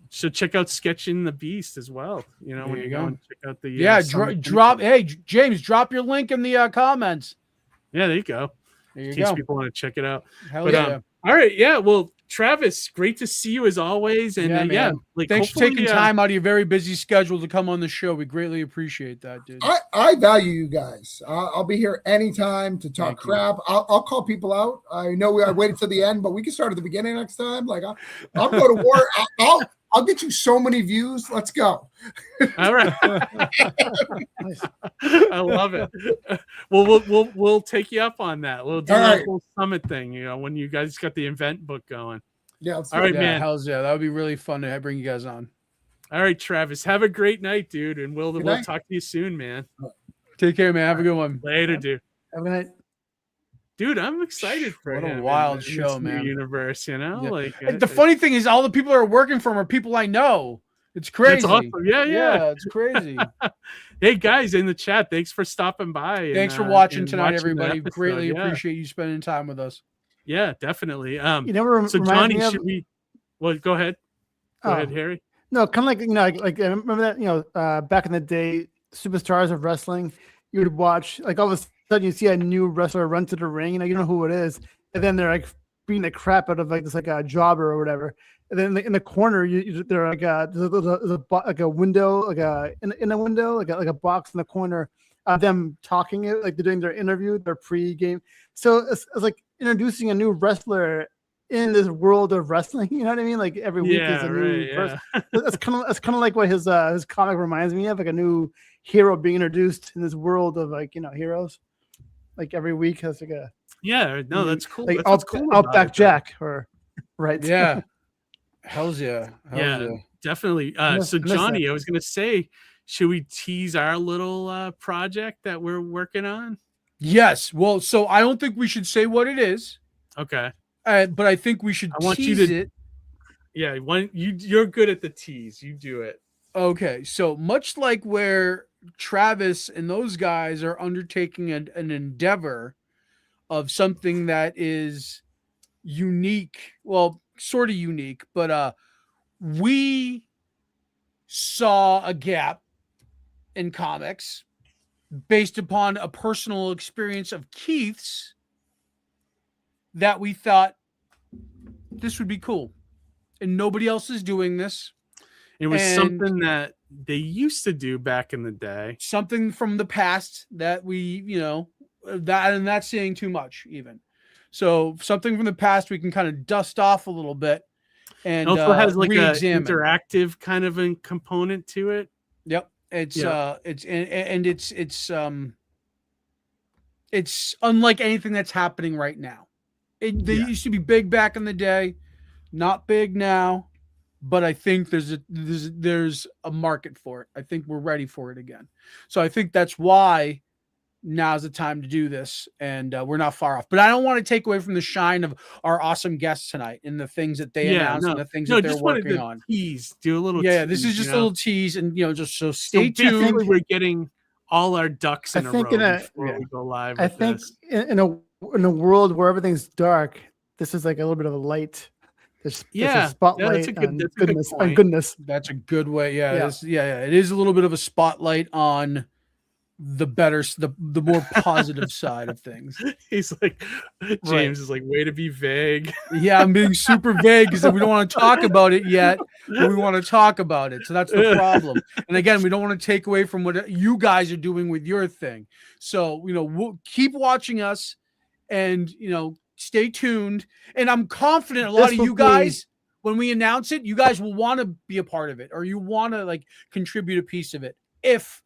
So check out Sketching the Beast as well. You know, when you go and check out the drop. Hey, James, drop your link in the comments. Yeah, there you go. In case people want to check it out. Hell yeah. All right, yeah. Well, Travis, great to see you as always. And thanks for taking time out of your very busy schedule to come on the show. We greatly appreciate that, dude. I value you guys. I'll be here anytime to talk crap. I'll call people out. I know I waited till the end, but we can start at the beginning next time. Like I'll go to war. I'll get you so many views. Let's go. All right. I love it. Well, we'll take you up on that. We'll do a whole summit thing, you know, when you guys got the event book going. Yeah. All right, man. Hells yeah. That would be really fun to bring you guys on. All right, Travis. Have a great night, dude. And we'll talk to you soon, man. Take care, man. Have a good one. Later, dude. Have a good night. Dude, I'm excited for what him. a wild show, man. Universe, you know, like the funny thing is, all the people that are working for him are people I know. It's crazy. That's awesome. Yeah, it's crazy. Hey guys in the chat, thanks for stopping by. Thanks for watching tonight, everybody. Greatly appreciate you spending time with us. Yeah, definitely. So Johnny, should we? Well, go ahead. Go ahead, Harry. No, kind of like I remember that back in the day, superstars of wrestling, you would watch like all of a sudden you see a new wrestler run to the ring, you know who it is, and then they're like beating the crap out of like this like a jobber or whatever. And then in the corner, they're like there's a window, like in a window, like a box in the corner of them talking it, like they're doing their interview, their pre-game. So it's like introducing a new wrestler in this world of wrestling. You know what I mean? Like every week is a new person. That's kind of like what his comic reminds me of, like a new hero being introduced in this world of like heroes. Like every week has like a that's cool. Like that's cool Outback Jack or right. Yeah. Hells yeah. Definitely. So Johnny, I was gonna say, should we tease our little project that we're working on? Yes. Well, so I don't think we should say what it is. Okay. But I think we should tease it. Yeah, you're good at the tease. You do it. Okay. So much like where Travis and those guys are undertaking an endeavor of something that is unique. Well, sort of unique, but we saw a gap in comics based upon a personal experience of Keith's that we thought this would be cool, and nobody else is doing this. It was something that they used to do back in the day, something from the past that we, that's saying too much even. So something from the past we can kind of dust off a little bit, and it also has like an re-examine. Interactive kind of a component to it. Yep, it's unlike anything that's happening right now. They used to be big back in the day, not big now, but I think there's a market for it. I think we're ready for it again. So I think that's why now's the time to do this, and we're not far off. But I don't want to take away from the shine of our awesome guests tonight and the things that they announced and the things that they're working on. Tease, do a little. Yeah, this is just a little tease, and just so stay tuned. We're getting all our ducks in a row before we go live. I think in a in a world where everything's dark, this is like a little bit of a light. There's a spotlight that's a good, on that's a good goodness. point. On goodness. That's a good way. Yeah, Yeah. It is a little bit of a spotlight on the more positive side of things. He's like, James is like, way to be vague. Yeah, I'm being super vague because we don't want to talk about it yet, but we want to talk about it. So that's the problem. And again, we don't want to take away from what you guys are doing with your thing. So, we'll keep watching us and, stay tuned. And I'm confident a lot of you guys, when we announce it, you guys will want to be a part of it, or you want to contribute a piece of it if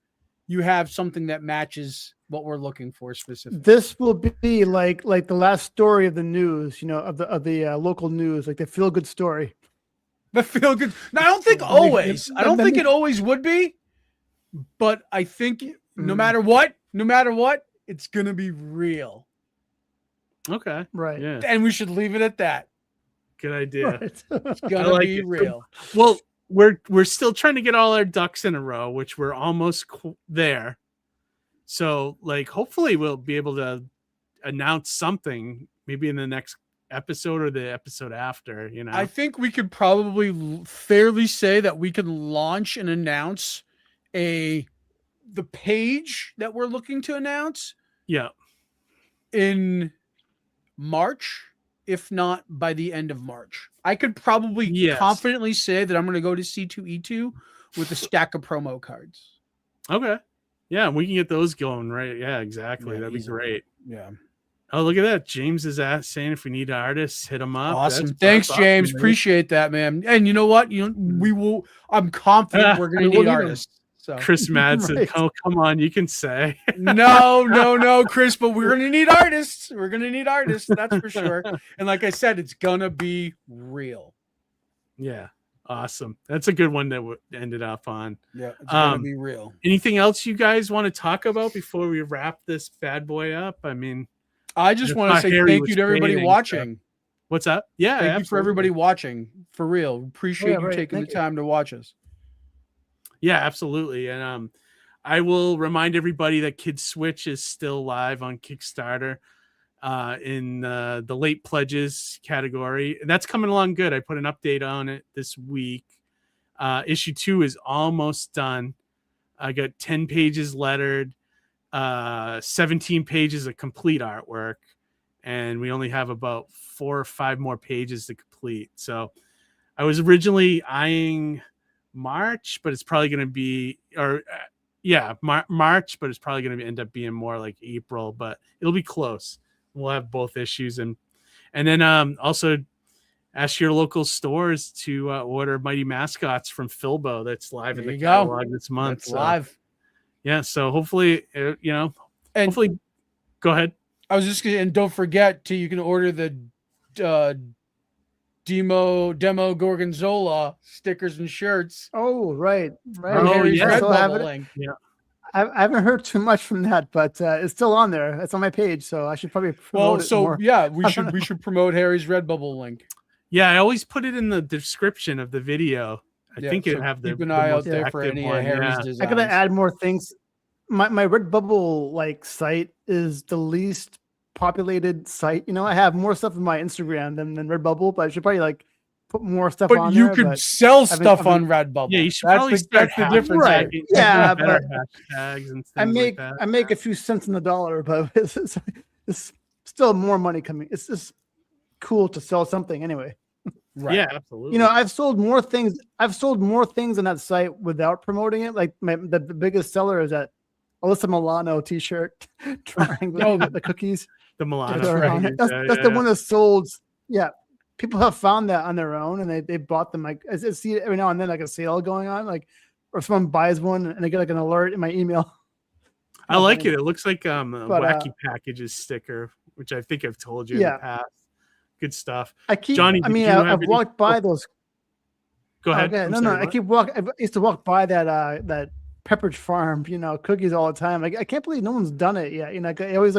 you have something that matches what we're looking for specifically. This will be like the last story of the news, of the local news, like the feel good story. The feel good. No, I don't think always. I don't think it always would be, but I think no matter what, it's gonna be real. Okay. Right. Yeah. And we should leave it at that. Good idea. Right. It's gonna be real. Well, we're still trying to get all our ducks in a row, which we're almost there. So, hopefully we'll be able to announce something maybe in the next episode or the episode after, I think we could probably fairly say that we can launch and announce the page that we're looking to announce. Yeah. In March, if not by the end of March. I could probably confidently say that I'm going to go to C2E2 with a stack of promo cards. Okay. Yeah, we can get those going, right? Yeah, exactly. Yeah, that'd be easily. great. Yeah. Oh, look at that. James is saying if we need artists, hit them up. Awesome. Thanks, James. Awesome, appreciate that, man. And you know what? We will. I'm confident we're going to need artists. So. Chris Madsen, Right. come on, you can say. No, Chris, but we're going to need artists. We're going to need artists. That's for sure. And like I said, it's going to be real. Yeah. Awesome. That's a good one that ended up on. Yeah. It's going to be real. Anything else you guys want to talk about before we wrap this bad boy up? I mean, I just want to say thank you to everybody watching. What's up? Yeah. Thank you for everybody watching. For real. Appreciate you taking the time to watch us. Yeah, absolutely. And I will remind everybody that Kid Switch is still live on Kickstarter in the late pledges category. That's coming along good. I put an update on it this week. Issue 2 is almost done. I got 10 pages lettered, 17 pages of complete artwork, and we only have about 4 or 5 more pages to complete. So I was originally eyeing March, but it's probably going to be, March, but it's probably going to end up being more like April, but it'll be close. We'll have both issues. And then also ask your local stores to order Mighty Mascots from Filbo. That's live in the catalog this month. That's live. Yeah. So hopefully, hopefully, go ahead. I was just going to, and don't forget you can order the demo Gorgonzola stickers and shirts. Oh, right. Oh, yeah. Link. Yeah. I haven't heard too much from that, but it's still on there. It's on my page, so I should probably promote it more. Yeah, we should promote Harry's Redbubble link. Yeah, I always put it in the description of the video. I think it'll have keep an eye out there for any of Harry's designs. I gotta add more things. My Redbubble site is the least populated site. I have more stuff in my Instagram than Redbubble, but I should probably put more stuff on there. But you could sell stuff on Redbubble. Yeah, you should probably start the difference. Right. Yeah, but hashtags and things I make a few cents on the dollar, but it's still more money coming. It's just cool to sell something anyway. Right. Yeah, absolutely. I've sold more things. on that site without promoting it. Like the biggest seller is that Alyssa Milano t-shirt, triangle, the cookies. The Milano. That's the one that sold. Yeah. People have found that on their own and they bought them. I see it every now and then, like a sale going on, or someone buys one and I get an alert in my email. I like it. It looks like a Wacky Packages sticker, which I think I've told you in the past. Good stuff. Johnny, I've walked by those. Go ahead. Okay. No. I used to walk by that Pepperidge Farm, cookies all the time. I can't believe no one's done it yet. I always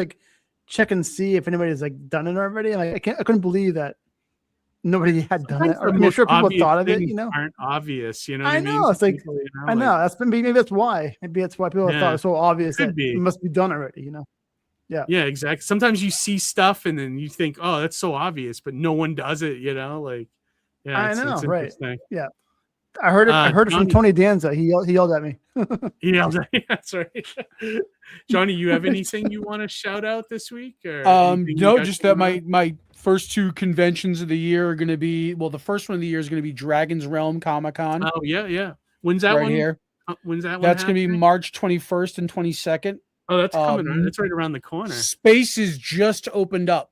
check and see if anybody's done it already. And I couldn't believe that nobody had done it. I'm sure people thought of it. Aren't obvious. I know. It's I know. Maybe that's why. Maybe that's why people thought it was so obvious that it must be done already. Yeah. Yeah, exactly. Sometimes you see stuff and then you think, oh, that's so obvious, but no one does it, like, yeah, I know, it's right? interesting. Yeah. I heard it. I heard it from Tony Danza. He yelled at me. He yelled at me. That's right. Johnny, you have anything you want to shout out this week? Or no, just that my first 2 conventions of the year are going to be, well, the first one of the year is going to be Dragon's Realm Comic-Con. Oh, yeah. When's that right one? Here. When's that one? That's going to be March 21st and 22nd. Oh, that's coming. That's right around the corner. Spaces just opened up.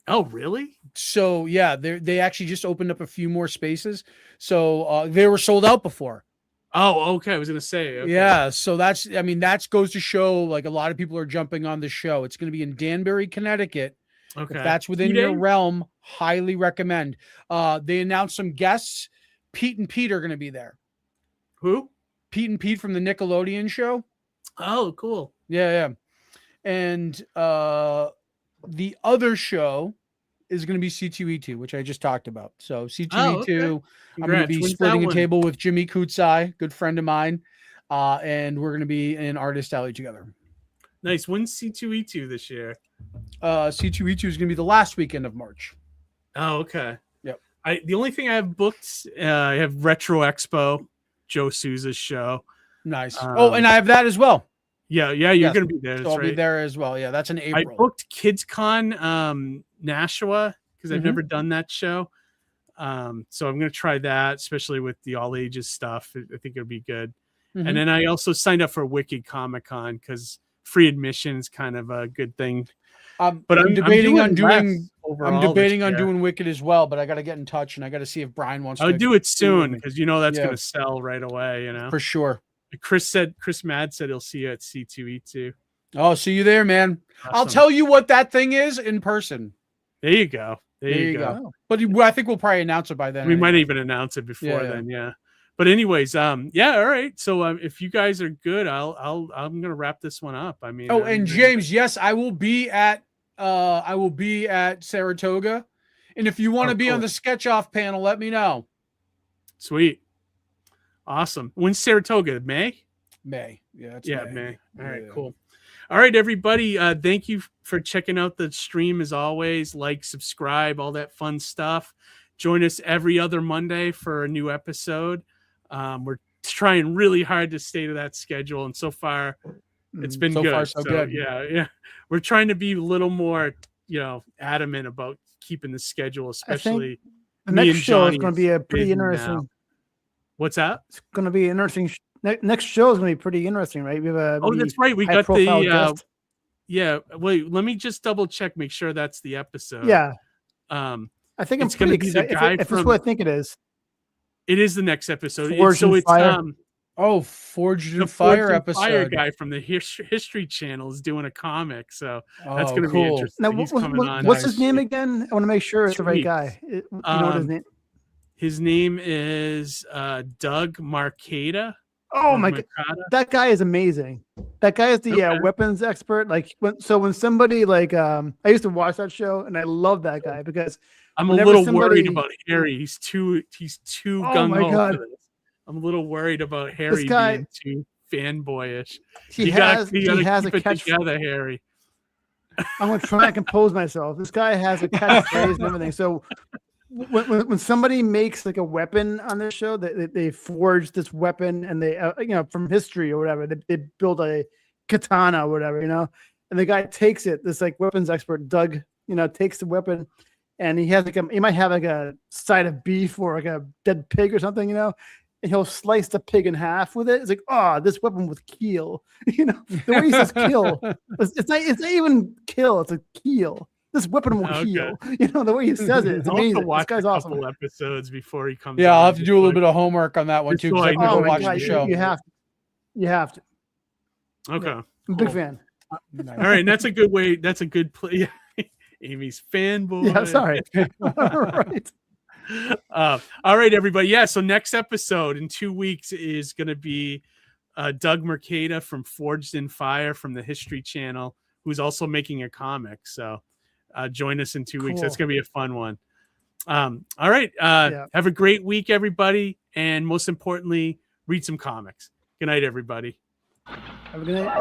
Oh, really? So yeah, they actually just opened up a few more spaces. So they were sold out before. Oh, okay. I was gonna say. Okay. Yeah. So that goes to show like a lot of people are jumping on the show. It's going to be in Danbury, Connecticut. Okay. If that's within your realm, highly recommend. They announced some guests. Pete and Pete are going to be there. Who? Pete and Pete from the Nickelodeon show. Oh, cool. Yeah. And the other show is going to be C2E2, which I just talked about. So C2E2, I'm going to be splitting a table with Jimmy Kutsai, good friend of mine, and we're going to be in Artist Alley together. Nice. When's C2E2 this year? C2E2 is going to be the last weekend of March. Oh, okay. Yep. The only thing I have booked, I have Retro Expo, Joe Souza's show. Nice. And I have that as well. Yeah, you're going to be there. So I'll be there as well. Yeah, that's in April. I booked KidsCon Nashua because I've never done that show. So I'm going to try that, especially with the all ages stuff. I think it'll be good. And then I also signed up for Wicked Comic Con because free admission is kind of a good thing. But I'm debating on doing Wicked as well, but I got to get in touch and I got to see if Brian wants to. I'll do it soon because that's going to sell right away. For sure. Chris Mad said he'll see you at C2E2. Oh, see you there, man. Awesome. I'll tell you what that thing is in person. There you go. There you go. But I think we'll probably announce it by then. We might even announce it before then. Yeah. But anyways, all right. So if you guys are good, I'm gonna wrap this one up. I mean, and James, yes, I will be at Saratoga, and if you want to be on the sketch off panel, let me know. Sweet. Awesome. When's Saratoga? May? May. Yeah. May. All right, cool. All right, everybody. Thank you for checking out the stream as always. Like, subscribe, all that fun stuff. Join us every other Monday for a new episode. We're trying really hard to stay to that schedule, and so far it's been good. Far, so good. Yeah. We're trying to be a little more, adamant about keeping the schedule, especially the next show is going to be a pretty interesting. Now. What's that? It's going to be interesting. Next show is going to be pretty interesting, right? We have that's right. We got the wait, let me just double check, make sure that's the episode. Yeah. I think it's going to be the guy if it's what I think it is. It is the next episode. Forged in Fire episode. Fire guy from the History Channel is doing a comic, so that's going to be interesting. Now, what's his name again? I want to make sure it's the right guy. You know what his name? His name is Doug Marcada. Oh my god, that guy is amazing. That guy is the weapons expert. Like when somebody I used to watch that show and I love that guy because I'm a little worried about Harry. He's too gung ho for this. I'm a little worried about Harry being too fanboyish. He has a catchphrase together, Harry. I'm gonna try and compose myself. This guy has a catchphrase and everything. So when somebody makes like a weapon on this show, they forge this weapon and they from history or whatever, they build a katana or whatever, and the guy takes it. This weapons expert Doug, takes the weapon, and he has he might have a side of beef or a dead pig or something, and he'll slice the pig in half with it. It's this weapon with keel, the way he says kill, it's not even kill, it's a keel. This weapon will heal. The way he says it. It's amazing. This guy's awesome. Couple episodes before he comes. Yeah, I'll have to do a little bit of homework on that one too. I never watched the show. You have to. Okay. I'm a big fan. All right, and that's a good way. That's a good play. Amy's fanboy. Yeah, sorry. All right. All right, everybody. Yeah. So next episode in 2 weeks is going to be Doug Mercada from Forged in Fire from the History Channel, who's also making a comic. So. Join us in 2 weeks. That's going to be a fun one. All right. Have a great week, everybody. And most importantly, read some comics. Good night, everybody. Have a good night.